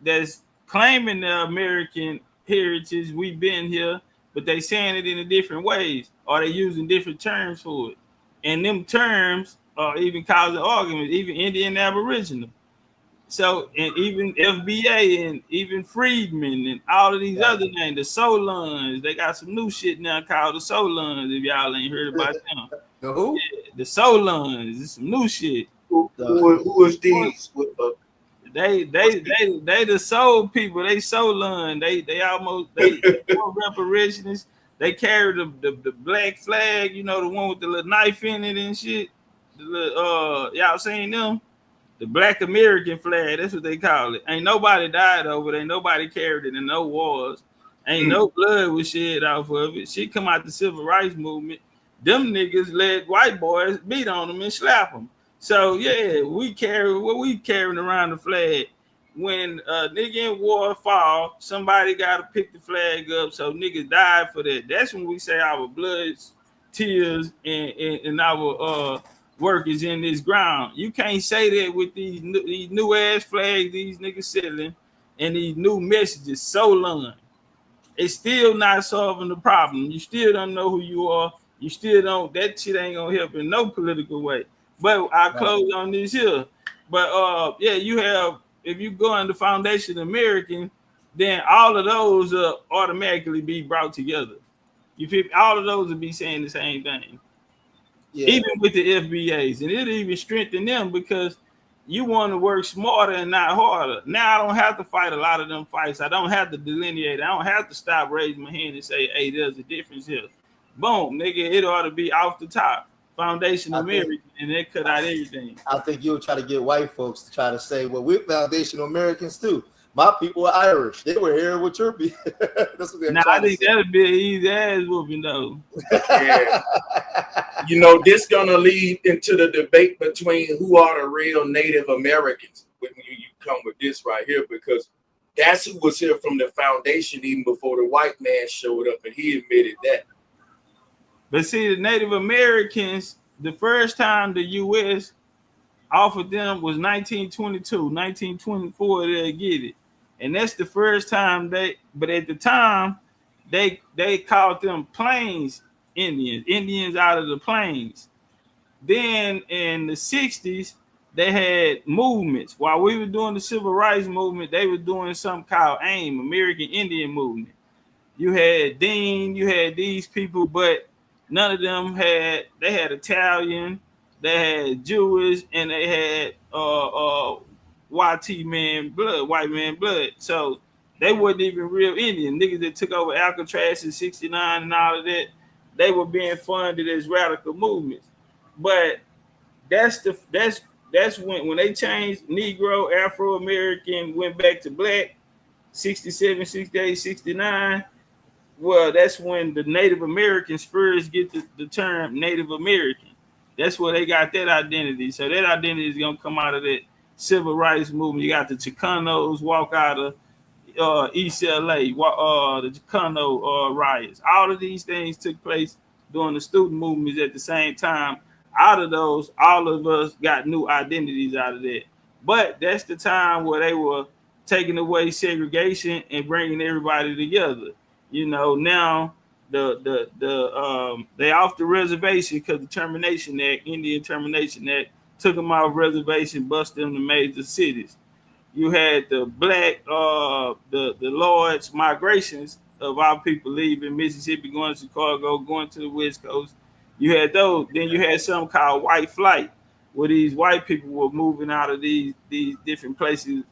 Speaker 1: that's claiming the American heritage. We've been here, but they saying it in different ways, or they using different terms for it, and them terms are even causing arguments, even Indian Aboriginal. So, and even FBA and even Freedmen and all of these other names, the Solons, they got some new shit now called the Solons, if y'all ain't heard about them.
Speaker 2: The who?
Speaker 1: Yeah, the Solons, it's some new shit.
Speaker 20: Who is these?
Speaker 1: They the soul people, they Solon, they reparationists. They carry the black flag, the one with the little knife in it and shit. The little, y'all seen them? The Black American flag, that's what they call it. Ain't nobody died over it. Ain't nobody carried it in no wars. Ain't no blood was shed off of it. Shit come out the civil rights movement. Them niggas let white boys beat on them and slap them. So yeah, we carrying around the flag. When a nigga in war fall, somebody got to pick the flag up. So niggas died for that. That's when we say our blood, tears, and our work is in this ground. You can't say that with these new ass flags these niggas selling and these new messages so long. It's still not solving the problem. You still don't know who you are. You still don't. That shit ain't gonna help in no political way. But I close on this here. But you have, if you go on the Foundation American, then all of those automatically be brought together. You feel all of those will be saying the same thing. Yeah. Even with the FBAs, and it'll even strengthen them because you want to work smarter and not harder. Now I don't have to fight a lot of them fights. I don't have to delineate. I don't have to stop raising my hand and say, hey, there's a difference here. Boom, nigga, it ought to be off the top. Foundation American, and they cut out everything.
Speaker 2: I think you'll try to get white folks to try to say, well, we're foundational Americans too. My people are Irish. They were here with your people. That's what they're
Speaker 1: I think that'd be an easy ass whooping though.
Speaker 20: Yeah. This gonna lead into the debate between who are the real Native Americans when you come with this right here, because that's who was here from the foundation even before the white man showed up, and he admitted that.
Speaker 1: But see, the Native Americans, the first time the U.S. offered them was 1922, 1924, they'll get it. And that's the first time but at the time, they called them Plains Indians out of the plains. Then in the 60s, they had movements. While we were doing the civil rights movement, they were doing something called AIM, American Indian Movement. You had Dean, you had these people, but none of them had Italian, they had Jewish, and they had white man blood. So they wasn't even real Indian. Niggas that took over Alcatraz in 69 and all of that, they were being funded as radical movements. But that's when they changed Negro, Afro-American, went back to black, 67, 68, 69. Well, that's when the Native Americans first get the term Native American. That's where they got that identity. So that identity is gonna come out of that civil rights movement. You got the Chicanos walk out of East LA, the Chicano riots. All of these things took place during the student movements at the same time. Out of those, all of us got new identities out of that. But that's the time where they were taking away segregation and bringing everybody together. You know, now they off the reservation because the Termination Act, Indian Termination Act, took them off reservation, busted them to major cities. You had the black, the Lord's migrations of our people leaving Mississippi, going to Chicago, going to the West Coast. You had those. Then you had something called white flight, where these white people were moving out of these different places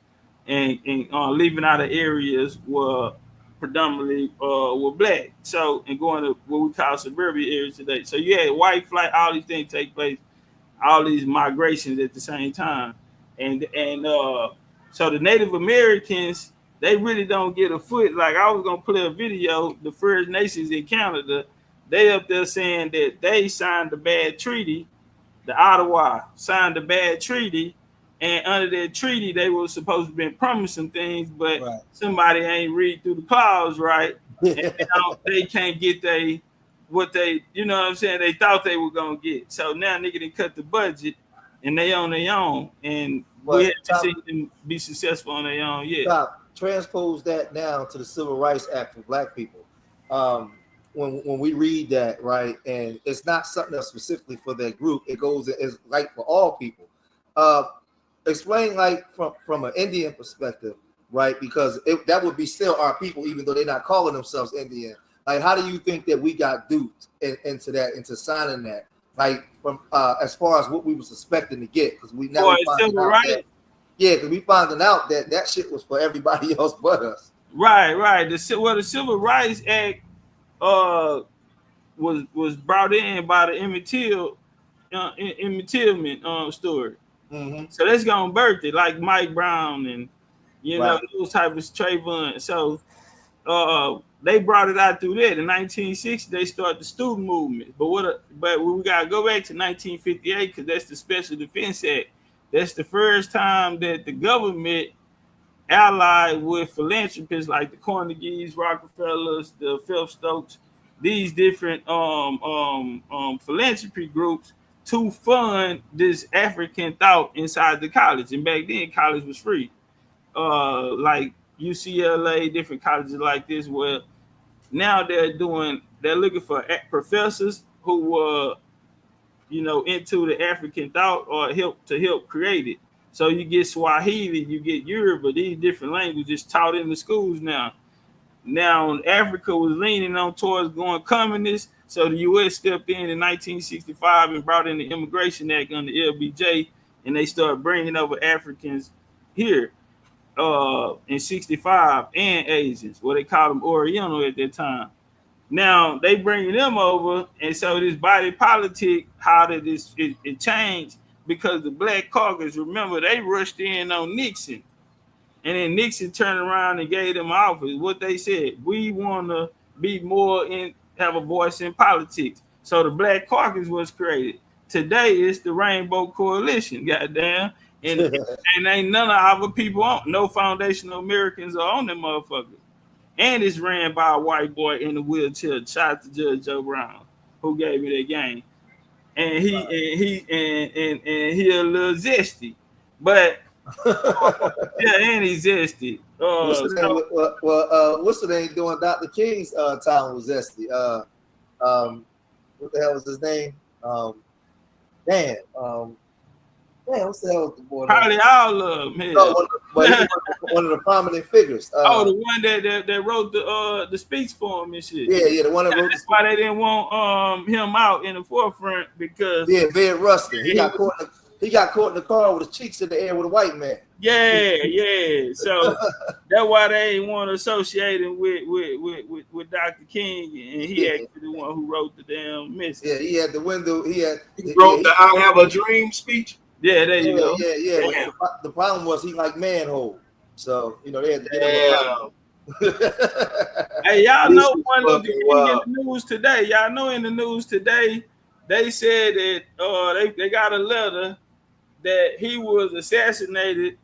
Speaker 1: and leaving out of areas where predominantly were black. So, and going to what we call suburban areas today. So you had white flight, all these things take place, all these migrations at the same time. And so the Native Americans, they really don't get a foot. Like I was gonna play a video, the First Nations in Canada, they up there saying that they signed the bad treaty, the Ottawa signed the bad treaty, and under that treaty they were supposed to be promising things, but somebody ain't read through the clause right, and they can't get what they, you know what I'm saying, they thought they were gonna get. So now nigga done cut the budget and they on their own, and we have to see them be successful on their own.
Speaker 2: Transpose that now to the Civil Rights Act for Black people. When we read that, right, and it's not something that's specifically for that group, it goes as like for all people. Explain like from an Indian perspective, right? Because that would be still our people, even though they're not calling themselves Indian. Like, how do you think that we got duped into signing that? Like from as far as what we was expecting to get, because we now finding out that, because we finding out that shit was for everybody else but us.
Speaker 1: Right. The Civil Rights Act was brought in by the Emmett Tillman story. Mm-hmm. So that's gonna birth it, like Mike Brown and you know those type of Trayvon. So they brought it out through that. In 1960, they started the student movement. But we gotta go back to 1958 because that's the Special Defense Act. That's the first time that the government allied with philanthropists like the Carnegies, Rockefellers, the Phelps Stokes, these different philanthropy groups to fund this African thought inside the college. And back then, college was free. Like UCLA, different colleges like this, where now they're looking for professors who were, into the African thought or help create it. So you get Swahili, you get Yoruba, these different languages taught in the schools now. Now Africa was leaning towards going communist, so the U.S. stepped in 1965 and brought in the Immigration Act under LBJ, and they started bringing over Africans here in 65 and Asians, what they called them Oriental at that time. Now they bringing them over, and so this body politic, how did it changed? Because the Black Caucus, remember, they rushed in on Nixon. And then Nixon turned around and gave them office. What they said, we want to be more have a voice in politics. So the Black Caucus was created. Today, it's the Rainbow Coalition, goddamn. And ain't none of our people on. No foundational Americans are on them motherfuckers. And it's ran by a white boy in a wheelchair. Shout out to Judge Joe Brown, who gave me that game. And he a little zesty, but Yeah, and he's zesty.
Speaker 2: What's the name? What's the name doing Dr. King's time was zesty. What the hell was his name? Damn, what's the hell was the boy?
Speaker 1: Probably all of them.
Speaker 2: No, one of the prominent figures.
Speaker 1: The one that wrote the speech for him and shit.
Speaker 2: Yeah, the one that wrote.
Speaker 1: That's why they didn't want him out in the forefront because
Speaker 2: Van Rustin. He got caught in the car with his cheeks in the air with a white man.
Speaker 1: Yeah. So that's why they ain't want to associate him with Dr. King, and he actually the one who wrote the damn message.
Speaker 2: Yeah, he had the window. He
Speaker 20: wrote the "I Have a Dream" speech.
Speaker 1: Yeah, there you go.
Speaker 2: Yeah. The problem was he like manhole, so they had to get him.
Speaker 1: Hey, y'all know one of the in the news today. Y'all know in the news today, they said that they got a letter that he was assassinated,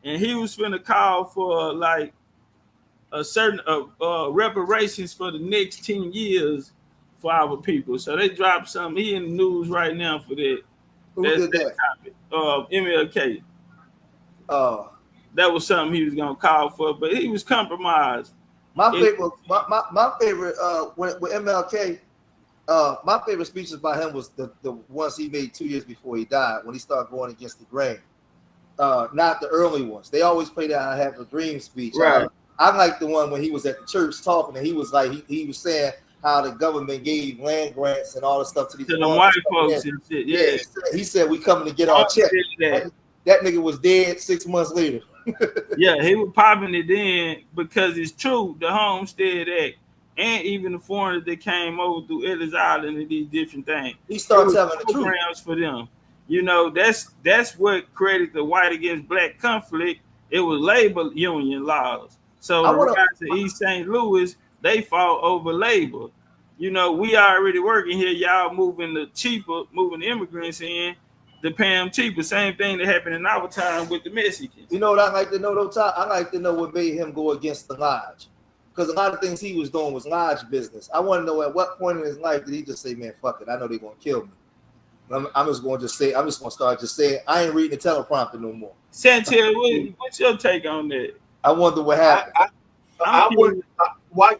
Speaker 1: and he was finna call for like a certain reparations for the next 10 years for our people. So they dropped something. He in the news right now for that.
Speaker 2: Who did that?
Speaker 1: Topic. MLK.
Speaker 2: That
Speaker 1: was something he was gonna call for, but he was compromised.
Speaker 2: My favorite with MLK. My favorite speeches by him was the ones he made 2 years before he died, when he started going against the grain. Not the early ones. They always play that "I Have a Dream" speech.
Speaker 1: Right.
Speaker 2: I like the one when he was at the church talking, and he was like, he was saying how the government gave land grants and all this stuff to these
Speaker 1: white folks and shit. Yeah.
Speaker 2: He said we coming to get our check. That nigga was dead 6 months later.
Speaker 1: Yeah, he was popping it in because it's true. The Homestead Act and even the foreigners that came over through Ellis Island and these different things.
Speaker 2: He started telling the truth.
Speaker 1: Programs for them. That's what created the white against black conflict. It was labor union laws. So the guys in East St. Louis, they fought over labor. We already working here. Y'all moving the immigrants in to pay them cheaper. Same thing that happened in our time with the Mexicans.
Speaker 2: You know what I like to know, though, Todd? I like to know what made him go against the lodge. Because a lot of things he was doing was lodge business. I want to know at what point in his life did he just say, man, fuck it. I know they're going to kill me. I'm just going to start saying, I ain't reading the teleprompter no more.
Speaker 1: Santel, what's your take on that?
Speaker 2: I wonder what happened.
Speaker 20: Why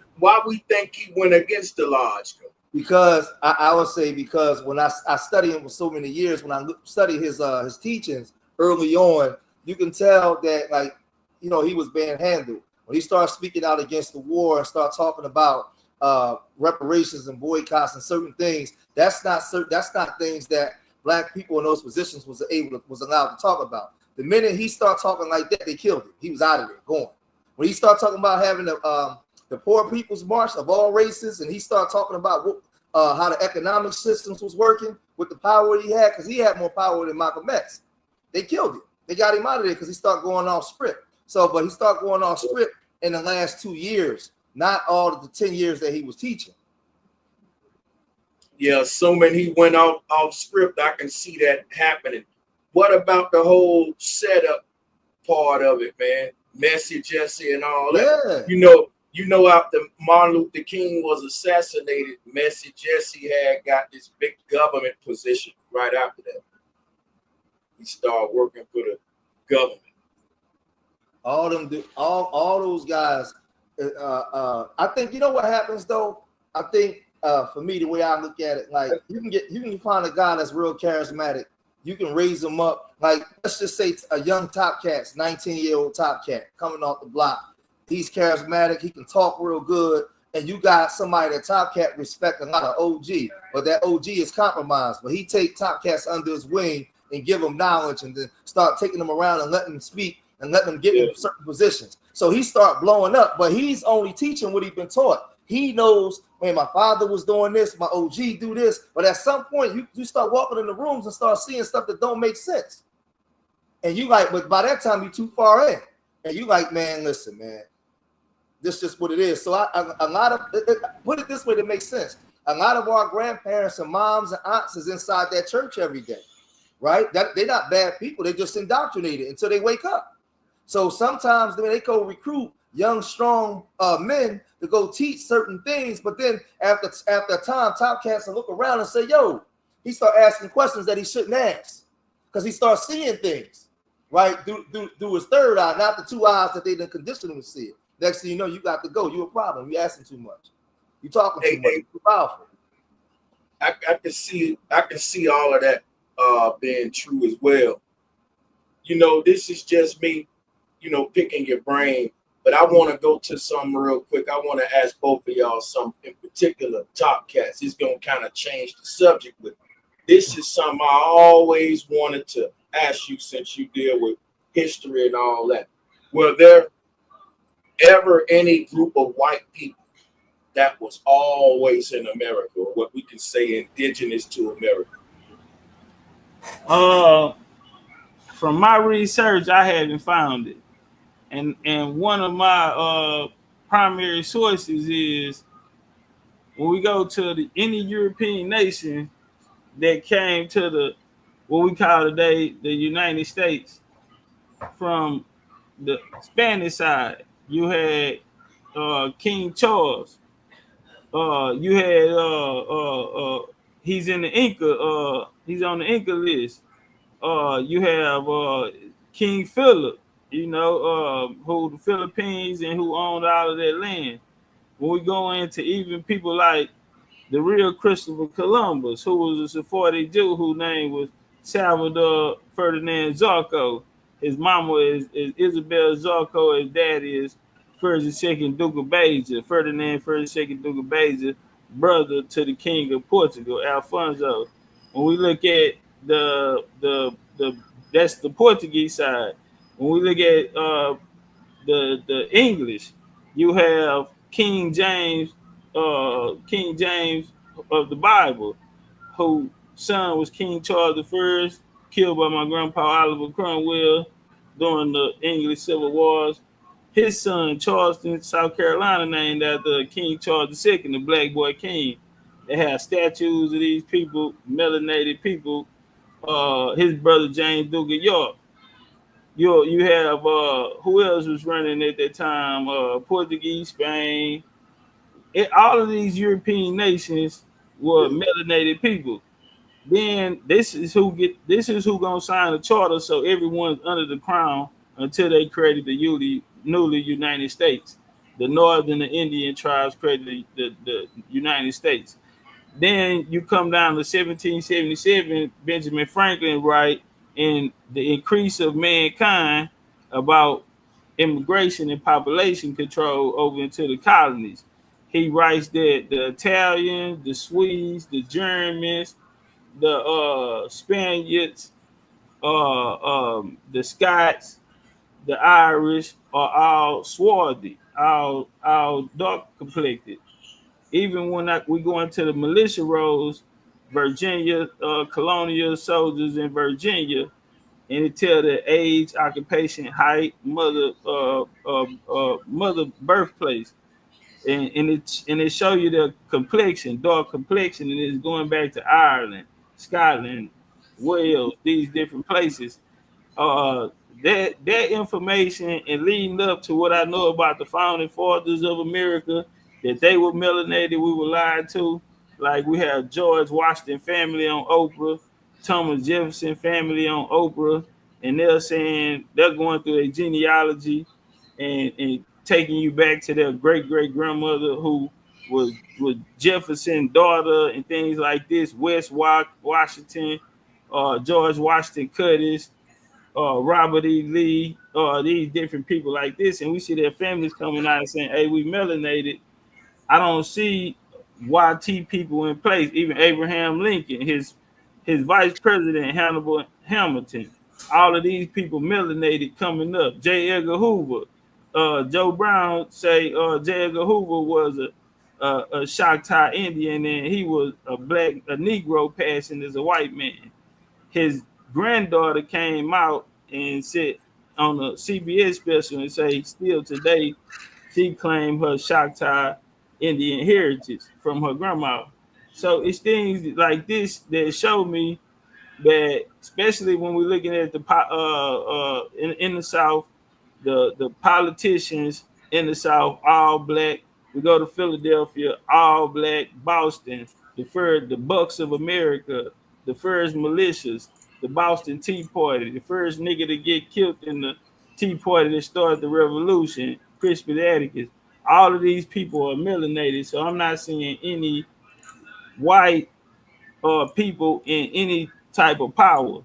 Speaker 20: we think he went against the lodge?
Speaker 2: Because I would say because when I studied him for so many years, when I studied his teachings early on, you can tell that he was being handled. When he started speaking out against the war and start talking about reparations and boycotts and certain things, that's not things that black people in those positions was allowed to talk about. The minute he started talking like that, they killed him. He was out of there, gone. When he started talking about having the Poor People's March of all races, and he started talking about how the economic systems was working with the power he had, because he had more power than Malcolm X. They killed him. They got him out of there because he started going off script. But he started going off script in the last 2 years, not all of the 10 years that he was teaching.
Speaker 20: Yeah, assuming he went off script, I can see that happening. What about the whole setup part of it, man? Messy Jesse and all that.
Speaker 2: Yeah.
Speaker 20: You know, after Martin Luther King was assassinated, Messy Jesse had got this big government position right after that. He started working for the government.
Speaker 2: All those guys. I think what happens though. I think for me, the way I look at it, like you can find a guy that's real charismatic. You can raise him up. Like let's just say a young Topcatz, 19-year-old Topcat coming off the block. He's charismatic. He can talk real good. And you got somebody that Topcat respect a lot of OG, but that OG is compromised. But he take Topcats under his wing and give them knowledge, and then start taking them around and letting them speak and letting them get in certain positions. So he start blowing up, but he's only teaching what he's been taught. He knows, man, my father was doing this, my OG do this. But at some point, you start walking in the rooms and start seeing stuff that don't make sense. And you but by that time, you're too far in. And you man, listen, man, this is just what it is. So a lot of, put it this way to make sense. A lot of our grandparents and moms and aunts is inside that church every day, right? They're not bad people. They're just indoctrinated until they wake up. So sometimes they go recruit young, strong men to go teach certain things. But then after a time, Topcatz will look around and say, yo, he start asking questions that he shouldn't ask because he starts seeing things. right? Through his third eye, not the 2 eyes that they done conditioned him to see it. Next thing you know, you got to go. You a problem. You asking too much. You talking too much. Too powerful.
Speaker 20: I can see all of that being true as well. You know, this is just me, you know, picking your brain. But I want to go to something real quick. I want to ask both of y'all something in particular. Topcatz. It's going to kind of change the subject with me. This is something I always wanted to ask you since you deal with history and all that. Were there ever any group of white people that was always in America, or what we can say indigenous to America?
Speaker 1: From my research, I haven't found it. And one of my primary sources is when we go to any European nation that came to the what we call today the United States, from the Spanish side, you had King Charles. You had he's in the Inca. He's on the Inca list. You have King Philip, you know, who the Philippines and who owned all of that land. When we go into even people like the real Christopher Columbus, who was a Sephardic Jew whose name was Salvador Ferdinand Zarco. His mama is Isabel Zarco. His dad is First and Second Duke of Beja, Ferdinand First and Second Duke of Beja, brother to the King of Portugal, Alfonso. When we look at the that's the Portuguese side. When we look at the English, you have King James of the Bible, whose son was King Charles I, killed by my grandpa Oliver Cromwell during the English Civil Wars. His son Charleston, South Carolina, named after King Charles II, the Black Boy King. They have statues of these people, melanated people. His brother James Duke of York. You have who else was running at that time? Portuguese, Spain. All of these European nations were melanated people. Then this is who gonna sign the charter, so everyone's under the crown until they created the newly United States. The Northern and Indian tribes created the United States. Then you come down to 1777, Benjamin Franklin write in The Increase of Mankind about immigration and population control over into the colonies. He writes that the Italians, the Swedes, the Germans, the Spaniards, the Scots, the Irish are all swarthy, all dark complected. Even when we go into the militia roles, Virginia, colonial soldiers in Virginia, and it tell the age, occupation, height, mother birthplace, and it show you the complexion, dark complexion, and it's going back to Ireland, Scotland, Wales, these different places. That information and leading up to what I know about the founding fathers of America, that they were melanated, we were lied to. Like we have George Washington family on Oprah, Thomas Jefferson family on Oprah, and they're saying they're going through a genealogy and taking you back to their great grandmother who was Jefferson's daughter and things like this. West Washington, George Washington Curtis, Robert E. Lee, these different people like this, and we see their families coming out and saying, "Hey, we melanated." I don't see YT people in place. Even Abraham Lincoln, his vice president Hannibal Hamilton, all of these people melanated coming up. J. Edgar Hoover, Joe Brown say J. Edgar Hoover was a Choctaw Indian, and he was a Negro passing as a white man. His granddaughter came out and said on a CBS special and say still today she claimed her Choctaw Indian heritage from her grandma. So it's things like this that show me that, especially when we're looking at the in the South, the politicians in the South all black. We go to Philadelphia, all black. Boston, the Bucks of America, the first militias, the Boston Tea Party, the first nigga to get killed in the Tea Party that started the revolution, Crispin Atticus. All of these people are melanated, so I'm not seeing any white people in any type of power.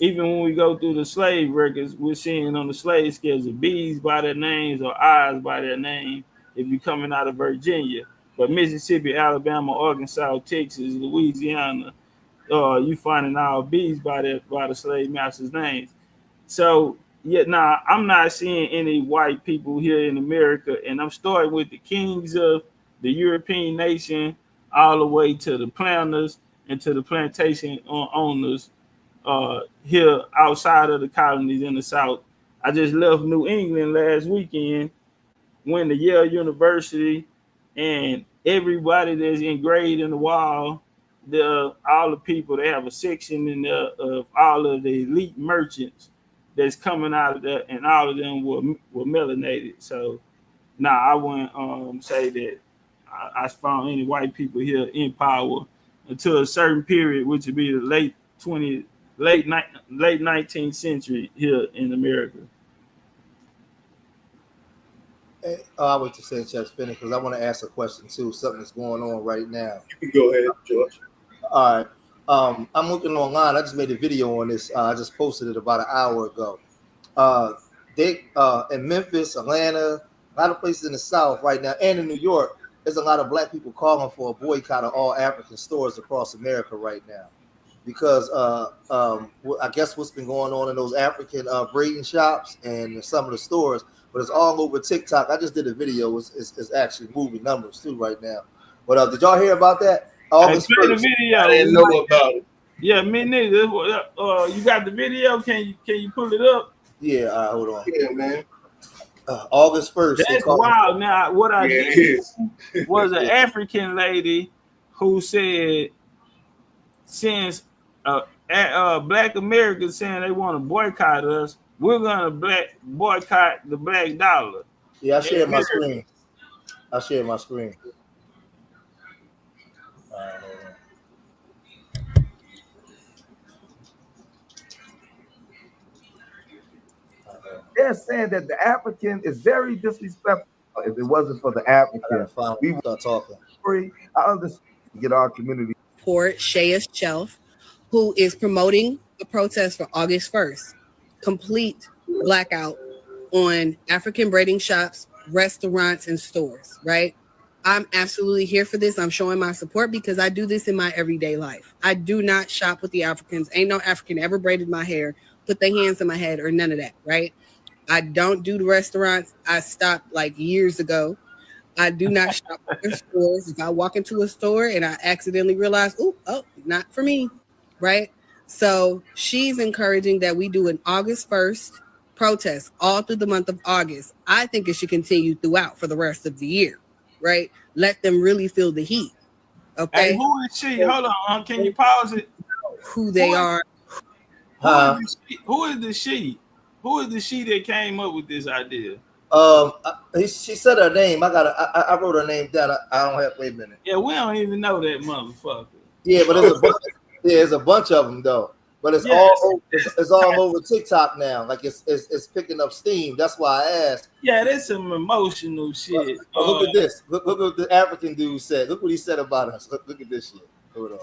Speaker 1: Even when we go through the slave records, we're seeing on the slave scales of B's by their names or I's by their name if you're coming out of Virginia. But Mississippi, Alabama, Arkansas, Texas, Louisiana, you finding all B's by the slave masters' names. So I'm not seeing any white people here in America, and I'm starting with the kings of the European nation, all the way to the planters and to the plantation owners here outside of the colonies in the South. I just left New England last weekend, went to Yale University, and everybody that's engraved in the wall, all the people, they have a section in there of all of the elite merchants that's coming out of there, and all of them were melanated. So I wouldn't say that I found any white people here in power until a certain period, which would be the late 19th century here in America.
Speaker 2: I'll wait to Sanchez finish because I want to ask a question too. Something that's going on right now.
Speaker 20: You can go ahead, George.
Speaker 2: All right. I'm looking online. I just made a video on this. I just posted it about an hour ago. They in Memphis, Atlanta, a lot of places in the South right now, and in New York, there's a lot of black people calling for a boycott of all African stores across America right now, because I guess what's been going on in those African braiding shops and some of the stores, but it's all over TikTok. I just did a video. It's actually moving numbers too right now. But did y'all hear about that? August 1st.
Speaker 1: The video.
Speaker 20: I didn't know about it.
Speaker 1: Yeah, me neither. You got the video? Can you pull it up?
Speaker 2: Yeah, all right, hold on.
Speaker 20: Yeah, man.
Speaker 2: August 1st.
Speaker 1: That's wild. Now, what I did was an African lady who said, since black Americans saying they want to boycott us, we're gonna boycott the black dollar.
Speaker 2: Yeah, I shared my screen. I shared my screen.
Speaker 22: They're saying that the African is very disrespectful. If it wasn't for the African, we would start talking. I understand. Get our community.
Speaker 3: For Shayas Shelf, who is promoting a protest for August 1st. Complete blackout on African braiding shops, restaurants, and stores, right? I'm absolutely here for this. I'm showing my support because I do this in my everyday life. I do not shop with the Africans. Ain't no African ever braided my hair, put their hands in my head, or none of that, right? I don't do the restaurants. I stopped like years ago. I do not shop at their stores. If I walk into a store and I accidentally realize, oh, not for me, right? So she's encouraging that we do an August 1st protest all through the month of August. I think it should continue throughout for the rest of the year, right? Let them really feel the heat, okay?
Speaker 1: Hey, who is she? Hold on, can you pause it?
Speaker 3: Who they are.
Speaker 1: Who is the she? Who is the she that came up with this idea?
Speaker 2: She said her name. I wrote her name down. I don't have. Wait a minute.
Speaker 1: Yeah, we don't even know that motherfucker.
Speaker 2: Yeah, but there's a bunch of them though. But it's all over TikTok now. Like it's picking up steam. That's why I asked.
Speaker 1: Yeah, that's some emotional shit.
Speaker 2: Look at this. Look what the African dude said. Look what he said about us. Look at this shit. Hold on.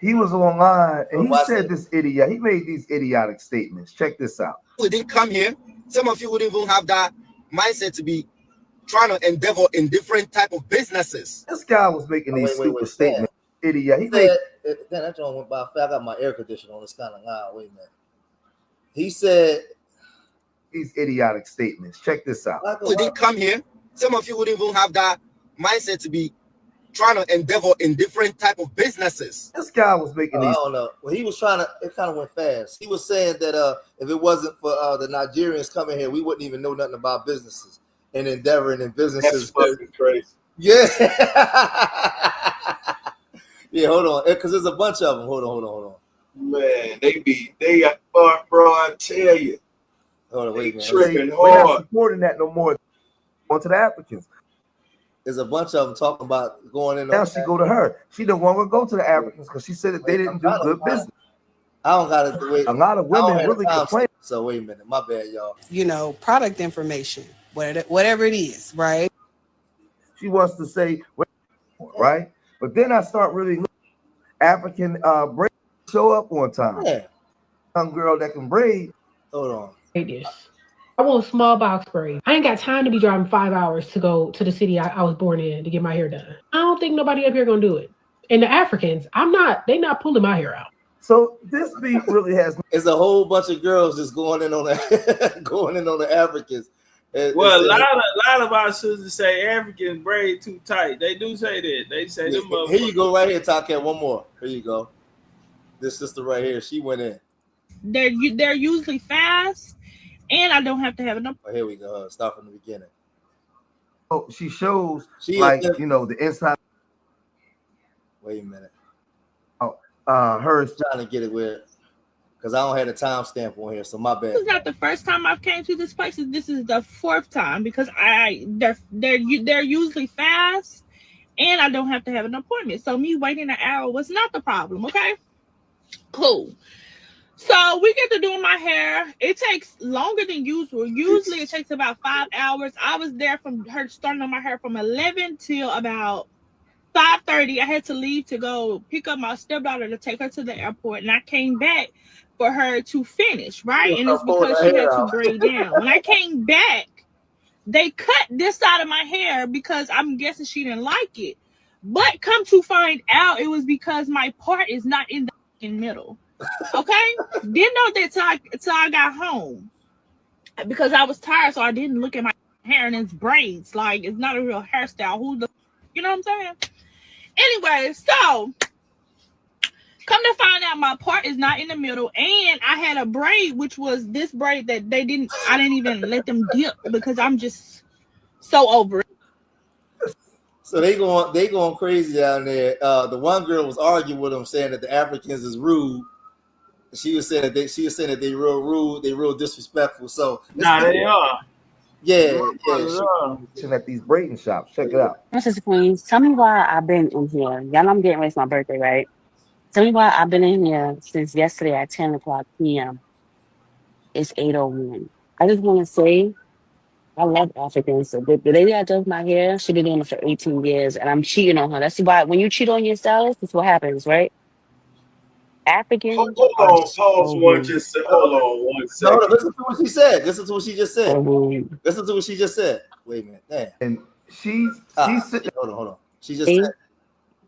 Speaker 22: He was online and he said this idiot. He made these idiotic statements. Check this out.
Speaker 4: We didn't come here. Some of you would even have that mindset to be trying to endeavor in different type of businesses.
Speaker 22: This guy was making these stupid statements. Idiot. He
Speaker 2: said, then that joint went by. I got my air conditioner on. It's kind of loud. Wait a minute. He said
Speaker 22: these idiotic statements. Check this out.
Speaker 4: We didn't come here. Some of you would even have that mindset to be trying to endeavor in different type of businesses.
Speaker 22: This guy was making these.
Speaker 2: I don't know. Well, he was trying to. It kind of went fast. He was saying that if it wasn't for the Nigerians coming here, we wouldn't even know nothing about businesses and endeavoring in businesses.
Speaker 20: That's fucking crazy.
Speaker 2: Yeah. Yeah. Hold on, because there's a bunch of them. Hold on.
Speaker 20: Man, they got bro. I tell you.
Speaker 2: Hold on, wait a minute.
Speaker 20: Tripping
Speaker 22: We're not
Speaker 20: hard.
Speaker 22: supporting that no more. On to the Africans.
Speaker 2: There's a bunch of them talking about going in.
Speaker 22: Now she go to her. She the one would go to the Africans because she said that they didn't do good business.
Speaker 2: I don't got to wait.
Speaker 14: A lot of women really complain.
Speaker 2: So wait a minute, my bad, y'all.
Speaker 3: Product information, whatever it is, right?
Speaker 14: She wants to say, right? But then I start really looking. African braid show up on time.
Speaker 2: Yeah.
Speaker 14: Young girl that can braid.
Speaker 2: Hold on.
Speaker 5: I want small box braids. I ain't got time to be driving 5 hours to go to the city I was born in to get my hair done. I don't think nobody up here gonna do it. And the Africans, they not pulling my hair out.
Speaker 14: So this beat really has.
Speaker 2: It's a whole bunch of girls just going in on the Africans.
Speaker 1: Well, a lot of our sisters say African braid too tight. They do say that. They say them.
Speaker 2: Here you go, right here, Topcatz. One more. Here you go. This sister right here, she went in.
Speaker 6: They're usually fast, and I don't have to have enough.
Speaker 2: Oh, here we go. Start from the beginning.
Speaker 14: Oh, she shows the inside.
Speaker 2: Wait a minute.
Speaker 14: Oh, hers
Speaker 2: trying to get it weird because I don't have a timestamp on here, so my bad.
Speaker 6: This is not the first time I've came to this place. This is the fourth time because they're usually fast, and I don't have to have an appointment. So me waiting an hour was not the problem. Okay, cool. So we get to doing my hair. It takes longer than usual. Usually it takes about 5 hours. I was there from her starting on my hair from 11 till about 5:30. I had to leave to go pick up my stepdaughter to take her to the airport, and I came back for her to finish, right? And it's because she had to braid down. When I came back, they cut this side of my hair because I'm guessing she didn't like it. But come to find out, it was because my part is not in the middle. Okay? Didn't know that till I got home because I was tired, so I didn't look at my hair and it's braids. Like, it's not a real hairstyle. You know what I'm saying? Anyway, so come to find out my part is not in the middle, and I had a braid, which was this braid that I didn't even let them dip because I'm just so over it.
Speaker 2: So they going crazy down there. The one girl was arguing with them, saying that the Africans is rude. She was saying that they real rude, they real disrespectful. So
Speaker 1: they are.
Speaker 2: Yeah.
Speaker 14: At these braiding shops. Check it out.
Speaker 23: Mrs. Queens, tell me why I've been in here. Y'all know I'm getting ready for my birthday, right? Tell me why I've been in here since yesterday at 10 o'clock p.m. It's 8:01. I just want to say I love Africans. So the lady that does my hair, she's been doing it for 18 years, and I'm cheating on her. That's why when you cheat on your stylist, that's what happens, right? Africans.
Speaker 20: Hold on one second.
Speaker 2: No, listen to what she said. Listen to what she just said. Listen to what she just said. Wait a minute. Damn.
Speaker 14: And she's
Speaker 2: hold on. She just said.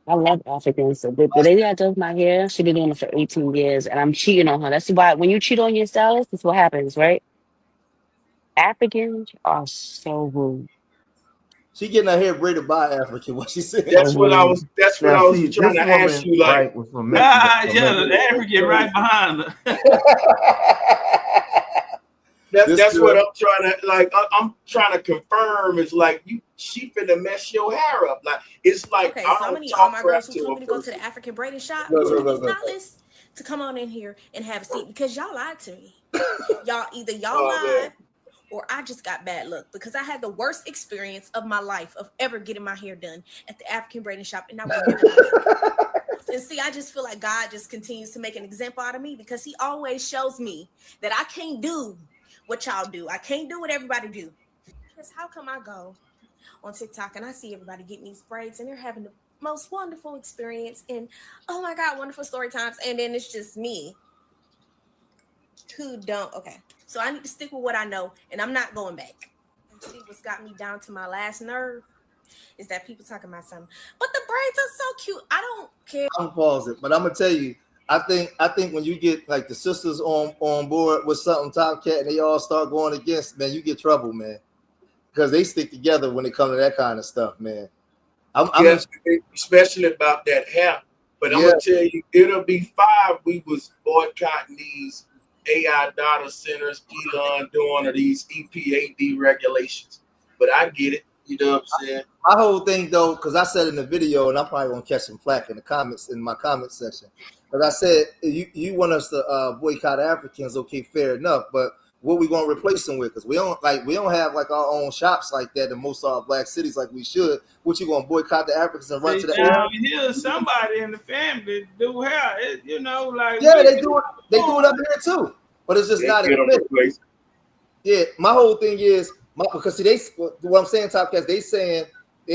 Speaker 23: I love Africans. So the lady that does my hair, she's been doing it for 18 years, and I'm cheating on her. That's why when you cheat on your stylist, that's what happens, right? Africans are so rude.
Speaker 2: She getting her hair braided by African. What she said.
Speaker 20: That's what I was trying to ask you. Like,
Speaker 1: the African right behind her.
Speaker 20: That's what I'm trying to like. I'm trying to confirm. It's like she finna mess your hair up. Like it's like
Speaker 24: okay. So I'm gonna need all my girls who told me to go to the African braiding shop to come on in here and have a seat because y'all lied to me. Y'all lied. Or I just got bad luck because I had the worst experience of my life of ever getting my hair done at the African braiding shop, and I would never. And see, I just feel like God just continues to make an example out of me because He always shows me that I can't do what y'all do. I can't do what everybody do. Because how come I go on TikTok and I see everybody getting these braids and they're having the most wonderful experience and oh my God, wonderful story times, and then it's just me who don't. Okay. So I need to stick with what I know, and I'm not going back. And see what's got me down to my last nerve is that people talking about something. But the braids are so cute. I don't care.
Speaker 2: I'm pause it, but I'm gonna tell you, I think when you get like the sisters on board with something, Topcatz, and they all start going against, man, you get trouble, man, because they stick together when it comes to that kind of stuff, man.
Speaker 20: Especially about that hair. But I'm gonna tell you, it'll be 5. We was boycotting these AI data centers, Elon doing these EPA deregulations. But I get it. You know what I'm saying?
Speaker 2: My whole thing though, because I said in the video, and I'm probably gonna catch some flack in the comments in my comment section. But I said you want us to boycott Africans, okay, fair enough. But what we gonna replace them with? Because we don't have like our own shops like that in most of our black cities like we should. What, you gonna boycott the Africans and run to the
Speaker 1: down here? Somebody in the family do hair. You know, like
Speaker 2: they do it. They do it up here too, but it's just not a place. Yeah, my whole thing is because see what I'm saying, Topcatz, they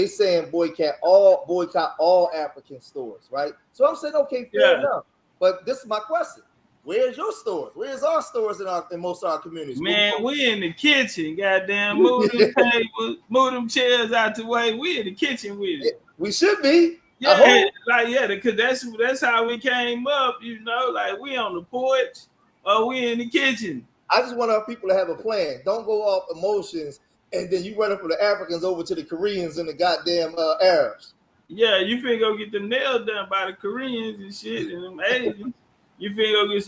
Speaker 2: saying boycott all African stores, right? So I'm saying okay, fair enough. But this is my question. Where's your stores? Where's our stores in most of our communities?
Speaker 1: Man, we in the kitchen. Goddamn, move them tables, move them chairs out the way. We in the kitchen with it.
Speaker 2: We should be.
Speaker 1: Yeah, because that's how we came up. You know, like we on the porch or we in the kitchen.
Speaker 2: I just want our people to have a plan. Don't go off emotions and then you run up from the Africans over to the Koreans and the goddamn Arabs.
Speaker 1: Yeah, you finna go get them nails done by the Koreans and shit and them Asians. You finna go get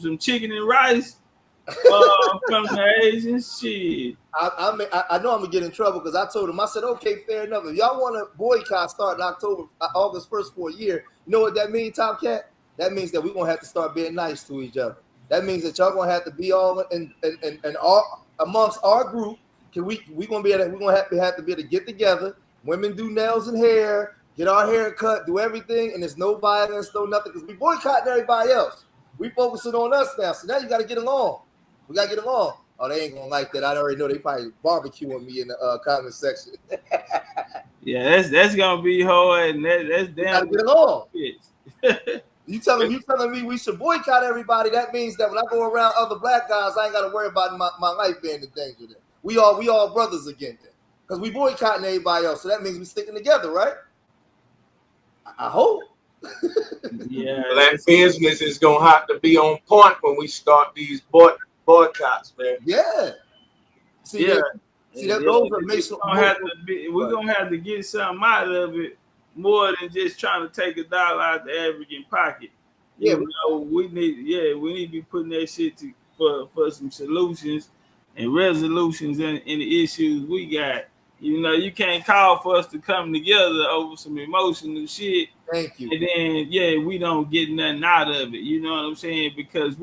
Speaker 1: some chicken and rice from the Asians. Shit.
Speaker 2: I know I'm gonna get in trouble because I told him, I said, okay, fair enough. If y'all want to boycott starting August 1st for a year, you know what that means, Topcatz? That means that we're gonna have to start being nice to each other. That means that y'all gonna have to be all and all amongst our group. We're gonna have to be able to get together. Women do nails and hair, get our hair cut, do everything, and there's no violence, no nothing, because we boycotting everybody else. We focusing on us now. So now you gotta get along. We gotta get along. Oh, they ain't gonna like that. I already know they probably barbecuing me in the comment section.
Speaker 1: Yeah, that's gonna be hard, and that's damn.
Speaker 2: Gotta get along. You telling me we should boycott everybody? That means that when I go around other black guys, I ain't gotta worry about my life being in danger. Then we all brothers again, then, because we boycotting everybody else. So that means we sticking together, right? I hope.
Speaker 1: Yeah,
Speaker 20: black business is gonna have to be on point when we start these boycotts, man.
Speaker 2: Yeah. That goes to make
Speaker 1: we're gonna have to get something out of it more than just trying to take $1 out the African pocket.
Speaker 2: Yeah,
Speaker 1: you know, we need to be putting that shit for some solutions and resolutions in the issues we got. You know, you can't call for us to come together over some emotional shit.
Speaker 2: Thank you.
Speaker 1: And then we don't get nothing out of it. You know what I'm saying? Because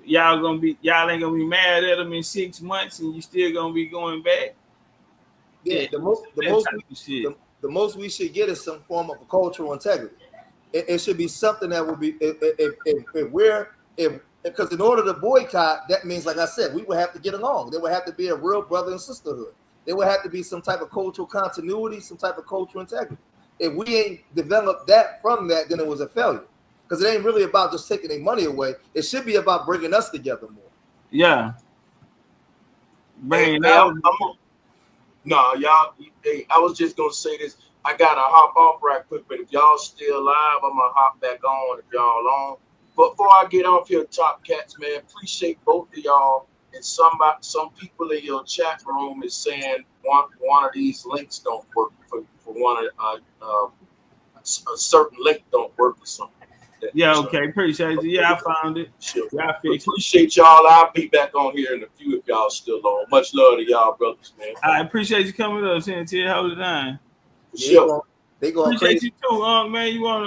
Speaker 1: y'all ain't gonna be mad at them in 6 months, and you still gonna be going back.
Speaker 2: Yeah, the most we should get is some form of cultural integrity. It should be something that will be because in order to boycott, that means, like I said, we would have to get along. There would have to be a real brother and sisterhood. There would have to be some type of cultural continuity, some type of cultural integrity. If we ain't developed that from that, then it was a failure. Because it ain't really about just taking their money away. It should be about bringing us together more.
Speaker 1: Yeah.
Speaker 20: I was just gonna say this. I gotta hop off right quick, but if y'all still live, I'm gonna hop back on if y'all on. But before I get off here, Topcatz, man, appreciate both of y'all. And some people in your chat room is saying one of these links don't work for one of a certain link don't work or something.
Speaker 1: Yeah, okay, appreciate you. Yeah, I found it.
Speaker 20: Sure. Yeah, appreciate y'all. I'll be back on here in a few if y'all still on. Much love to y'all, brothers, man.
Speaker 1: I appreciate you coming up, Santia. Hold it down.
Speaker 20: Sure.
Speaker 2: They going
Speaker 1: appreciate
Speaker 2: crazy.
Speaker 1: You too, man. You want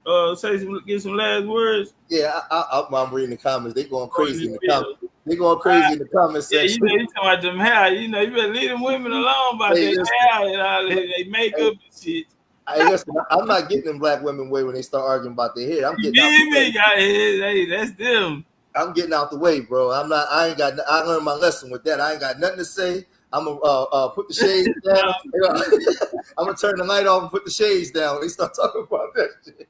Speaker 1: to get some last words?
Speaker 2: Yeah, I'm reading the comments. They going crazy in the comments. They going crazy in the comment section.
Speaker 1: Yeah, you talking about them hair. You know, you better leave them women alone about their hair and all that makeup and shit.
Speaker 2: Hey, listen, I'm not getting them black women way when they start arguing about their hair. I'm getting out the way.
Speaker 1: Hey, that's them.
Speaker 2: I'm getting out the way, bro. I learned my lesson with that. I ain't got nothing to say. I'm gonna put the shades down. I'm gonna turn the light off and put the shades down. They start talking about that shit.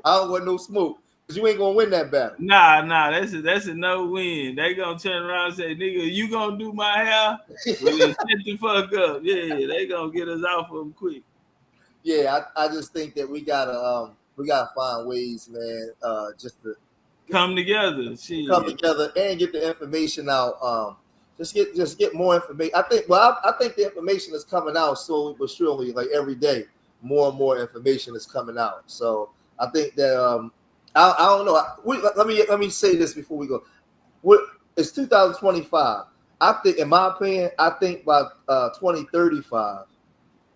Speaker 2: I don't want no smoke. Cause you ain't gonna win that battle.
Speaker 1: Nah, that's a no win. They gonna turn around and say, "Nigga, you gonna do my hair?" Well, then shut the fuck up. Yeah, they gonna get us off of them quick.
Speaker 2: Yeah, I just think that we gotta find ways, man, just to
Speaker 1: come together,
Speaker 2: and get the information out. Just get more information. I think the information is coming out slowly but surely, like every day. More and more information is coming out. So I think that I don't know. Let me say this before we go. It's 2025. I think, in my opinion, by 2035.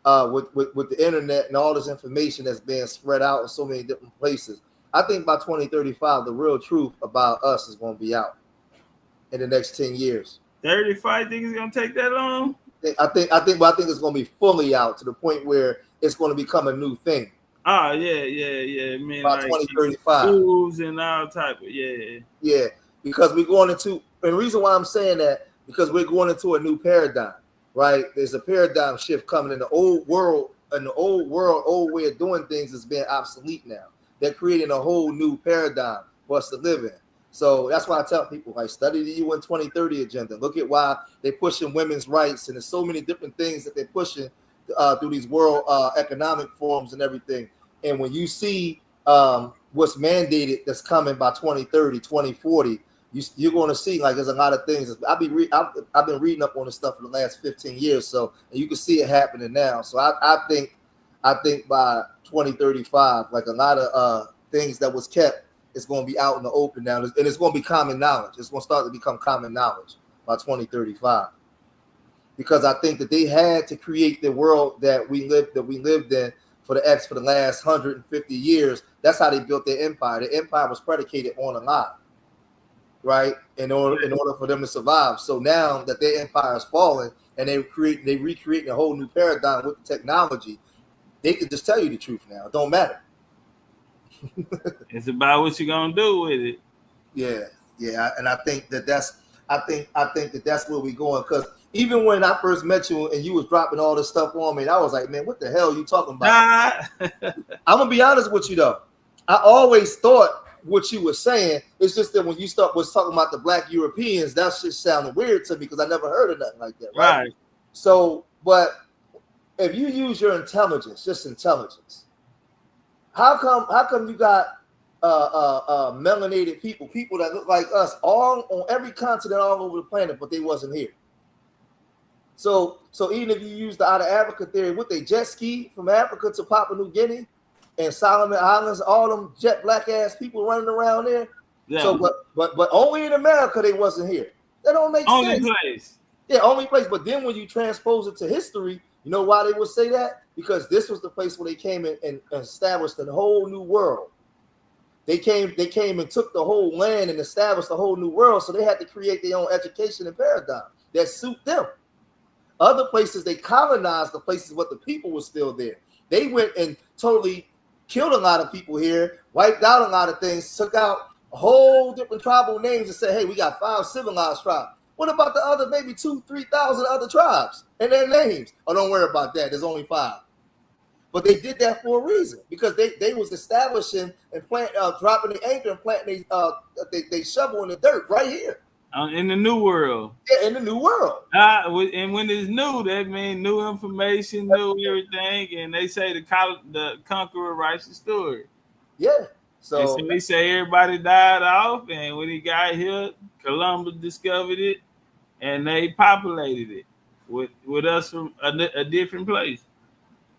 Speaker 2: With the internet and all this information that's being spread out in so many different places, I think by 2035, the real truth about us is going to be out. in the next 10 years.
Speaker 1: 35 think it's gonna take that long?
Speaker 2: I think it's gonna be fully out to the point where it's gonna become a new thing.
Speaker 1: Oh yeah. I mean,
Speaker 2: By
Speaker 1: like
Speaker 2: 2035.
Speaker 1: schools and all type of
Speaker 2: Yeah, because we're going into, and the reason why I'm saying that, because we're going into a new paradigm, right? There's a paradigm shift coming in the old world, old way of doing things is being obsolete now. They're creating a whole new paradigm for us to live in. So that's why I tell people, like, study the UN 2030 agenda. Look at why they're pushing women's rights, and there's so many different things that they're pushing through these world economic forums and everything. And when you see what's mandated that's coming by 2030, 2040, you're going to see, like, there's a lot of things. I've been reading up on this stuff for the last 15 years, so, and you can see it happening now. So I think by 2035, like, a lot of things that was kept is going to be out in the open now, and it's going to be common knowledge. It's going to start to become common knowledge by 2035, because I think that they had to create the world that we lived in for the last 150 years. That's how they built their empire. The empire was predicated on a lie, right? In order for them to survive. So now that their empire is falling and they recreating a whole new paradigm with the technology, they can just tell you the truth now. It don't matter.
Speaker 1: It's about what you're gonna do with it.
Speaker 2: Yeah, and I think that's where we're going, because even when I first met you and you was dropping all this stuff on me, I was like, man, what the hell are you talking about? I'm gonna be honest with you though. I always thought what you were saying. It's just that when you was talking about the Black Europeans, that just sounded weird to me because I never heard of nothing like that. Right. So, but if you use your intelligence, just intelligence, how come you got melanated people that look like us all on every continent all over the planet, but they wasn't here? So even if you use the out of Africa theory, what they jet ski from Africa to Papua New Guinea and Solomon Islands, all them jet black ass people running around there. Yeah. So but only in America they wasn't here. That don't make sense.
Speaker 1: Only place.
Speaker 2: Yeah, only place. But then when you transpose it to history, you know why they would say that? Because this was the place where they came in and established a whole new world. They came and took the whole land and established a whole new world. So they had to create their own education and paradigm that suit them. Other places, they colonized the places, but the people were still there. They went and totally killed a lot of people here, wiped out a lot of things, took out a whole different tribal names and said, hey, we got 5 civilized tribes. What about the other maybe 2,000-3,000 other tribes and their names? Oh, don't worry about that. There's only 5. But they did that for a reason, because they was establishing and dropping the anchor and planting they shovel in the dirt right here.
Speaker 1: In the new world.
Speaker 2: Yeah, in the new world.
Speaker 1: And when it's new, that means new information, new everything. And they say the conqueror writes the story.
Speaker 2: Yeah.
Speaker 1: So they say everybody died off, and when he got here, Columbus discovered it, and they populated it with us from a different place.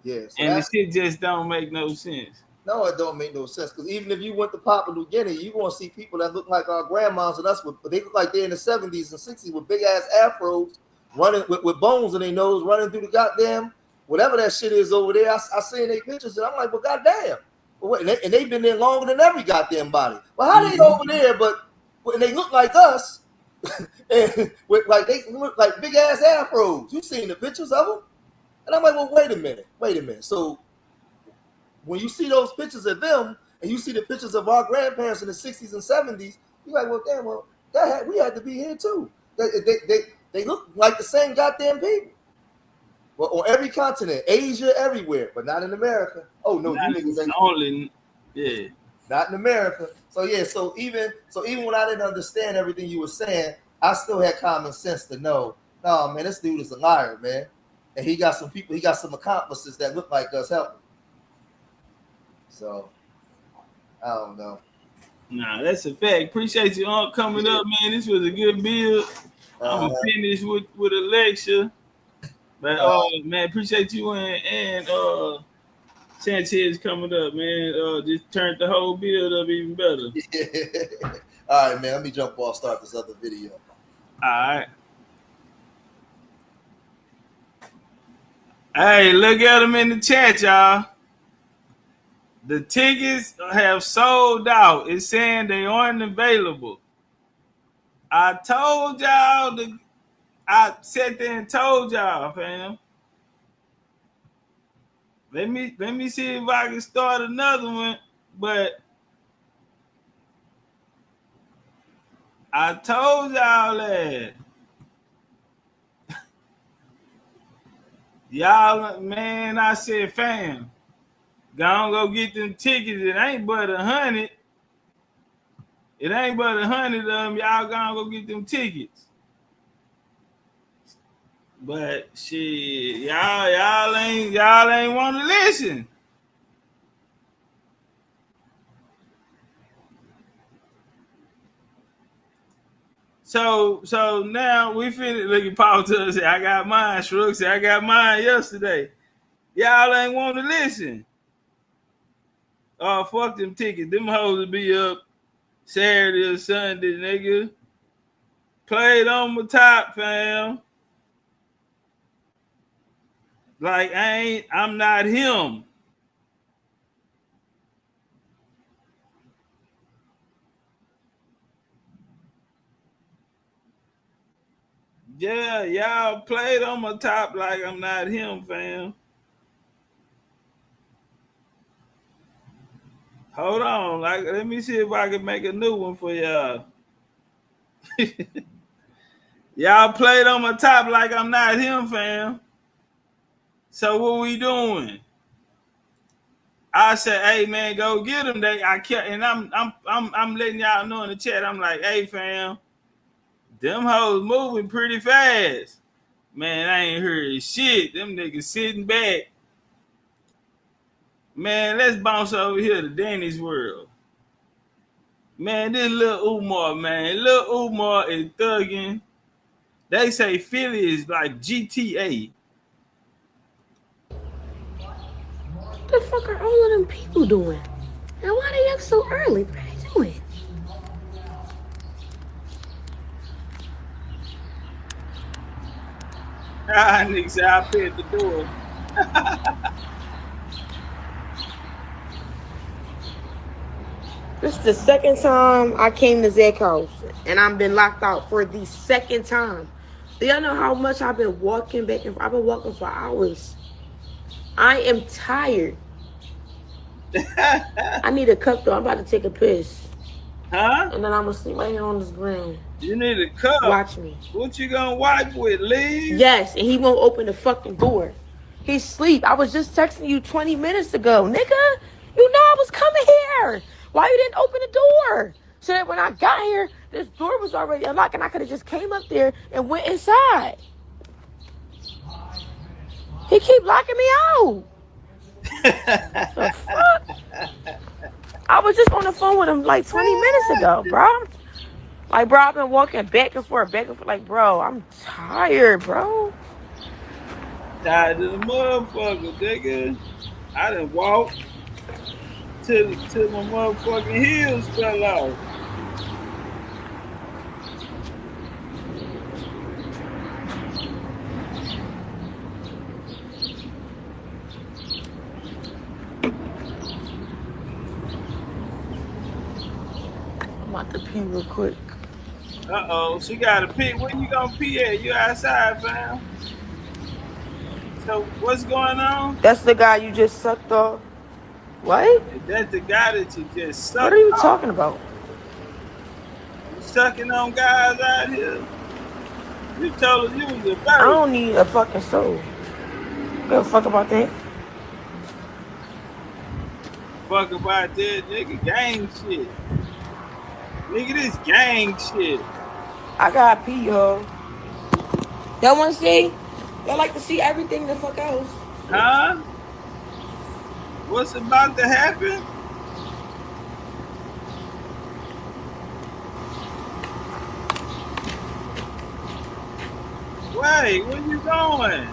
Speaker 2: Yes.
Speaker 1: Yeah, and the shit just don't make no sense.
Speaker 2: No, it don't make no sense, because even if you went to Papua New Guinea, you're going to see people that look like our grandmas and us, but they look like they're in the 70s and 60s with big ass afros, running with bones in their nose, running through the goddamn whatever that shit is over there. I seen their pictures and I'm like, well, goddamn. And they've been there longer than every goddamn body. Well, how they over there, but when they look like us, and they look like big ass afros. You seen the pictures of them? And I'm like, well, wait a minute. So when you see those pictures of them and you see the pictures of our grandparents in the 60s and 70s, you're like, well, damn, we had to be here too. They look like the same goddamn people. Well, on every continent, Asia, everywhere, but not in America. Oh no, you niggas ain't
Speaker 1: only, yeah,
Speaker 2: not in America. So yeah, so even when I didn't understand everything you were saying, I still had common sense to know, no, man, this dude is a liar, man. And he got some accomplices that look like us helping. So I don't know.
Speaker 1: Nah, that's a fact. Appreciate you all coming up, man. This was a good build. I'm gonna finish with a lecture. But man, appreciate you and Sanchez coming up, man. Just turned the whole build up even better.
Speaker 2: All right, man. Let me jump off, start this other video.
Speaker 1: All right. Hey, look at them in the chat, y'all. The tickets have sold out. It's saying they aren't available. I told y'all I sat there and told y'all, fam. Let me see if I can start another one, but I told y'all that. Y'all, man, I said, fam, go get them tickets. It ain't but 100. It ain't but 100 of them. Y'all go get them tickets. But shit, y'all ain't want to listen. So now we finna look at Paul to say, I got mine. Shrug said, I got mine yesterday. Y'all ain't want to listen. Oh, fuck them tickets. Them hoes will be up Saturday or Sunday, nigga. Played on my top, fam. Like I'm not him. Yeah, y'all played on my top like I'm not him, fam. Hold on, let me see if I can make a new one for y'all. Y'all played on my top like I'm not him, fam. So what we doing? I said, hey man, go get them. I'm letting y'all know in the chat. I'm like, hey fam, them hoes moving pretty fast. Man, I ain't heard shit. Them niggas sitting back. Man, let's bounce over here to Danny's World. Man, this little Umar, man. Little Umar is thugging. They say Philly is like GTA.
Speaker 24: What the fuck are all of them people doing? And why they up so early? What are they doing?
Speaker 1: Niggas say I pay at the door.
Speaker 24: This is the second time I came to Zach house, and I've been locked out for the second time. Do y'all know how much I've been walking back and forth? I've been walking for hours. I am tired. I need a cup though. I'm about to take a piss.
Speaker 1: Huh?
Speaker 24: And then I'm gonna sleep right here on this ground.
Speaker 1: You need a cup.
Speaker 24: Watch me.
Speaker 1: What you gonna wipe with? Leave?
Speaker 24: Yes, and he won't open the fucking door. He's asleep. I was just texting you 20 minutes ago, nigga. You know I was coming here. Why you didn't open the door? So that when I got here, this door was already unlocked, and I could have just came up there and went inside. He keep locking me out. The fuck? I was just on the phone with him like 20 minutes ago, bro. Like, bro, I've been walking back and forth. Like, bro, I'm tired, bro.
Speaker 1: Tired of the motherfucker, nigga. I done walked till my motherfucking heels fell off.
Speaker 24: I'm about to pee real quick.
Speaker 1: Uh-oh, she got to pee. Where you gonna pee at? You outside, fam. So what's going on?
Speaker 24: That's the guy you just sucked off. What?
Speaker 1: That's the guy that you just sucked off.
Speaker 24: What are you talking about?
Speaker 1: You sucking on guys out here? You told us you was a bird.
Speaker 24: I don't need a fucking soul. Give a fuck about that.
Speaker 1: Fuck about that, nigga. Gang shit. Nigga, this gang shit.
Speaker 24: I gotta pee, y'all. Y'all wanna see? Y'all like to see everything the fuck else.
Speaker 1: Huh? What's about to happen? Wait, where you going?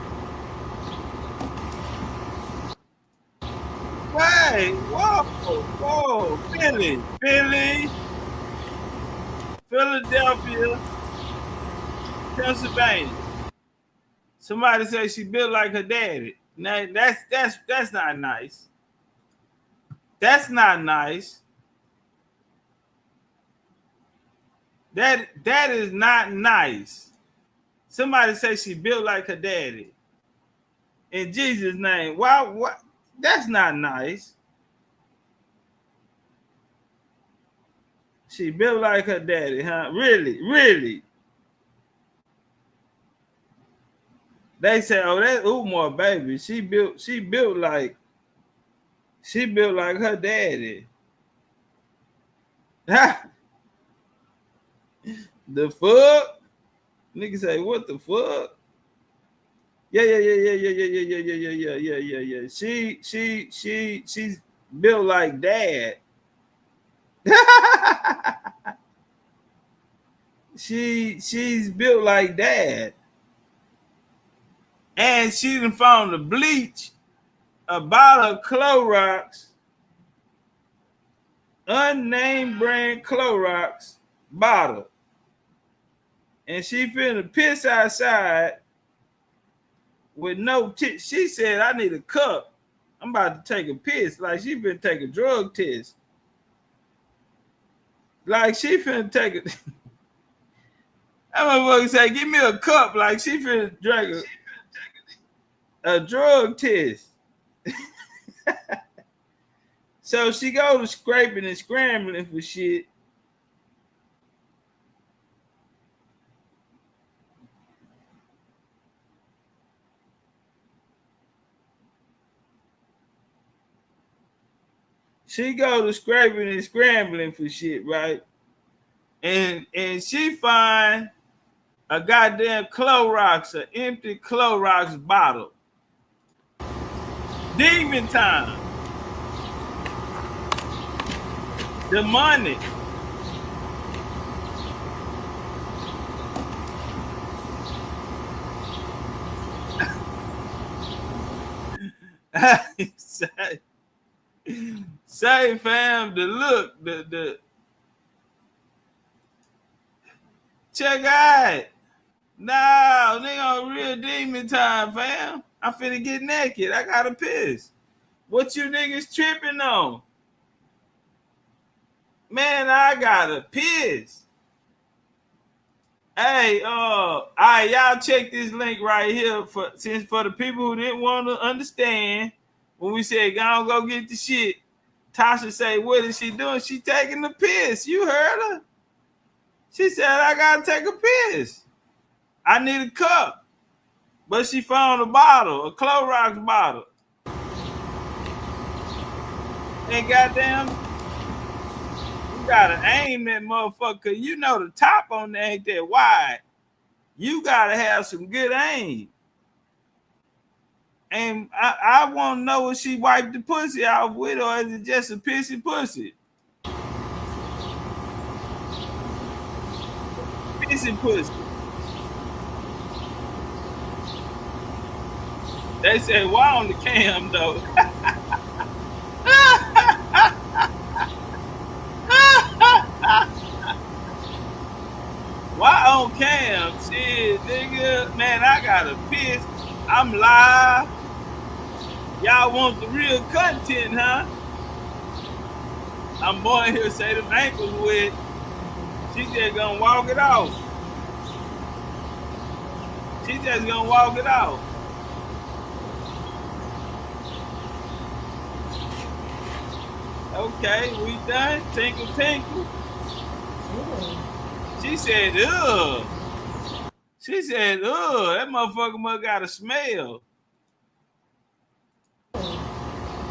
Speaker 1: Wait, whoa, Philly, Philadelphia, Pennsylvania. Somebody said she built like her daddy. Now that's not nice. That's not nice. That is not nice. Somebody say she built like her daddy. In Jesus' name. Why? What? That's not nice. She built like her daddy, huh? Really? Really? They say, oh, that's Umar, baby. She built like her daddy. The fuck? Nigga say, what the fuck? Yeah. She's built like dad. She's built like dad. And she done found the bleach, a bottle of Clorox, unnamed brand Clorox bottle. And she finna piss outside with no tits. She said, I need a cup. I'm about to take a piss. Like she finna take a drug test. Like she finna take it. I'm gonna say, give me a cup. Like she finna drink a drug test. So she go to scraping and scrambling for shit. She go to scraping and scrambling for shit, right? And she find a goddamn Clorox, an empty Clorox bottle. Demon time. Demonic. Say fam, the look, the check out. No, nigga on real demon time, fam. I'm finna get naked. I gotta piss. What you niggas tripping on? Man, I gotta piss. Hey, all right, y'all check this link right here for the people who didn't want to understand when we said go get the shit. Tasha say, what is she doing? She taking the piss. You heard her. She said, I gotta take a piss. I need a cup. But she found a bottle, a Clorox bottle. And goddamn, you gotta aim that motherfucker. You know the top on there ain't that wide. You gotta have some good aim. And I want to know if she wiped the pussy off with, or is it just a pissy pussy? Pissy pussy. They say, why on the cam though? Why on cam? Shit, nigga. Man, I gotta piss. I'm live. Y'all want the real content, huh? I'm boy here say them ankles wet. She just gonna walk it off. She just gonna walk it off. Okay, we done. Tinkle, tinkle. She said, ugh. She said, ugh, that motherfucker must got a smell.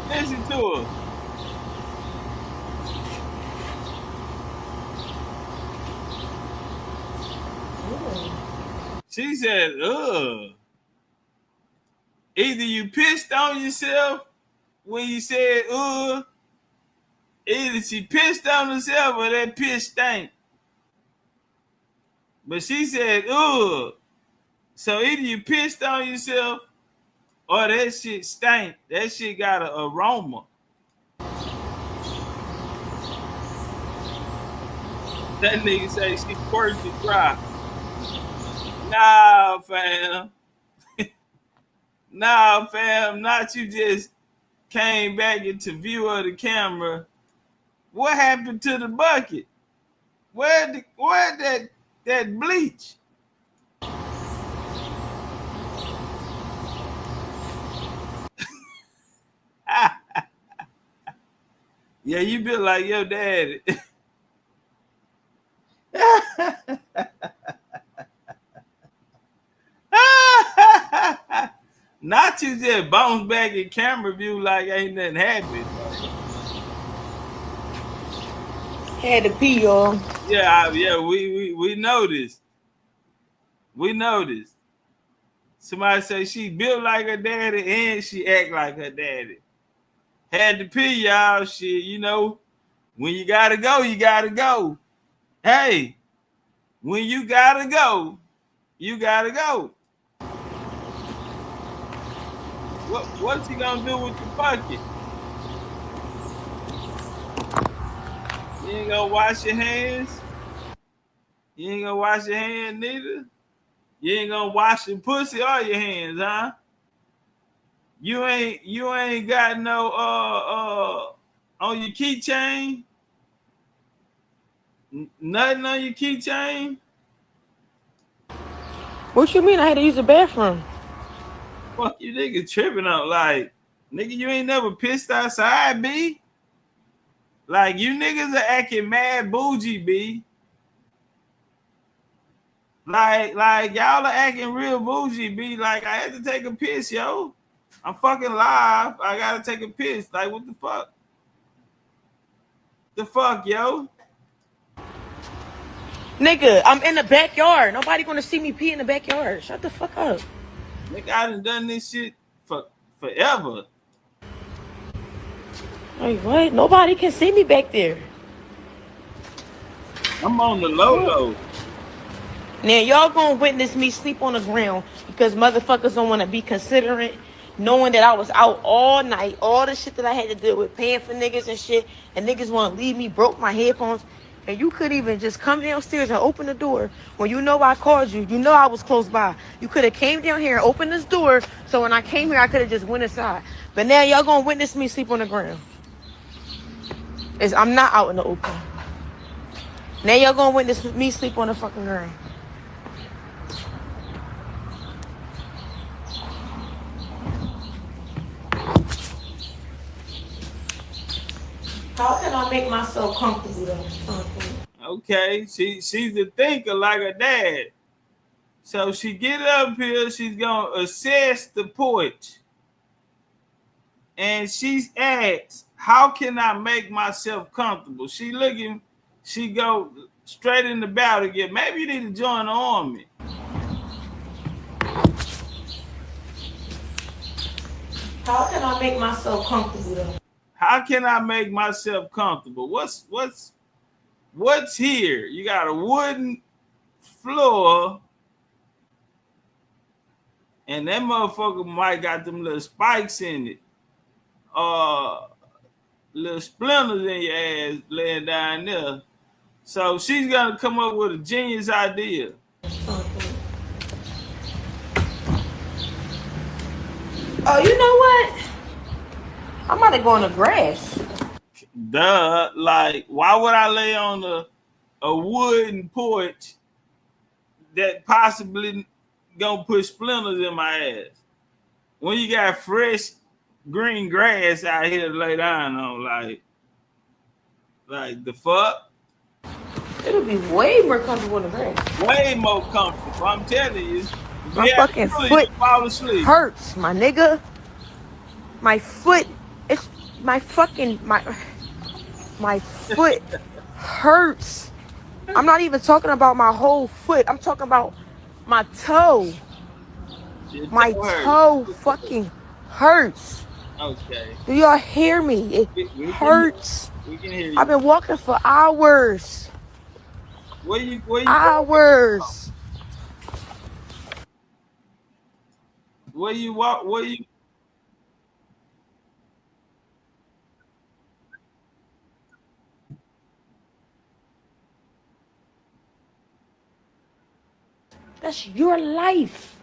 Speaker 1: Listen to her. She said, ugh. Either you pissed on yourself when you said, ugh. Either she pissed on herself or that piss stank. But she said, ugh. So either you pissed on yourself or that shit stank. That shit got an aroma. That nigga say she squirted dry. Nah, fam. Nah, fam. Not you just came back into view of the camera. What happened to the bucket? Where that bleach? Yeah, you built like your daddy. Not you just bounce back in camera view like ain't nothing happened.
Speaker 8: Had to pee, y'all.
Speaker 1: Yeah, we noticed. We noticed. Somebody say she built like her daddy and she act like her daddy. Had to pee, y'all. Shit, you know, when you gotta go, you gotta go. Hey, when you gotta go, you gotta go. What's he gonna do with the bucket? You ain't gonna wash your hands? You ain't gonna wash your hands neither? You ain't gonna wash your pussy or your hands, huh? You ain't got no on your keychain? Nothing on your keychain?
Speaker 8: What you mean I had to use the bathroom?
Speaker 1: Fuck you niggas tripping out like, nigga, you ain't never pissed outside, B? Like, you niggas are acting mad bougie, B. Like y'all are acting real bougie, B. Like, I had to take a piss, yo. I'm fucking live. I gotta take a piss. Like, what the fuck? The fuck, yo?
Speaker 8: Nigga, I'm in the backyard. Nobody gonna see me pee in the backyard. Shut the fuck up.
Speaker 1: Nigga, I done this shit for forever.
Speaker 8: Wait, what? Nobody can see me back there.
Speaker 1: I'm on the low.
Speaker 8: Now y'all gonna witness me sleep on the ground because motherfuckers don't want to be considerate, knowing that I was out all night, all the shit that I had to deal with, paying for niggas and shit, and niggas want to leave me, broke my headphones, and you could even just come downstairs and open the door when you know I called you. You know I was close by. You could have came down here and opened this door, so when I came here, I could have just went inside. But now y'all gonna witness me sleep on the ground. I'm not out in the open. Now y'all gonna witness me sleep on the fucking ground. How can I make myself comfortable though?
Speaker 1: Okay, she's a thinker like her dad. So she get up here, she's gonna assess the porch. And she's asked, how can I make myself comfortable? She go straight in the battle again. Maybe you need to join the army.
Speaker 8: How can I make myself comfortable though?
Speaker 1: How can I make myself comfortable? What's here? You got a wooden floor, and that motherfucker might got them little spikes in it. Little splinters in your ass laying down there. So she's gonna come up with a genius idea.
Speaker 8: Oh, you know what? I'm about to go on the grass.
Speaker 1: Duh, like, why would I lay on a wooden porch that possibly gonna put splinters in my ass when you got fresh green grass out here to lay down on? Like the fuck?
Speaker 8: It'll be way more comfortable in the grass.
Speaker 1: Way more comfortable. I'm telling you.
Speaker 8: My fucking foot
Speaker 1: fall asleep.
Speaker 8: Hurts, my nigga. My foot, it's my fucking my foot hurts. I'm not even talking about my whole foot. I'm talking about my toe. My toe fucking hurts.
Speaker 1: Okay.
Speaker 8: Do y'all hear me? It hurts.
Speaker 1: We can hear you.
Speaker 8: I've been walking for hours.
Speaker 1: Where you
Speaker 8: hours.
Speaker 1: Where you walk? Where you?
Speaker 8: That's your life.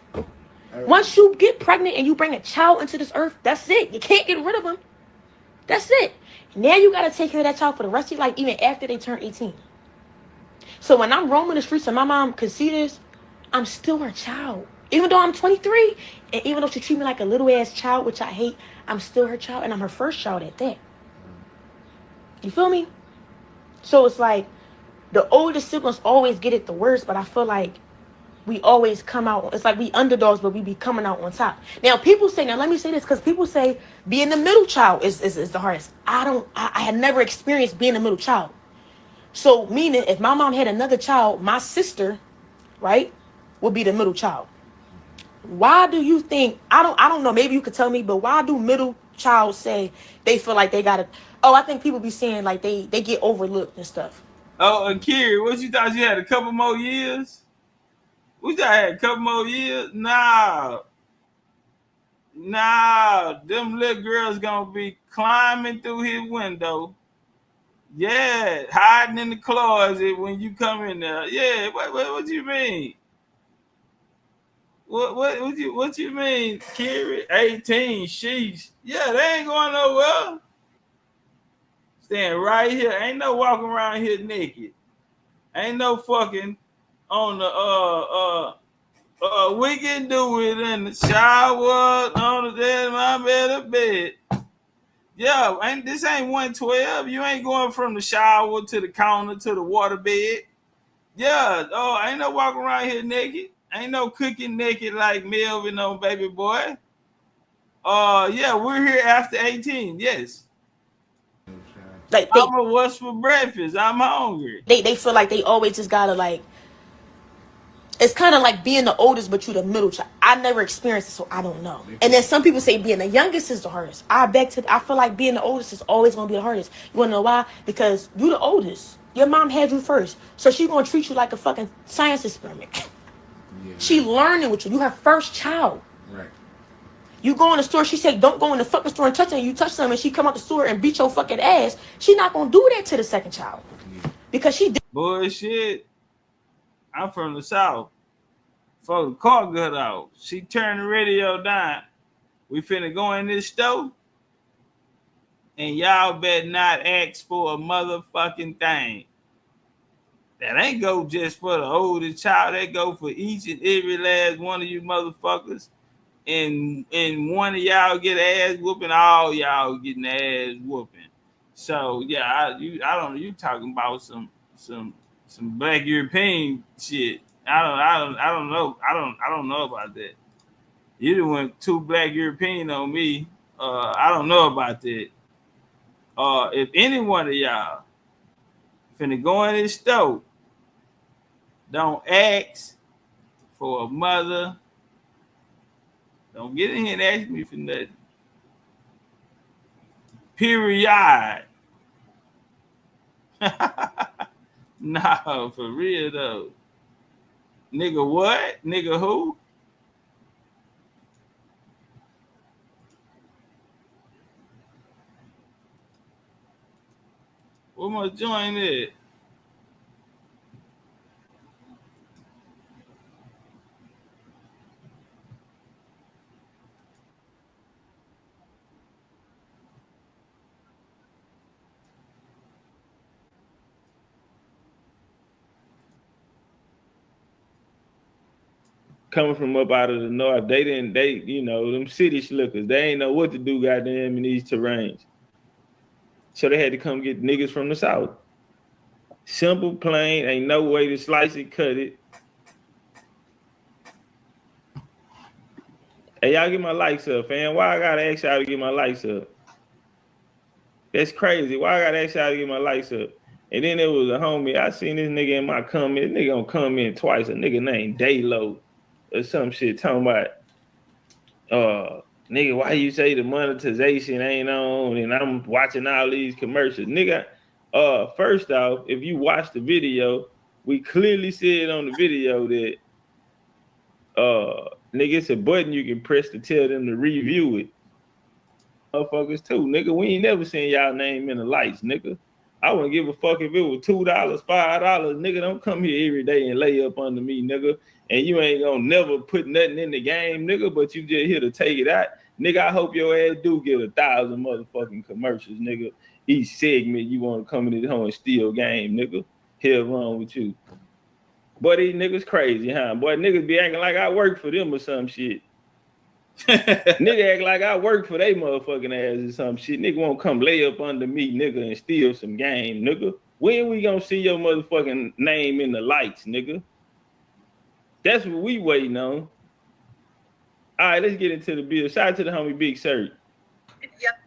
Speaker 8: Once you get pregnant and you bring a child into this earth, that's it. You can't get rid of them. That's it. Now you got to take care of that child for the rest of your life, even after they turn 18. So when I'm roaming the streets and my mom can see this, I'm still her child. Even though I'm 23, and even though she treats me like a little ass child, which I hate, I'm still her child, and I'm her first child at that. You feel me? So it's like the oldest siblings always get it the worst, but I feel like we always come out. It's like we underdogs, but we be coming out on top. Now people say, now let me say this, because people say being the middle child is the hardest. I had never experienced being a middle child. So meaning if my mom had another child, my sister, right, would be the middle child. Why do you think, I don't know, maybe you could tell me, but why do middle child say they feel like they gotta, I think people be saying like they get overlooked and stuff.
Speaker 1: Oh, and Kiri, what you thought you had a couple more years? We thought I had a couple more years? Nah, them little girls gonna be climbing through his window. Yeah, hiding in the closet when you come in there. Yeah, what you mean? What you mean, Kiri? 18, sheesh. Yeah, they ain't going nowhere. Staying right here. Ain't no walking around here naked. Ain't no fucking on the we can do it in the shower, on the bed, my bed. Yeah, this ain't 112. You ain't going from the shower to the counter to the water bed. Yeah, ain't no walking around here naked. Ain't no cooking naked like Melvin on Baby Boy. Yeah, we're here after 18. Yes.
Speaker 8: Like
Speaker 1: Mama, what's for breakfast? I'm hungry.
Speaker 8: They feel like they always just gotta like. It's kind of like being the oldest, but you the middle child. I never experienced it, so I don't know. And then some people say being the youngest is the hardest. I feel like being the oldest is always gonna be the hardest. You wanna know why? Because you the oldest. Your mom had you first, so she gonna treat you like a fucking science experiment. Yeah. She learning with you. You her first child. Right. You go in the store, she said, don't go in the fucking store and touch them. You touch them and she come out the store and beat your fucking ass. She not gonna do that to the second child. Because she did.
Speaker 1: Bullshit. I'm from the South. Before the car got out, she turned the radio down. We finna go in this store, and y'all better not ask for a motherfucking thing. That ain't go just for the oldest child. That go for each and every last one of you motherfuckers. And one of y'all get ass whooping, all y'all getting ass whooping. So yeah, I don't know. You talking about some Black European shit. I don't know. I don't know about that. You done went too Black European on me. I don't know about that. If any one of y'all finna go in this store, don't ask for a mother. Don't get in here and ask me for nothing. Period. Nah, for real though. Nigga what? Nigga who? Where my joint at? Coming from up out of the north, them city slickers, they ain't know what to do goddamn in these terrains. So they had to come get niggas from the south. Simple, plain, ain't no way to slice it, cut it. Hey, y'all get my likes up, fam. Why I gotta ask y'all to get my likes up? That's crazy. Why I gotta ask y'all to get my likes up? And then there was a homie, I seen this nigga in my comment. This nigga gonna come in twice. A nigga named Daylo or some shit talking about, nigga, why you say the monetization ain't on and I'm watching all these commercials? Nigga, first off, if you watch the video, we clearly said on the video that nigga, it's a button you can press to tell them to review it. Motherfuckers too, nigga. We ain't never seen y'all name in the lights, nigga. I wouldn't give a fuck if it was $2, $5, nigga. Don't come here every day and lay up under me, nigga. And you ain't gonna never put nothing in the game, nigga, but you just here to take it out. Nigga, I hope your ass do get 1,000 motherfucking commercials, nigga. Each segment you want to come in this home and steal game, nigga. hell wrong with you? Boy, these niggas crazy, huh? Boy, niggas be acting like I work for them or some shit. Nigga act like I work for they motherfucking ass or some shit. Nigga won't come lay up under me, nigga, and steal some game, nigga. When we gonna see your motherfucking name in the lights, nigga? That's what we waiting on. All right, let's get into the bill. Shout out to the homie Big Sir.
Speaker 7: Yep.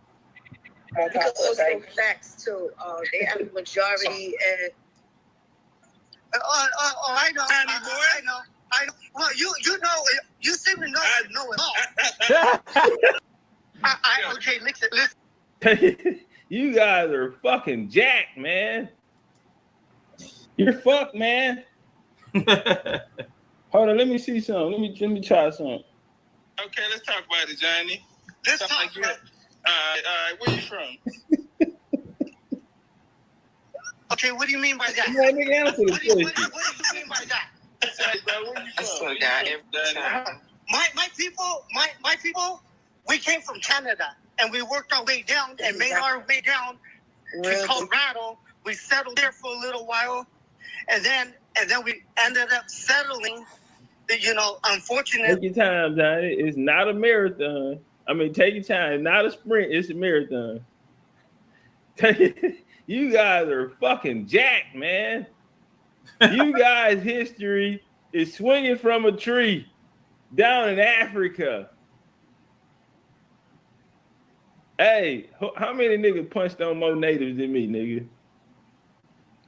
Speaker 7: Also facts too. They have a majority and I know. I know. Well, you know, you seem to know it all. Okay, listen.
Speaker 1: You guys are fucking jacked, man. You're fucked, man. Hold on, let me see something. Let me try something.
Speaker 9: Okay, let's talk about it, Johnny. Let's talk about it. All right, where you from?
Speaker 7: Okay, what do you mean by that?
Speaker 1: Yeah, nigga, answer the
Speaker 7: what do you mean by that? My people, we came from Canada and we worked our way down and made our way down to Colorado. We settled there for a little while, and then we ended up settling. Unfortunately.
Speaker 1: Take your time, Johnny. It's not a marathon. I mean, take your time. It's not a sprint. It's a marathon. You guys are fucking jacked, man. You guys' history is swinging from a tree down in Africa. Hey, how many niggas punched on more natives than me, nigga?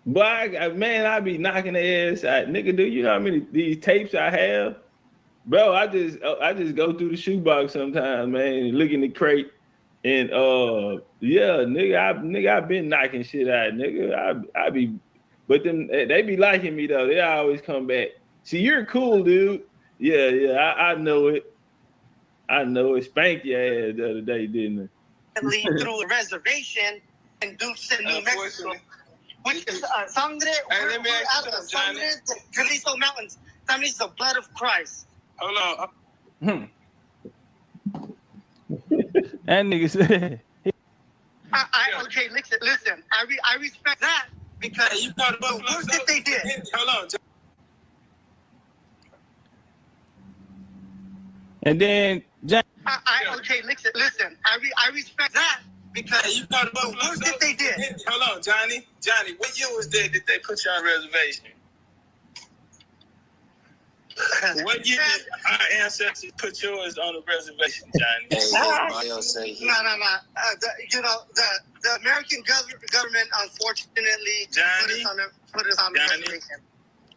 Speaker 1: But man, I be knocking their ass out. Nigga, do you know how many these tapes I have? Bro, I just go through the shoebox sometimes, man, and look in the crate. And yeah, nigga, I been knocking shit out, nigga. I be, but them they be liking me though. They always come back. See, you're cool, dude. Yeah, I know it. I know it. Spanked your ass the other day, didn't it?
Speaker 7: Lead through a reservation in Dukes in New Mexico, which is Sangre.
Speaker 9: Let me ask you something, Johnny.
Speaker 7: The Carrizo Mountains. That means the blood of Christ.
Speaker 9: Hold on.
Speaker 1: That nigga said.
Speaker 7: Okay, listen. I respect that because
Speaker 9: you got
Speaker 7: the work that they did.
Speaker 9: Hold on.
Speaker 1: And then
Speaker 7: okay, listen. I respect that because
Speaker 9: you got
Speaker 7: the work that they did.
Speaker 9: Hold on, Johnny. What year was that they put you on reservation? What year did our ancestors put yours on the reservation, Johnny?
Speaker 7: No. The American government, unfortunately, put us on the reservation.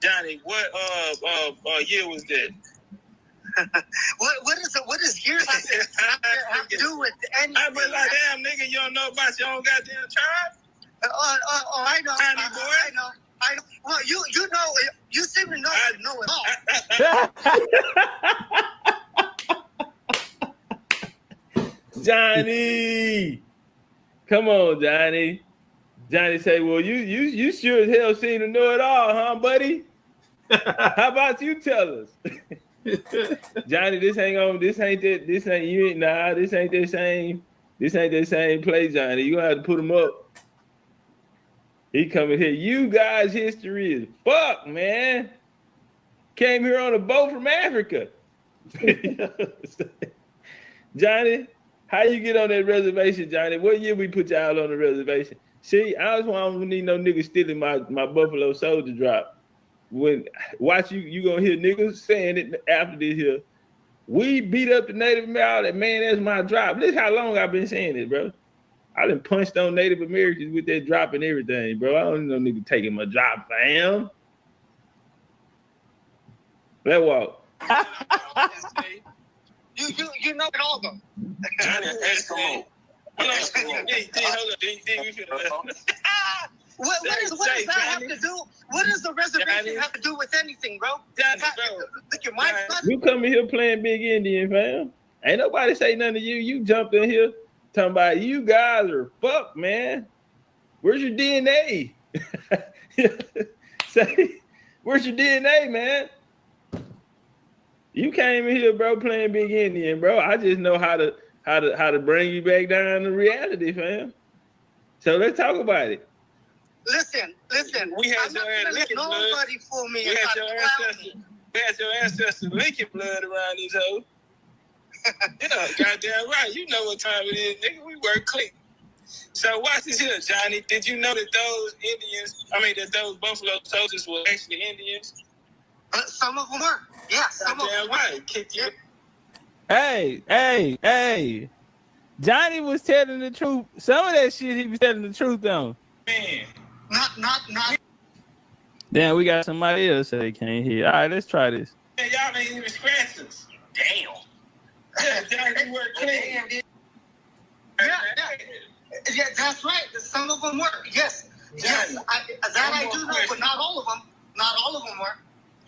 Speaker 9: Johnny, what year was that?
Speaker 7: What does years have to do with anything?
Speaker 9: I be like, damn, nigga, you don't know about your own goddamn tribe?
Speaker 7: I know.
Speaker 9: Johnny boy.
Speaker 7: I know. Well, you know, you seem to know it all.
Speaker 1: Johnny, come on, Johnny. Johnny say, well, you sure as hell seem to know it all, huh, buddy? How about you tell us? Johnny, this ain't the same play, Johnny. You gonna have to put him up. He coming here. You guys' history is fuck, man. Came here on a boat from Africa. Johnny, how you get on that reservation, Johnny? What year we put y'all on the reservation? See, I just don't need no niggas stealing my Buffalo Soldier drop. Watch you gonna hear niggas saying it after this here. We beat up the Native American, man, that's my drop. Look how long I've been saying it, bro. I done punched on Native Americans with that drop and everything, bro. I don't know nigga taking my drop, fam. Let walk.
Speaker 7: You know it all though.
Speaker 9: Johnny, come on.
Speaker 7: What does that have to do? What does the reservation have to do with anything, bro? Look at my
Speaker 1: You coming here playing Big Indian, fam. Ain't nobody say nothing to you. You jumped in here talking about you guys are fucked, man. Where's your DNA? Say, where's your DNA, man? You came in here, bro, playing Big Indian, bro. I just know how to bring you back down to reality, fam. So let's talk about it.
Speaker 7: Listen.
Speaker 9: We had
Speaker 7: I'm not gonna let nobody fool me.
Speaker 9: We had your ancestors licking blood around these hoes. Yeah, goddamn right. You know what time it is, nigga. We work clean. So watch this here, Johnny. Did you know that those Buffalo Soldiers were actually Indians?
Speaker 7: Some of them were. Yeah, some of them were.
Speaker 9: Right. Kick you.
Speaker 1: Hey. Johnny was telling the truth. Some of that shit he was telling the truth on.
Speaker 9: Man.
Speaker 7: Not.
Speaker 1: Damn, we got somebody else that they can't hear. All right, let's try this.
Speaker 9: Man, y'all ain't even scratch us. Damn. Yeah, Johnny work clean.
Speaker 7: Yeah, that's right. Some of them were. Yes. I do know, but not all of them. Not all of them were.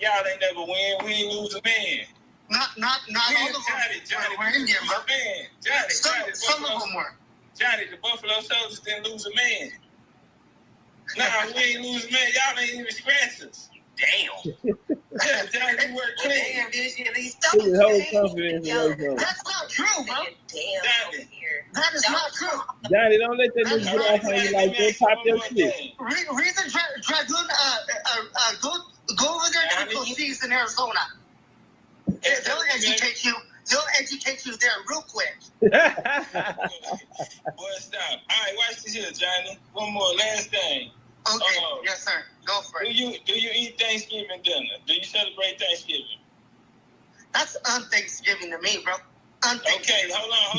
Speaker 9: Y'all ain't never win. We ain't lose a man.
Speaker 7: Not all of them.
Speaker 9: Johnny,
Speaker 7: were Indian, bro.
Speaker 9: Johnny,
Speaker 7: some of them were.
Speaker 9: Johnny, the Buffalo Soldiers didn't lose a man. Nah, we ain't lose a man. Y'all ain't even scratch us. Damn. Yeah, Johnny, we work clean.
Speaker 7: That's not true, bro.
Speaker 9: Johnny.
Speaker 7: That is not true.
Speaker 1: Johnny, don't let that nigga get off on you like that. Pop your shit.
Speaker 7: Reason Dragoon, go over there to the Seas in Arizona. They'll educate you. They'll educate you there real quick.
Speaker 9: Boy, stop. All right, watch this here, Johnny. One more, last thing.
Speaker 7: Okay, yes, sir. Go for it.
Speaker 9: Do you eat Thanksgiving dinner? Do you celebrate Thanksgiving?
Speaker 7: That's un-Thanksgiving to me, bro.
Speaker 9: Okay, hold on.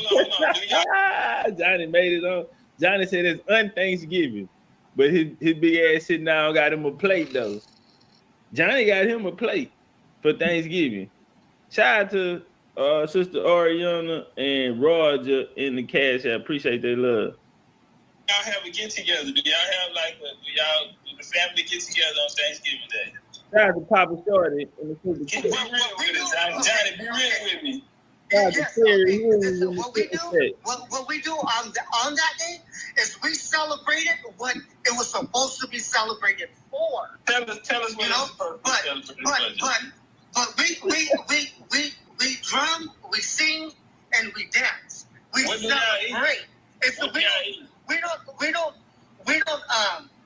Speaker 9: Do y'all...
Speaker 1: Johnny made it on. Johnny said it's un-Thanksgiving, but his big ass sitting down got him a plate though. Johnny got him a plate for Thanksgiving. Shout out to Sister Ariana and Roger in the cash. I appreciate their love.
Speaker 9: Y'all have a get together? Do y'all have do the family get together on Thanksgiving Day?
Speaker 1: Shout out to Papa Shorty and the Super
Speaker 9: Johnny, be real with me.
Speaker 7: Yes, what we do on that day is we celebrated what it was supposed to be celebrated for.
Speaker 9: Tell us what
Speaker 7: but we drum, we sing, and we dance. We celebrate. We don't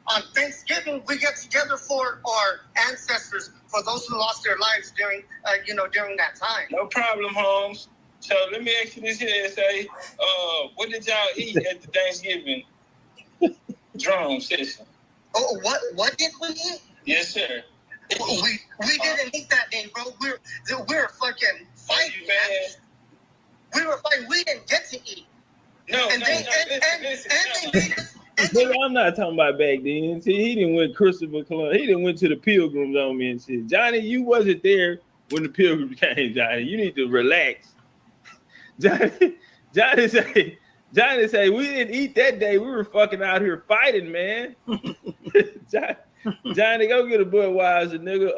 Speaker 7: on Thanksgiving we get together for our ancestors, for those who lost their lives during that time.
Speaker 9: No problem, Holmes. So let me ask you this here, say, what did y'all eat at the Thanksgiving drum session?
Speaker 7: Oh, what did we eat?
Speaker 9: Yes, sir.
Speaker 7: We didn't eat that day, bro. We're fucking fighting. We were fighting. We didn't get to eat.
Speaker 9: Listen.
Speaker 1: I'm not talking about back then. See, he didn't went Christopher Columbus. He didn't went to the Pilgrims on me and shit. Johnny, you wasn't there when the Pilgrims came, Johnny. You need to relax. Johnny say, we didn't eat that day. We were fucking out here fighting, man. Johnny, go get a Budweiser, nigga.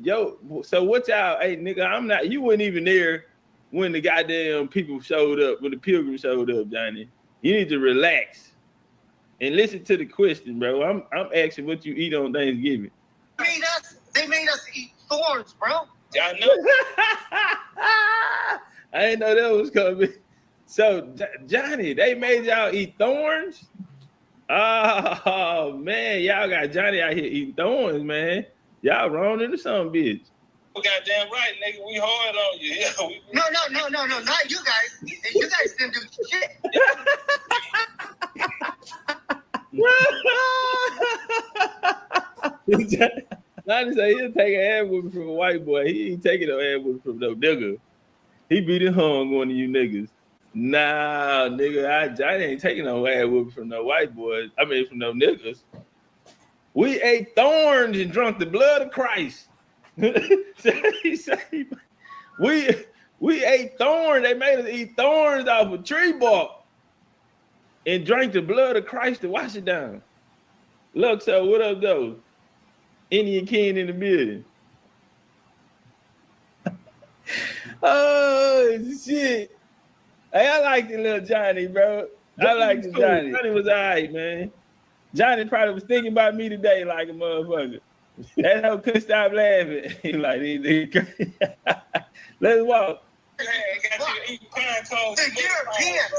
Speaker 1: Yo, so what y'all, hey, nigga, you weren't even there when the goddamn people showed up, when the Pilgrims showed up, Johnny. You need to relax and listen to the question, bro. I'm asking what you eat on Thanksgiving.
Speaker 7: They made us eat thorns, bro.
Speaker 9: I know.
Speaker 1: I didn't know that was coming. So, Johnny, they made y'all eat thorns? Oh, man, y'all got Johnny out here eating thorns, man. Y'all wrong into some bitch.
Speaker 9: Well, goddamn right, nigga. We hard on you. Yeah,
Speaker 7: No, not you guys. You guys didn't do
Speaker 1: shit. Johnny say he'll take an ass whooping from a white boy. He ain't taking no ass whooping from no nigga. He beat it hung one of you niggas. Nah, nigga, Johnny ain't taking no ass whooping from no white boys. I mean, from no niggas. We ate thorns and drunk the blood of Christ. We ate thorns. They made us eat thorns off a tree bark and drank the blood of Christ to wash it down. Look, so what up, though? Indian King in the building. Oh shit! Hey, I like the little Johnny, bro. I like the Johnny. Johnny was all right, man. Johnny probably was thinking about me today like a motherfucker. That hoe couldn't stop laughing. He like, let's walk.
Speaker 7: The Europeans,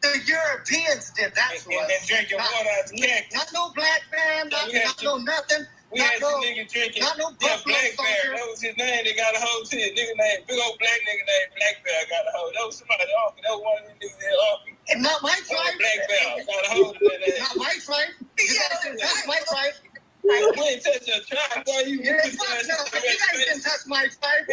Speaker 7: The Europeans did that to us.
Speaker 9: And drinking water out the cactus.
Speaker 7: Not no black man, not no nothing.
Speaker 9: We had some nigga drinking.
Speaker 7: Not no
Speaker 9: Black Bear. That was his name. They got a whole shit. Nigga named big old black nigga named Black Bear. Got a whole. That was somebody off. That was one of them niggas that off.
Speaker 7: And not my tribe.
Speaker 9: Black Bear. Got a hold of that ass.
Speaker 7: Not my tribe. You guys didn't touch my tribe.
Speaker 9: We ain't touch your tribe, boy. You
Speaker 7: guys didn't touch my tribe.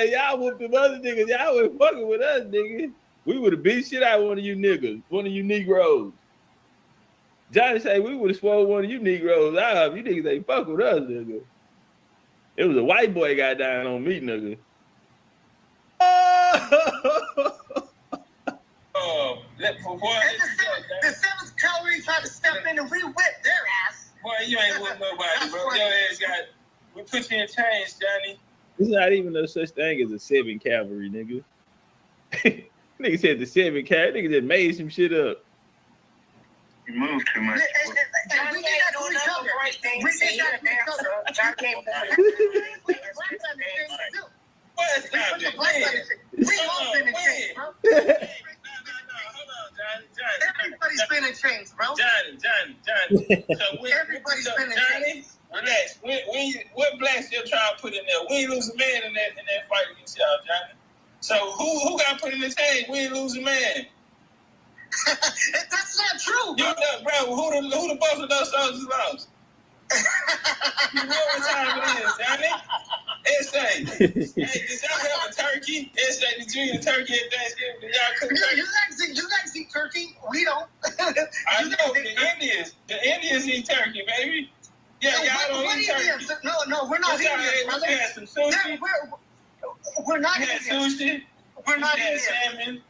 Speaker 1: Y'all whooped them other niggas. Y'all wasn't fucking with us, nigga. We would have beat shit out of one of you niggas, one of you Negroes. Johnny say we would have swole one of you Negroes out. You niggas ain't fuck with us, nigga. It was a white boy got down on me, nigga.
Speaker 7: The seventh cavalry tried to step in and we whipped their ass.
Speaker 9: Boy, you ain't with nobody, bro. Your ass got. We put you in chains, Johnny.
Speaker 1: There's not even no such thing as a 7 cavalry, nigga. Nigga said the 7 cavalry. Nigga just made some shit up.
Speaker 9: You move too much.
Speaker 7: And we did that to each other. We did that to each other. We all been in chains, bro. Everybody's been in chains, bro.
Speaker 9: Johnny. So
Speaker 7: everybody's been in chains.
Speaker 9: Relax. What blacks you trying to put in there? We ain't lose a man in that fight against y'all, Johnny. So who got put in the tank? We ain't lose a man.
Speaker 7: That's not true, bro.
Speaker 9: You know, bro, who the boss of those soldiers lost? You know what time it is, Johnny? S.A. Hey, did y'all have a turkey? S.A. Did you eat a turkey at Thanksgiving? Did y'all cook turkey?
Speaker 7: You guys eat turkey. We don't.
Speaker 9: I know the Indians eat turkey, baby. Yeah, y'all don't eat turkey.
Speaker 7: No, we're not Indians, brother.
Speaker 9: We had some sushi.
Speaker 7: We're not
Speaker 9: Indians.
Speaker 7: sushi. We're not Indians.
Speaker 9: Salmon.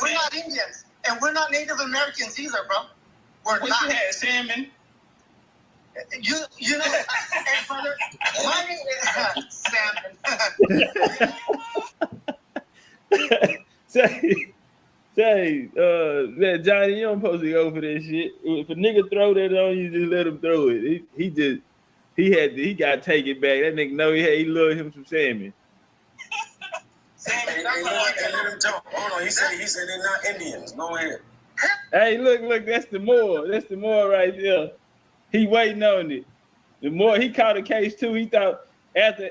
Speaker 7: We're not Indians. And we're not Native Americans either, bro. We're not.
Speaker 9: You had salmon.
Speaker 7: You know, hey, brother,
Speaker 1: salmon. Say, Johnny, you don't supposed to go for that shit. If a nigga throw that on you, just let him throw it. He got to take it back. That nigga know he loved him some salmon.
Speaker 9: Salmon, let him talk. Hold on, he said they're not Indians. Go ahead.
Speaker 1: Hey, look, that's the Moor. That's the Moor right there. He waiting on it. The Moor, he caught a case too. He thought after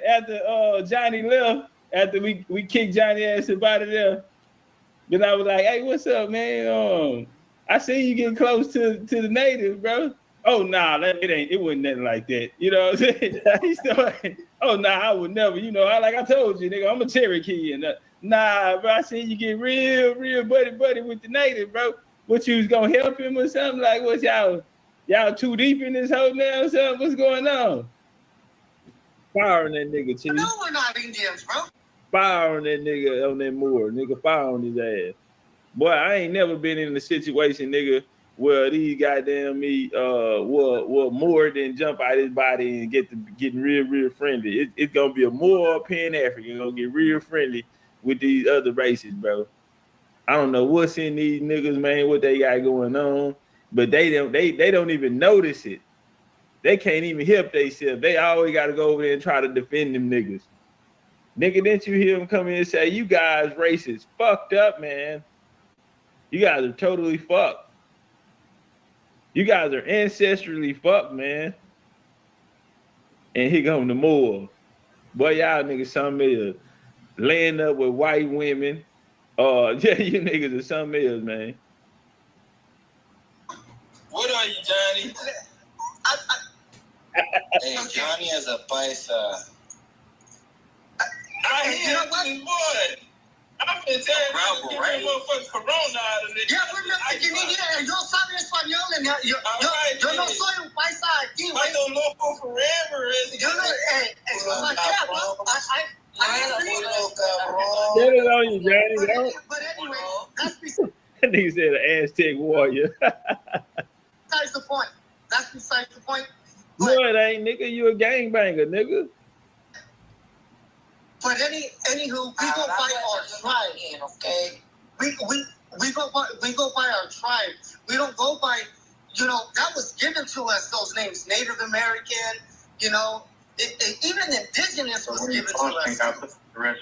Speaker 1: Johnny left, after we kicked Johnny ass up out of there, then I was like, hey, what's up, man? I see you getting close to the natives, bro. Oh, nah, it wasn't nothing like that. You know what I'm saying? He's still like, oh, nah, I would never. You know, like I told you, nigga, I'm a Cherokee. And nah, bro, I see you get real buddy with the native, bro. What, you was going to help him or something? Like, what, y'all too deep in this hole now or something? What's going on? Fire on that nigga, Chief.
Speaker 7: No, we're not Indians, bro.
Speaker 1: Fire on that nigga on that Moor. Nigga, fire on his ass. Boy, I ain't never been in a situation, nigga, where these goddamn will more than jump out his body and getting real friendly. It's gonna be a more Pan-African gonna get real friendly with these other races, bro. I don't know what's in these niggas, man, what they got going on, but they don't even notice it. They can't even help themselves. They always gotta go over there and try to defend them niggas. Nigga, didn't you hear him come in and say, you guys racist fucked up, man. You guys are totally fucked. You guys are ancestrally fucked, man. And he come the Moor. Boy, y'all niggas something else. Laying up with white women. Yeah, you niggas are something else, man.
Speaker 9: What are you, Johnny?
Speaker 10: Hey, Johnny is a paisa.
Speaker 9: I hear this boy. I'm gonna tell you, get that motherfucking corona out of this.
Speaker 7: Ya, pues, yo sabe español, yo no soy un paisa aquí, güey.
Speaker 9: I know local forever.
Speaker 7: Yo no,
Speaker 1: Get it on you, Johnny.
Speaker 7: But anyway, that's
Speaker 1: That nigga said an Aztec warrior.
Speaker 7: besides the point. That's besides the point.
Speaker 1: No, it ain't, nigga. You a gangbanger, nigga.
Speaker 7: But anywho, we go by our tribe, okay? We go by our tribe. We don't go by, that was given to us, those names, Native American, even indigenous was given to us. That was a given.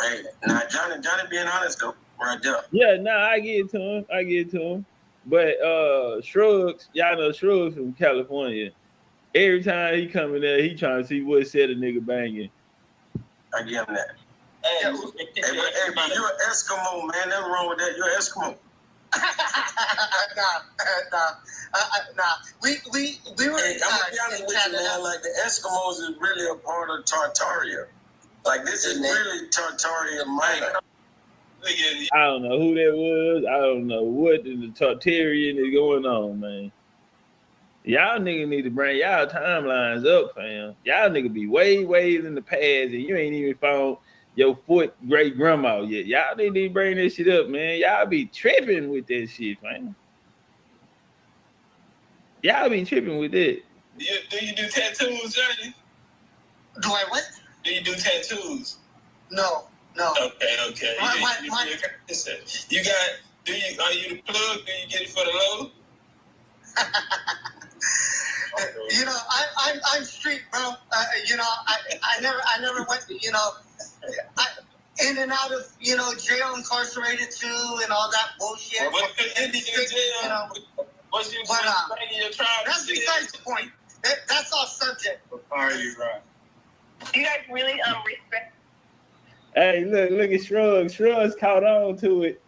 Speaker 10: Hey, now Johnny being honest though, right there.
Speaker 1: Yeah, I get to him. But Shrugs, y'all know Shrugs from California. Every time he come in there, he trying to see what set a nigga banging.
Speaker 10: I give him that. Hey, but you're an Eskimo, man. Nothing wrong with that. You're an Eskimo.
Speaker 7: Nah. We were.
Speaker 10: Hey, I'm gonna be honest with you, man. Like the Eskimos is really a part of Tartaria. Like this is really Tartaria minor.
Speaker 1: I don't know who that was. I don't know what the Tartarian is going on, man. Y'all niggas need to bring y'all timelines up, fam. Y'all niggas be way in the past, and you ain't even found your great grandma yet. Y'all need to bring this shit up, man. Y'all be tripping with that shit, fam. Y'all be tripping with it.
Speaker 9: Do you do tattoos, Johnny?
Speaker 7: Do I what?
Speaker 9: Do you do tattoos?
Speaker 7: No.
Speaker 9: Okay. Are you the plug? Do you get it for the low?
Speaker 7: You know, I'm street, bro. You know, I never went. You know, in and out of jail, incarcerated too, and all that bullshit.
Speaker 9: What's the Indian jail?
Speaker 7: You know,
Speaker 9: what's your tribe?
Speaker 7: That's besides the point. That's off subject.
Speaker 10: Are you right?
Speaker 7: You guys really respect.
Speaker 1: Hey, look at Shrugs. Shrugs caught on to it.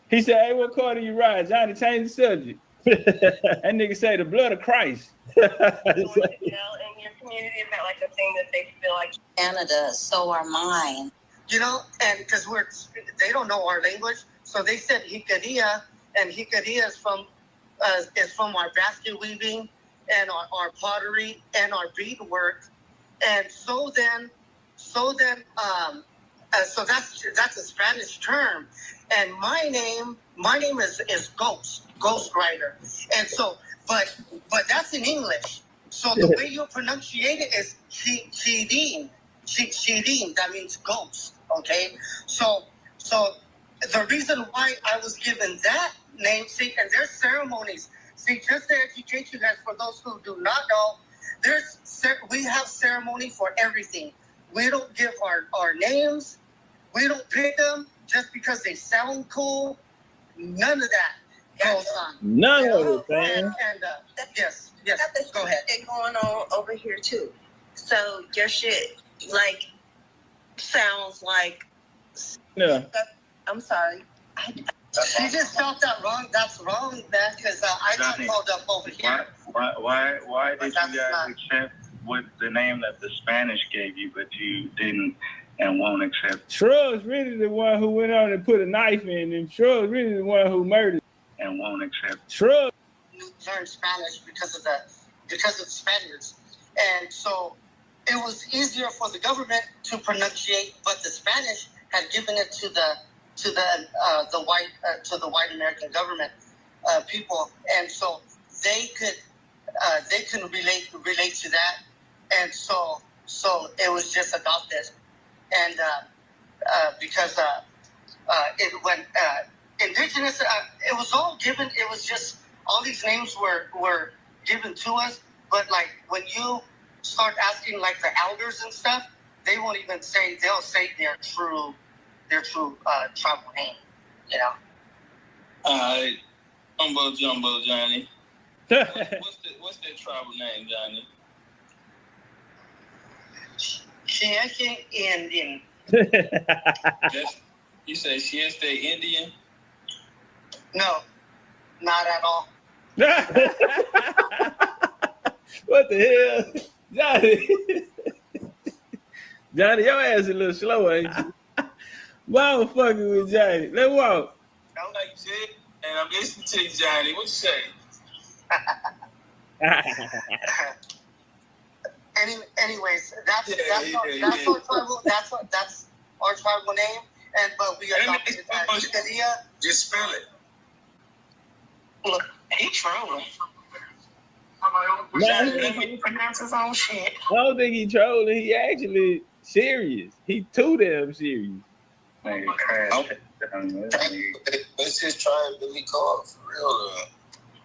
Speaker 1: He said, "Hey, what car do you ride?" Johnny, change the subject. That nigga say the blood of Christ.
Speaker 7: Going to jail in your community, is that like the thing that they feel like Canada? So are mine. You know, and because they don't know our language, so they said Hikaria, and Hikaria is from our basket weaving and our pottery and our beadwork, and so that's a Spanish term. And my name is Ghost Rider. And so, but that's in English. So the way you pronunciate it is Chidin. That means ghost. Okay. So the reason why I was given that name, see, and there's ceremonies. See, just to educate you guys, for those who do not know, we have ceremony for everything. We don't give our names. We don't pick them just because they sound cool. None of that goes on.
Speaker 1: None of it, man.
Speaker 7: And yes. Go ahead. It's going on over here too. So your shit sounds like.
Speaker 1: Yeah.
Speaker 7: I'm sorry. She just felt that wrong. That's wrong, man. Because I got called up over here.
Speaker 10: Why did you guys accept what the name that the Spanish gave you, but you didn't and won't accept?
Speaker 1: Shrugs really the one who went on and put a knife in him. Shrugs really the one who murdered
Speaker 10: and won't accept.
Speaker 1: Shrugs
Speaker 7: learned Spanish because of the Spaniards, and so it was easier for the government to pronunciate, but the Spanish had given it to the white American government people, and so they couldn't relate to that, and so it was just adopted, and because it went indigenous, it was all given. It was just all these names were given to us, but like when you start asking like the elders and stuff, they won't even say. They'll say their true tribal name, you know.
Speaker 9: All right, Jumbo, Johnny. What's their tribal name, Johnny?
Speaker 7: Sieste Indian.
Speaker 9: You say Sieste Indian?
Speaker 7: No, not at all.
Speaker 1: What the hell, Johnny? Johnny, your ass a little slow, ain't you? Why I'm fucking with Johnny? Let's walk.
Speaker 9: I don't like you said, and I'm listening to you, Johnny. What you say?
Speaker 7: Anyways, that's our tribal name, but we adopted Hikaria.
Speaker 10: Just spell it.
Speaker 7: Look, he trolling. He pronounce his own shit.
Speaker 1: I don't think he trolling. He actually serious. He too damn serious.
Speaker 10: What's his tribe that we call for real?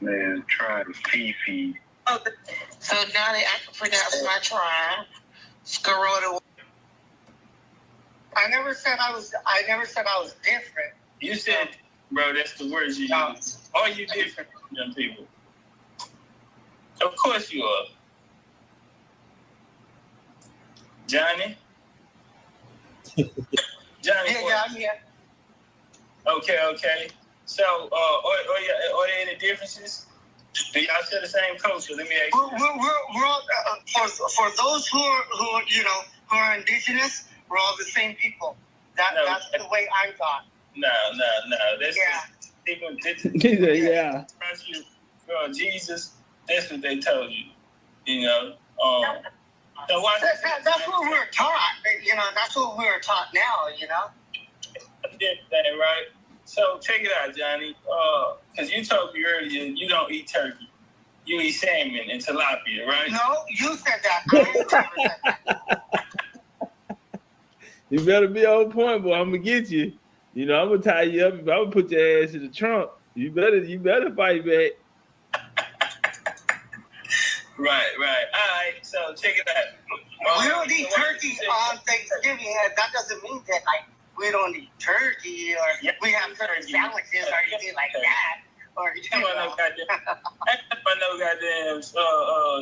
Speaker 10: Man, tribe is Fifi.
Speaker 8: Oh, so now that I can pronounce my tribe, Scarota.
Speaker 7: I never said I was different.
Speaker 9: You said, bro, that's the words you use. Are you different from young people? Of course you are. Johnny? Johnny?
Speaker 7: Yeah, I'm here.
Speaker 9: Okay. So, are there any differences? Do y'all share the same culture? Let me ask you.
Speaker 7: We're all, for those who are indigenous, we're all the same people. That's the way I'm taught.
Speaker 9: No. That's even
Speaker 1: yeah.
Speaker 9: Jesus. That's what they told you. You know. So
Speaker 7: that's what we're taught. That's what we're taught now.
Speaker 9: Thing, right? So check it out, Johnny. Because you told me earlier you don't eat turkey. You eat salmon and tilapia, right?
Speaker 7: No, you said that.
Speaker 1: You better be on point, boy. I'm gonna get you. I'm gonna tie you up. I'm gonna put your ass in the trunk. You better fight back.
Speaker 9: Right. All right. So check it out.
Speaker 7: We don't eat turkey on Thanksgiving. That doesn't mean that we don't eat turkey or we have certain sandwiches or anything like that. Or
Speaker 9: no goddamn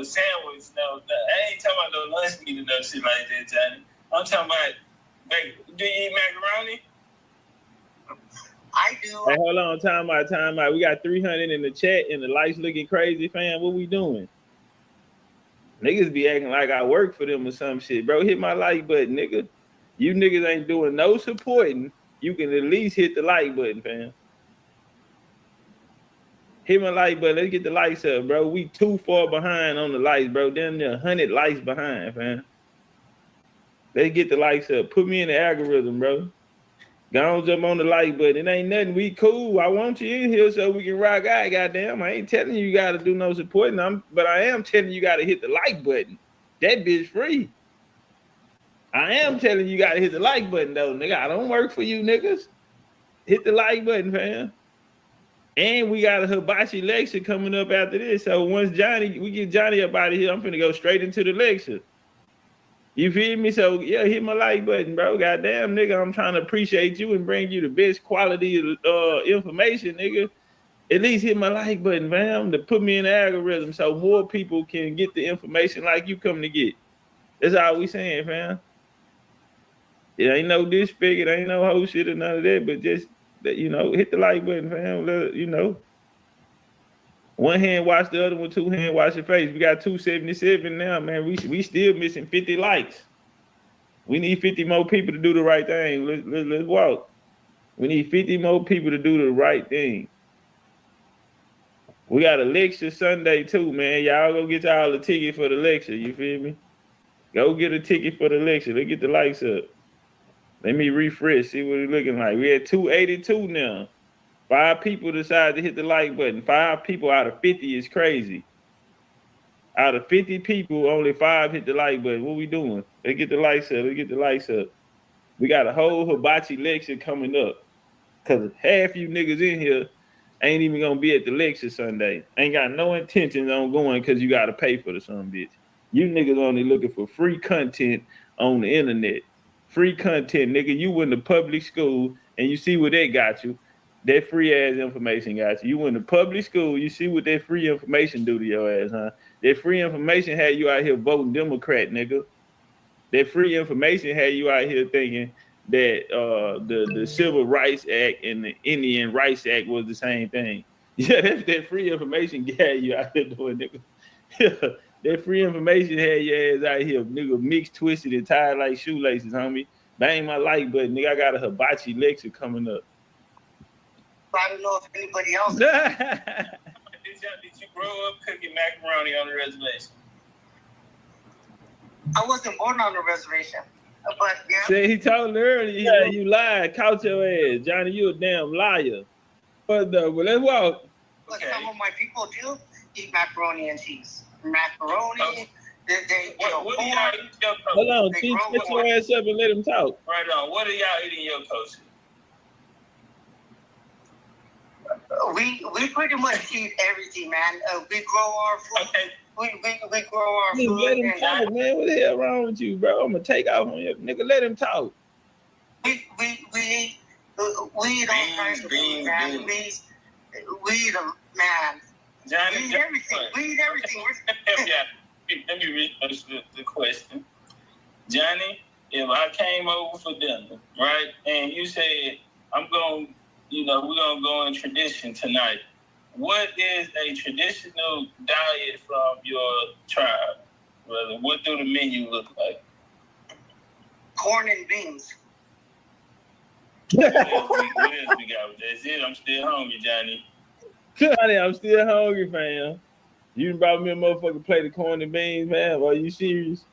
Speaker 9: sandwich. No, I ain't talking about no lunch meat or no shit like that, Johnny. I'm talking about. Do you eat macaroni?
Speaker 7: I do.
Speaker 1: Hey, hold on, time out. We got 300 in the chat and the lights looking crazy, fam. What we doing? Niggas be acting like I work for them or some shit. Bro, hit my like button, nigga. You niggas ain't doing no supporting. You can at least hit the like button, fam. Hit my like button. Let's get the lights up, bro. We too far behind on the lights, bro. Damn near 100 lights behind, fam. Let's get the lights up. Put me in the algorithm, bro. Go on, jump on the like button. It ain't nothing. We cool. I want you in here so we can rock out, goddamn. I ain't telling you got to do no supporting, but I am telling you got to hit the like button. That bitch free. I am telling you got to hit the like button, though, nigga. I don't work for you, niggas. Hit the like button, fam. And we got a hibachi lecture coming up after this. So once we get Johnny up out of here, I'm finna go straight into the lecture. You feel me? So, yeah, hit my like button, bro. Goddamn, nigga, I'm trying to appreciate you and bring you the best quality information, nigga. At least hit my like button, fam, to put me in the algorithm so more people can get the information like you come to get. That's all we saying, fam. It ain't no disrespect, it ain't no whole shit or none of that, but just, hit the like button, fam. One hand wash the other one, two hand wash your face. We got 277 now, man. We still missing 50 likes. We need 50 more people to do the right thing. Let's walk. We need 50 more people to do the right thing. We got a lecture Sunday too, man. Y'all go get y'all a ticket for the lecture. You feel me? Go get a ticket for the lecture. Let's get the likes up. Let me refresh, see what it's looking like. We at 282 now. 5 people decided to hit the like button. 5 people out of 50 is crazy. Out of 50 people, only 5 hit the like button. What we doing? Let's get the likes up. We got a whole hibachi lecture coming up. Because half you niggas in here ain't even going to be at the lecture Sunday. Ain't got no intentions on going because you got to pay for the son bitch. You niggas only looking for free content on the internet. Free content, nigga. You went to public school and you see what they got you. That free ass information got you. You went to public school, you see what that free information do to your ass, huh? That free information had you out here voting Democrat, nigga. That free information had you out here thinking that the Civil Rights Act and the Indian Rights Act was the same thing. Yeah, that free information had you out here doing, nigga. That free information had your ass out here, nigga, mixed, twisted, and tied like shoelaces, homie. Bang my like button, nigga. I got a hibachi lecture coming up.
Speaker 7: I don't know if anybody else.
Speaker 9: Did you grow up cooking macaroni on the reservation?
Speaker 7: I wasn't born on the reservation, but yeah.
Speaker 1: See, he told her earlier, yeah, you lied. Count your ass. Johnny, you a damn liar. But let's walk.
Speaker 7: But some of my people do eat macaroni and cheese. Macaroni.
Speaker 9: What do y'all eat in your culture?
Speaker 1: Hold on, Chief, get your ass up and let him talk.
Speaker 9: Right on. What do y'all eat in your culture?
Speaker 7: We pretty much eat everything, man. We grow our food. Okay. We grow our food.
Speaker 1: Let him talk, man. What the hell wrong with you, bro? I'm gonna take off on you, nigga. Let him talk.
Speaker 7: We eat all kinds of food, man. We eat them, man.
Speaker 9: Johnny,
Speaker 7: we eat everything. We eat everything.
Speaker 9: Let me read the question. Johnny, if I came over for dinner, right, and you said, we're going to go in tradition tonight, what is a traditional diet from your tribe, brother? What do the menu look like?
Speaker 7: Corn and beans.
Speaker 9: What else we got? That's it. I'm still hungry, Johnny.
Speaker 1: Johnny, I'm still hungry, fam. You brought me a motherfucking plate of corn and beans, man. Are you serious?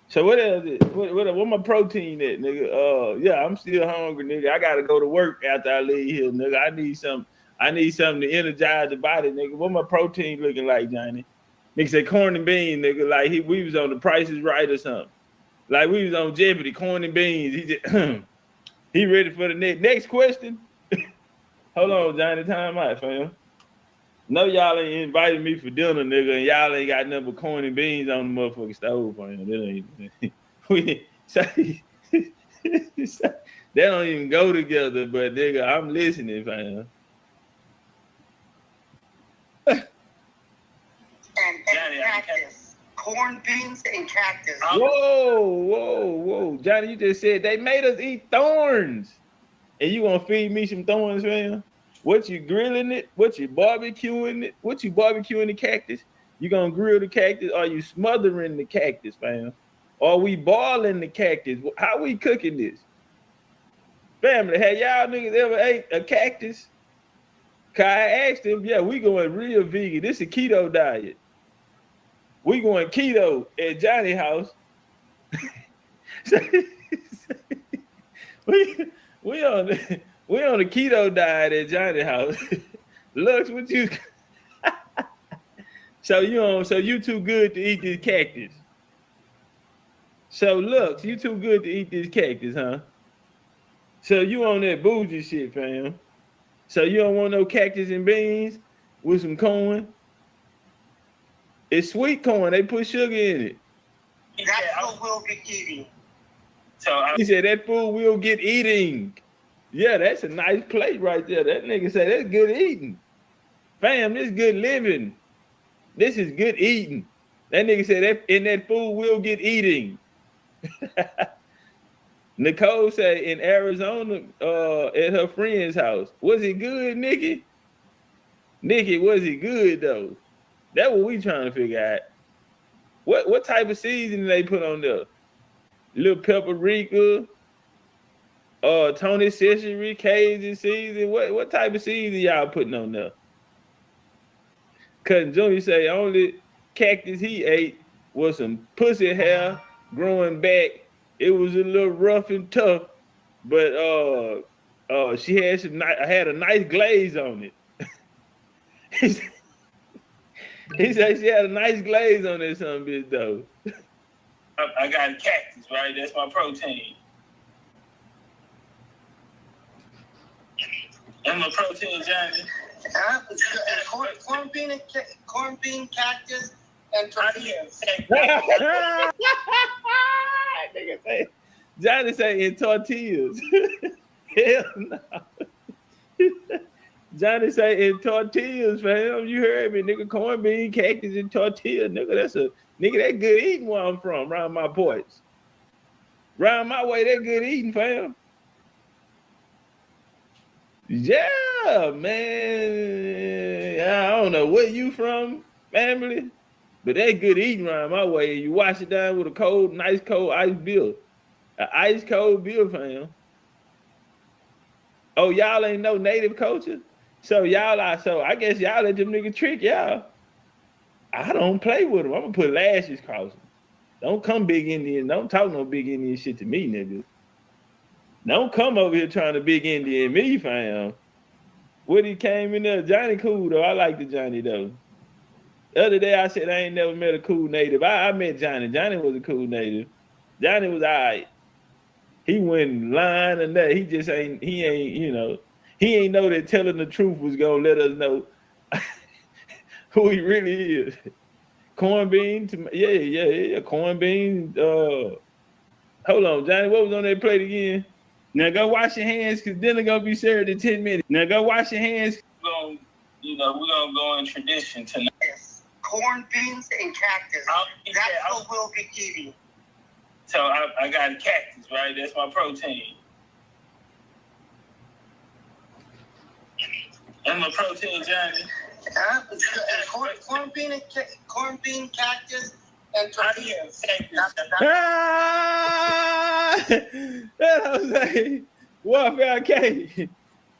Speaker 1: So what else is it? What my protein at, nigga? Yeah, I'm still hungry, nigga. I gotta go to work after I leave here, nigga. I need something to energize the body, nigga. What my protein looking like, Johnny? Nigga said corn and beans, nigga. Like we was on The Price is Right or something. Like we was on Jeopardy, corn and beans. He just he ready for the next question. Hold on, Johnny. Time out, fam. No, y'all ain't invited me for dinner, nigga, and y'all ain't got nothing but corn and beans on the motherfucking stove, fam. That don't even go together, but nigga, I'm listening, fam.
Speaker 7: And cactus. Corn, beans, and cactus.
Speaker 1: Whoa. Johnny, you just said they made us eat thorns. And you gonna feed me some thorns, fam? What you grilling it? What you barbecuing it? What you barbecuing the cactus? You gonna grill the cactus? Are you smothering the cactus, fam? Are we boiling the cactus? How we cooking this? Family, have y'all niggas ever ate a cactus? Cause I asked him, yeah, we going real vegan. This is a keto diet. We going keto at Johnny's house. we on the keto diet at Johnny's house. Lux, what you? So you too good to eat this cactus. So Lux, you too good to eat this cactus, huh? So you on that bougie shit, fam. So you don't want no cactus and beans with some corn? It's sweet corn. They put sugar in it.
Speaker 7: That food will get eating.
Speaker 1: He said that food will get eating. Yeah, that's a nice plate right there. That nigga said that's good eating. Fam, this is good living. This is good eating. That nigga said that food will get eating. Nicole said in Arizona, at her friend's house. Was it good, Nikki? Nikki, was it good though? That's what we trying to figure out. What type of seasoning they put on there? Little paprika, Tony Sesame, Cajun season. What type of season y'all putting on there? Cousin Junior say only cactus he ate was some pussy hair growing back. It was a little rough and tough, but she had a nice glaze on it. He said she had a nice glaze on that son bitch though.
Speaker 9: I got a cactus, right? That's my protein. And my protein, Johnny.
Speaker 7: Corn bean, cactus, and tortillas.
Speaker 1: Johnny say in tortillas. Hell no. Johnny say in tortillas, fam. You heard me, nigga. Corn bean, cactus, and tortilla, nigga. That good eating where I'm from, around my boys. Round my way, that good eating, fam. Yeah, man. I don't know where you from, family, but that good eating around my way. You wash it down with a nice cold ice beer. An ice cold beer, fam. Oh, y'all ain't no native culture? So I guess y'all let them niggas trick y'all. I don't play with them. I'm gonna put lashes across them. Don't come big Indian. Don't talk no big Indian shit to me, nigga. Don't come over here trying to big Indian me, fam. When he came in there, Johnny cool though. I like the Johnny though. The other day I said I ain't never met a cool native. I met Johnny. Johnny was a cool native. Johnny was all right. He went line and that. He ain't, He ain't know that telling the truth was gonna let us know who he really is. Corn bean, corn bean. Hold on, Johnny, what was on that plate again? Now go wash your hands, cause dinner gonna be served in 10 minutes. Now go wash your hands.
Speaker 9: We're gonna go in tradition tonight.
Speaker 7: Yes. Corn, beans, and cactus. That's what we'll be eating.
Speaker 9: So I got cactus, right? That's my protein. And my protein, Johnny.
Speaker 7: Corn bean, cactus, and tortillas.
Speaker 1: That was like Warfare K.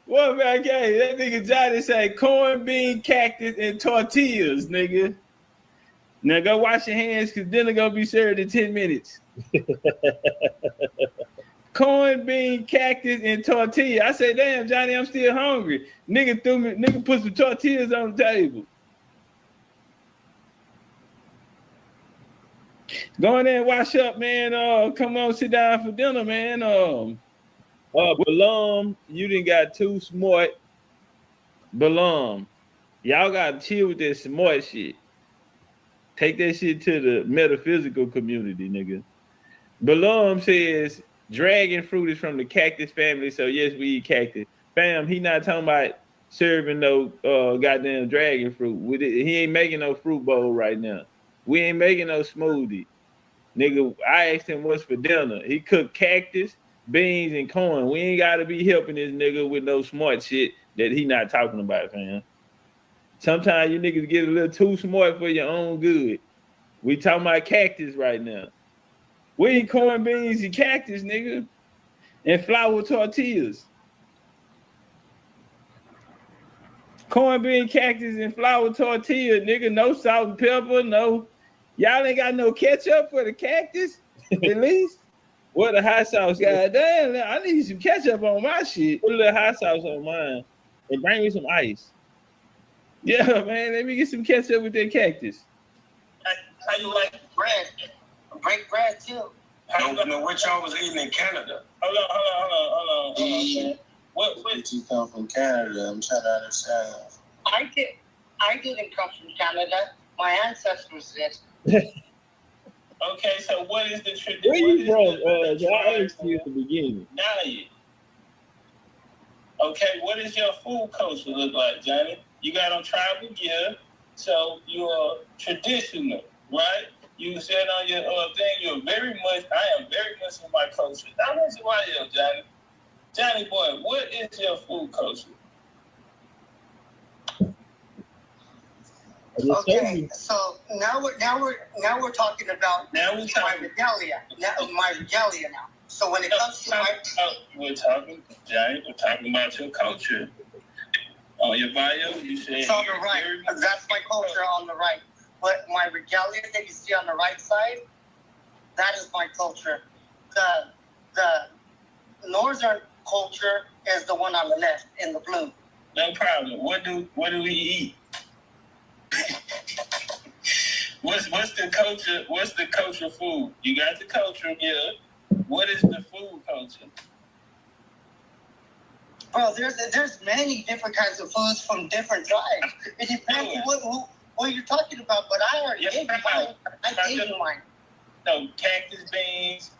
Speaker 1: Warfare K. That nigga Johnny say corn bean, cactus, and tortillas, nigga. Now go wash your hands, cause dinner gonna be served in 10 minutes. Corn bean, cactus, and tortilla. I say, damn, Johnny, I'm still hungry. Nigga put some tortillas on the table. Go in there and wash up, man. Come on, sit down for dinner, man. Balam, you done got too smart. Balam, y'all gotta chill with that smart shit. Take that shit to the metaphysical community, nigga. Balam says dragon fruit is from the cactus family, so yes, we eat cactus. Fam, he not talking about serving no goddamn dragon fruit. With it, he ain't making no fruit bowl right now. We ain't making no smoothie. Nigga, I asked him what's for dinner. He cooked cactus, beans, and corn. We ain't gotta be helping this nigga with no smart shit that he not talking about, fam. Sometimes you niggas get a little too smart for your own good. We talking about cactus right now. We eat corn, beans, and cactus, nigga. And flour tortillas. Corn, bean, cactus, and flour tortilla, nigga. No salt and pepper, no. Y'all ain't got no ketchup for the cactus, at least? What a hot sauce, goddamn. I need some ketchup on my shit. Put a little hot sauce on mine. And bring me some ice. Yeah, man, let me get some ketchup with that cactus.
Speaker 7: How you like bread? Break bread, too.
Speaker 10: No, what y'all was eating in Canada?
Speaker 9: Hold on. What
Speaker 10: did you come from Canada? I'm trying to understand.
Speaker 7: I didn't come from Canada. My ancestors did.
Speaker 9: Okay, so what is the tradition?
Speaker 1: Where you from? I asked you at the beginning.
Speaker 9: Diet. Okay, what does your food culture look like, Johnny? You got on tribal gear, so you're traditional, right? You said on your thing, I am very much in my culture. That was why, Johnny. Johnny boy, what is your food culture?
Speaker 7: Okay, so now we're talking about my regalia. My regalia now. So when it comes to
Speaker 9: we're talking about your culture. On your bio, you say
Speaker 7: it's on the right. That's my culture on the right. But my regalia that you see on the right side, that is my culture. The northern culture is the one on the left in the blue.
Speaker 9: No problem. What do we eat? What's the culture? What's the culture food? You got the culture here. What is the food culture?
Speaker 7: Bro, there's many different kinds of foods from different tribes. It depends what you're talking about, but I already gave you mine. I gave you mine.
Speaker 9: No, cactus, beans,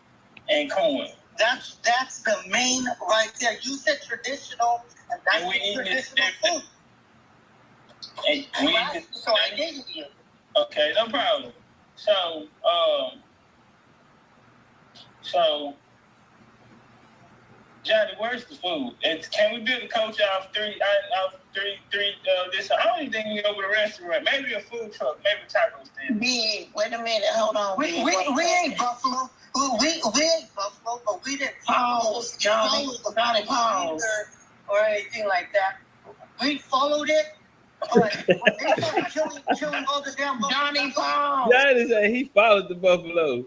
Speaker 9: and corn.
Speaker 7: That's the main right there. You said traditional, and that's the traditional food. So I gave it to you.
Speaker 9: Okay, no problem. So Johnny, where's the food? And can we build a culture off three? This. I don't even think we go to a restaurant. Maybe a food truck. Maybe taco stand.
Speaker 7: Wait a minute. Hold on. We ain't Buffalo. We ain't Buffalo, but we didn't pause, Johnny, or anything like that. We followed it. But when they started killing all the damn Johnny Paul.
Speaker 1: Johnny said he followed the buffalo.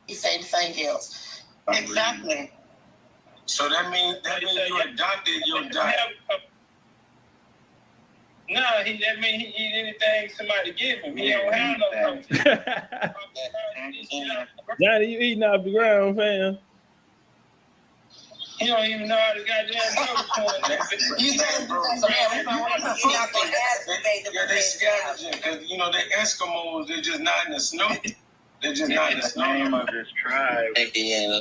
Speaker 7: He said thank you. Exactly.
Speaker 10: So that means you adopted your diet.
Speaker 9: No, that means he eat anything somebody give him. He don't have no culture.
Speaker 1: Johnny, you eating off the ground, fam?
Speaker 9: He don't even know how to goddamn go.
Speaker 10: You know, bro. Yeah, they scavenging because you know they Eskimos. They're just not in the snow. They're just not in the snow.
Speaker 9: Name of this tribe.
Speaker 10: Yeah.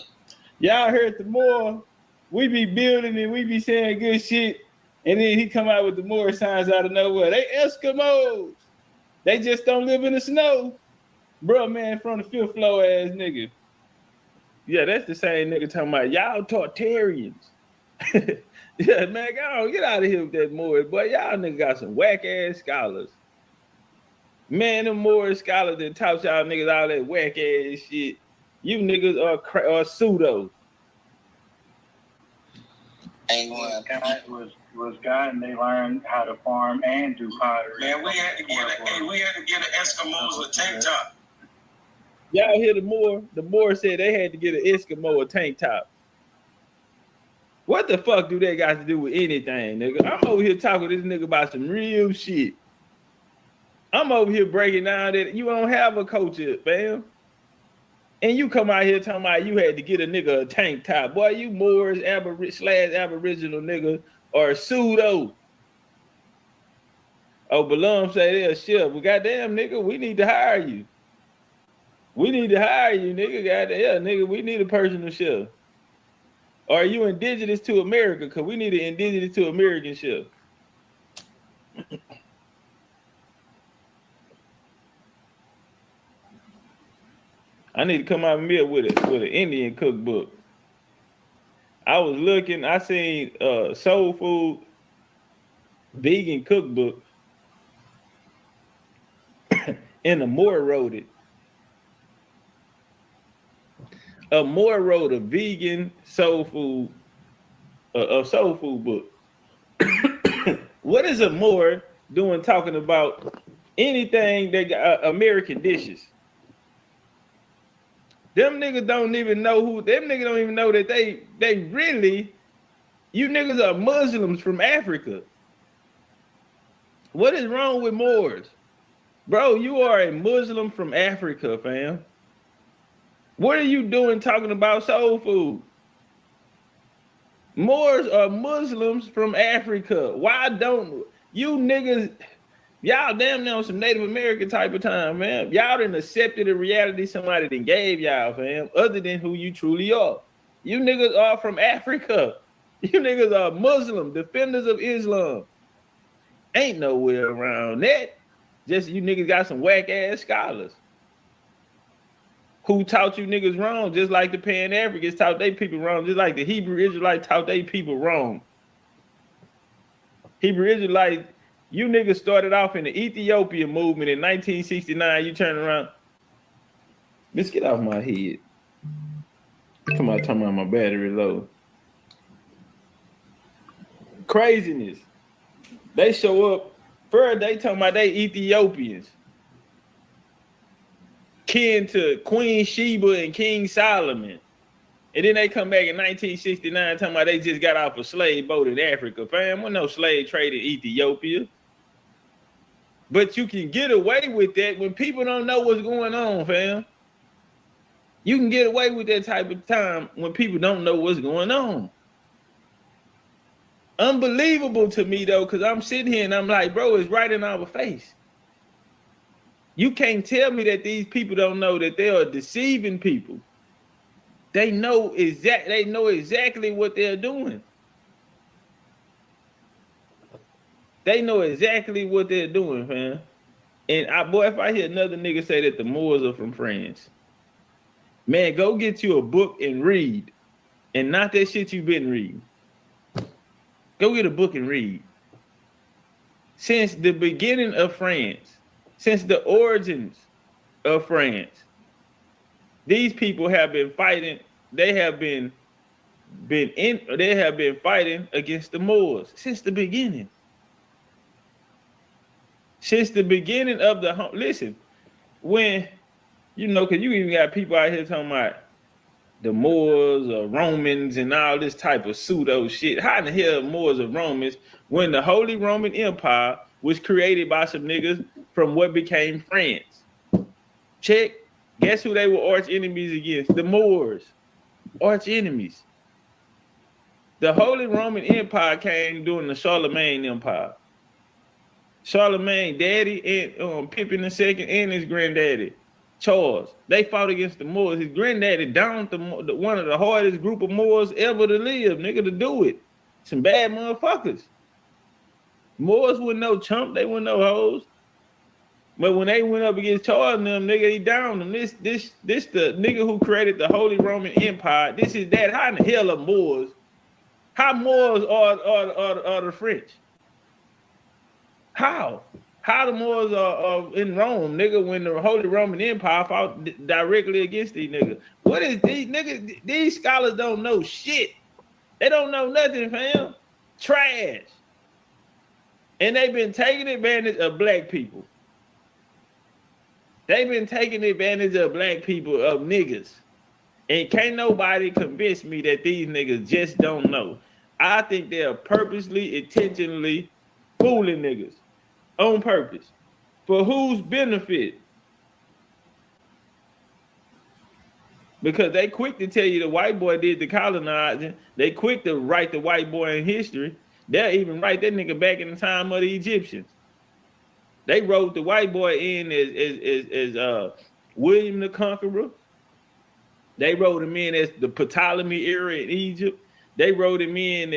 Speaker 1: Y'all heard the Moor. We be building and we be saying good shit, and then he come out with the Moor signs out of nowhere. They Eskimos. They just don't live in the snow. Bro, man, from the fifth floor ass nigga. Yeah, that's the same nigga talking about y'all Tartarians. Yeah, man, get out of here with that Moor. Boy, y'all nigga got some whack ass scholars. Man, them Moor scholars that taught y'all niggas all that whack ass shit. You niggas are pseudo.
Speaker 9: Was God, and they learned how to farm and do pottery.
Speaker 10: Man, we had to get an Eskimos a tank top.
Speaker 1: Y'all hear the Moor? The Moor said they had to get an Eskimo a tank top. What the fuck do they got to do with anything, nigga? I'm over here talking to this nigga about some real shit. I'm over here breaking down that you don't have a culture, fam. And you come out here talking about you had to get a nigga a tank top. Boy, you Moors, Aboriginal nigga, or pseudo. Oh, Balum say they're a chef. Well, goddamn, nigga, we need to hire you. We need to hire you, nigga. Goddamn, nigga, we need a personal chef. Or are you indigenous to America? Because we need an indigenous to American chef. I need to come out of here with an Indian cookbook. I was looking, I seen soul food vegan cookbook, and a Moor wrote it. A Moor wrote a vegan soul food book. What is a Moor doing talking about anything that got American dishes? Them niggas don't even know who. Them niggas don't even know that they really. You niggas are Muslims from Africa. What is wrong with Moors, bro? You are a Muslim from Africa, fam. What are you doing talking about soul food? Moors are Muslims from Africa. Why don't you niggas? Y'all damn near on some Native American type of time, man. Y'all done accepted a reality somebody done gave y'all, fam, other than who you truly are. You niggas are from Africa. You niggas are Muslim, defenders of Islam. Ain't nowhere around that. Just you niggas got some whack-ass scholars who taught you niggas wrong, just like the Pan-Africans taught they people wrong, just like the Hebrew Israelites taught they people wrong. Hebrew Israelites, you niggas started off in the Ethiopian movement in 1969. You turn around. Let's get off my head. Come on, talking about my battery low. Craziness. They show up. First, they talking about they Ethiopians. Kin to Queen Sheba and King Solomon. And then they come back in 1969 talking about they just got off a slave boat in Africa. Fam, there no slave trade in Ethiopia. But you can get away with that when people don't know what's going on, fam. You can get away with that type of time when people don't know what's going on. Unbelievable to me, though, because I'm sitting here and I'm like, bro, it's right in our face. You can't tell me that these people don't know that they are deceiving people. They know exactly what they're doing. They know exactly what they're doing, fam. And boy, if I hear another nigga say that the Moors are from France, man, go get you a book and read. And not that shit you've been reading. Go get a book and read. Since the beginning of France, since the origins of France, these people have been fighting. They have been fighting against the Moors since the beginning. Since the beginning of the listen, when because you even got people out here talking about the Moors or Romans and all this type of pseudo shit. How in the hell Moors or Romans when the Holy Roman Empire was created by some niggas from what became France? Check. Guess who they were arch enemies against? The Moors. Arch enemies. The Holy Roman Empire came during the Charlemagne Empire. Charlemagne, daddy, and Pippin II, and his granddaddy, Charles. They fought against the Moors. His granddaddy downed one of the hardest group of Moors ever to live, nigga, to do it. Some bad motherfuckers. Moors were no chump. They were no hoes. But when they went up against Charles and them, nigga, he downed them. This the nigga who created the Holy Roman Empire. This is that. How in the hell are Moors? How Moors are the French? How? How the Moors are in Rome, nigga, when the Holy Roman Empire fought directly against these niggas? What is these niggas? These scholars don't know shit. They don't know nothing, fam. Trash. And they've been taking advantage of black people. They've been taking advantage of black people, of niggas. And can't nobody convince me that these niggas just don't know. I think they're purposely, intentionally fooling niggas on purpose. For whose benefit? Because they quick to tell you the white boy did the colonizing. They quick to write the white boy in history. They'll even write that nigga back in the time of the Egyptians. They wrote the white boy in as William the Conqueror. They wrote him in as the Ptolemy era in Egypt. They wrote him in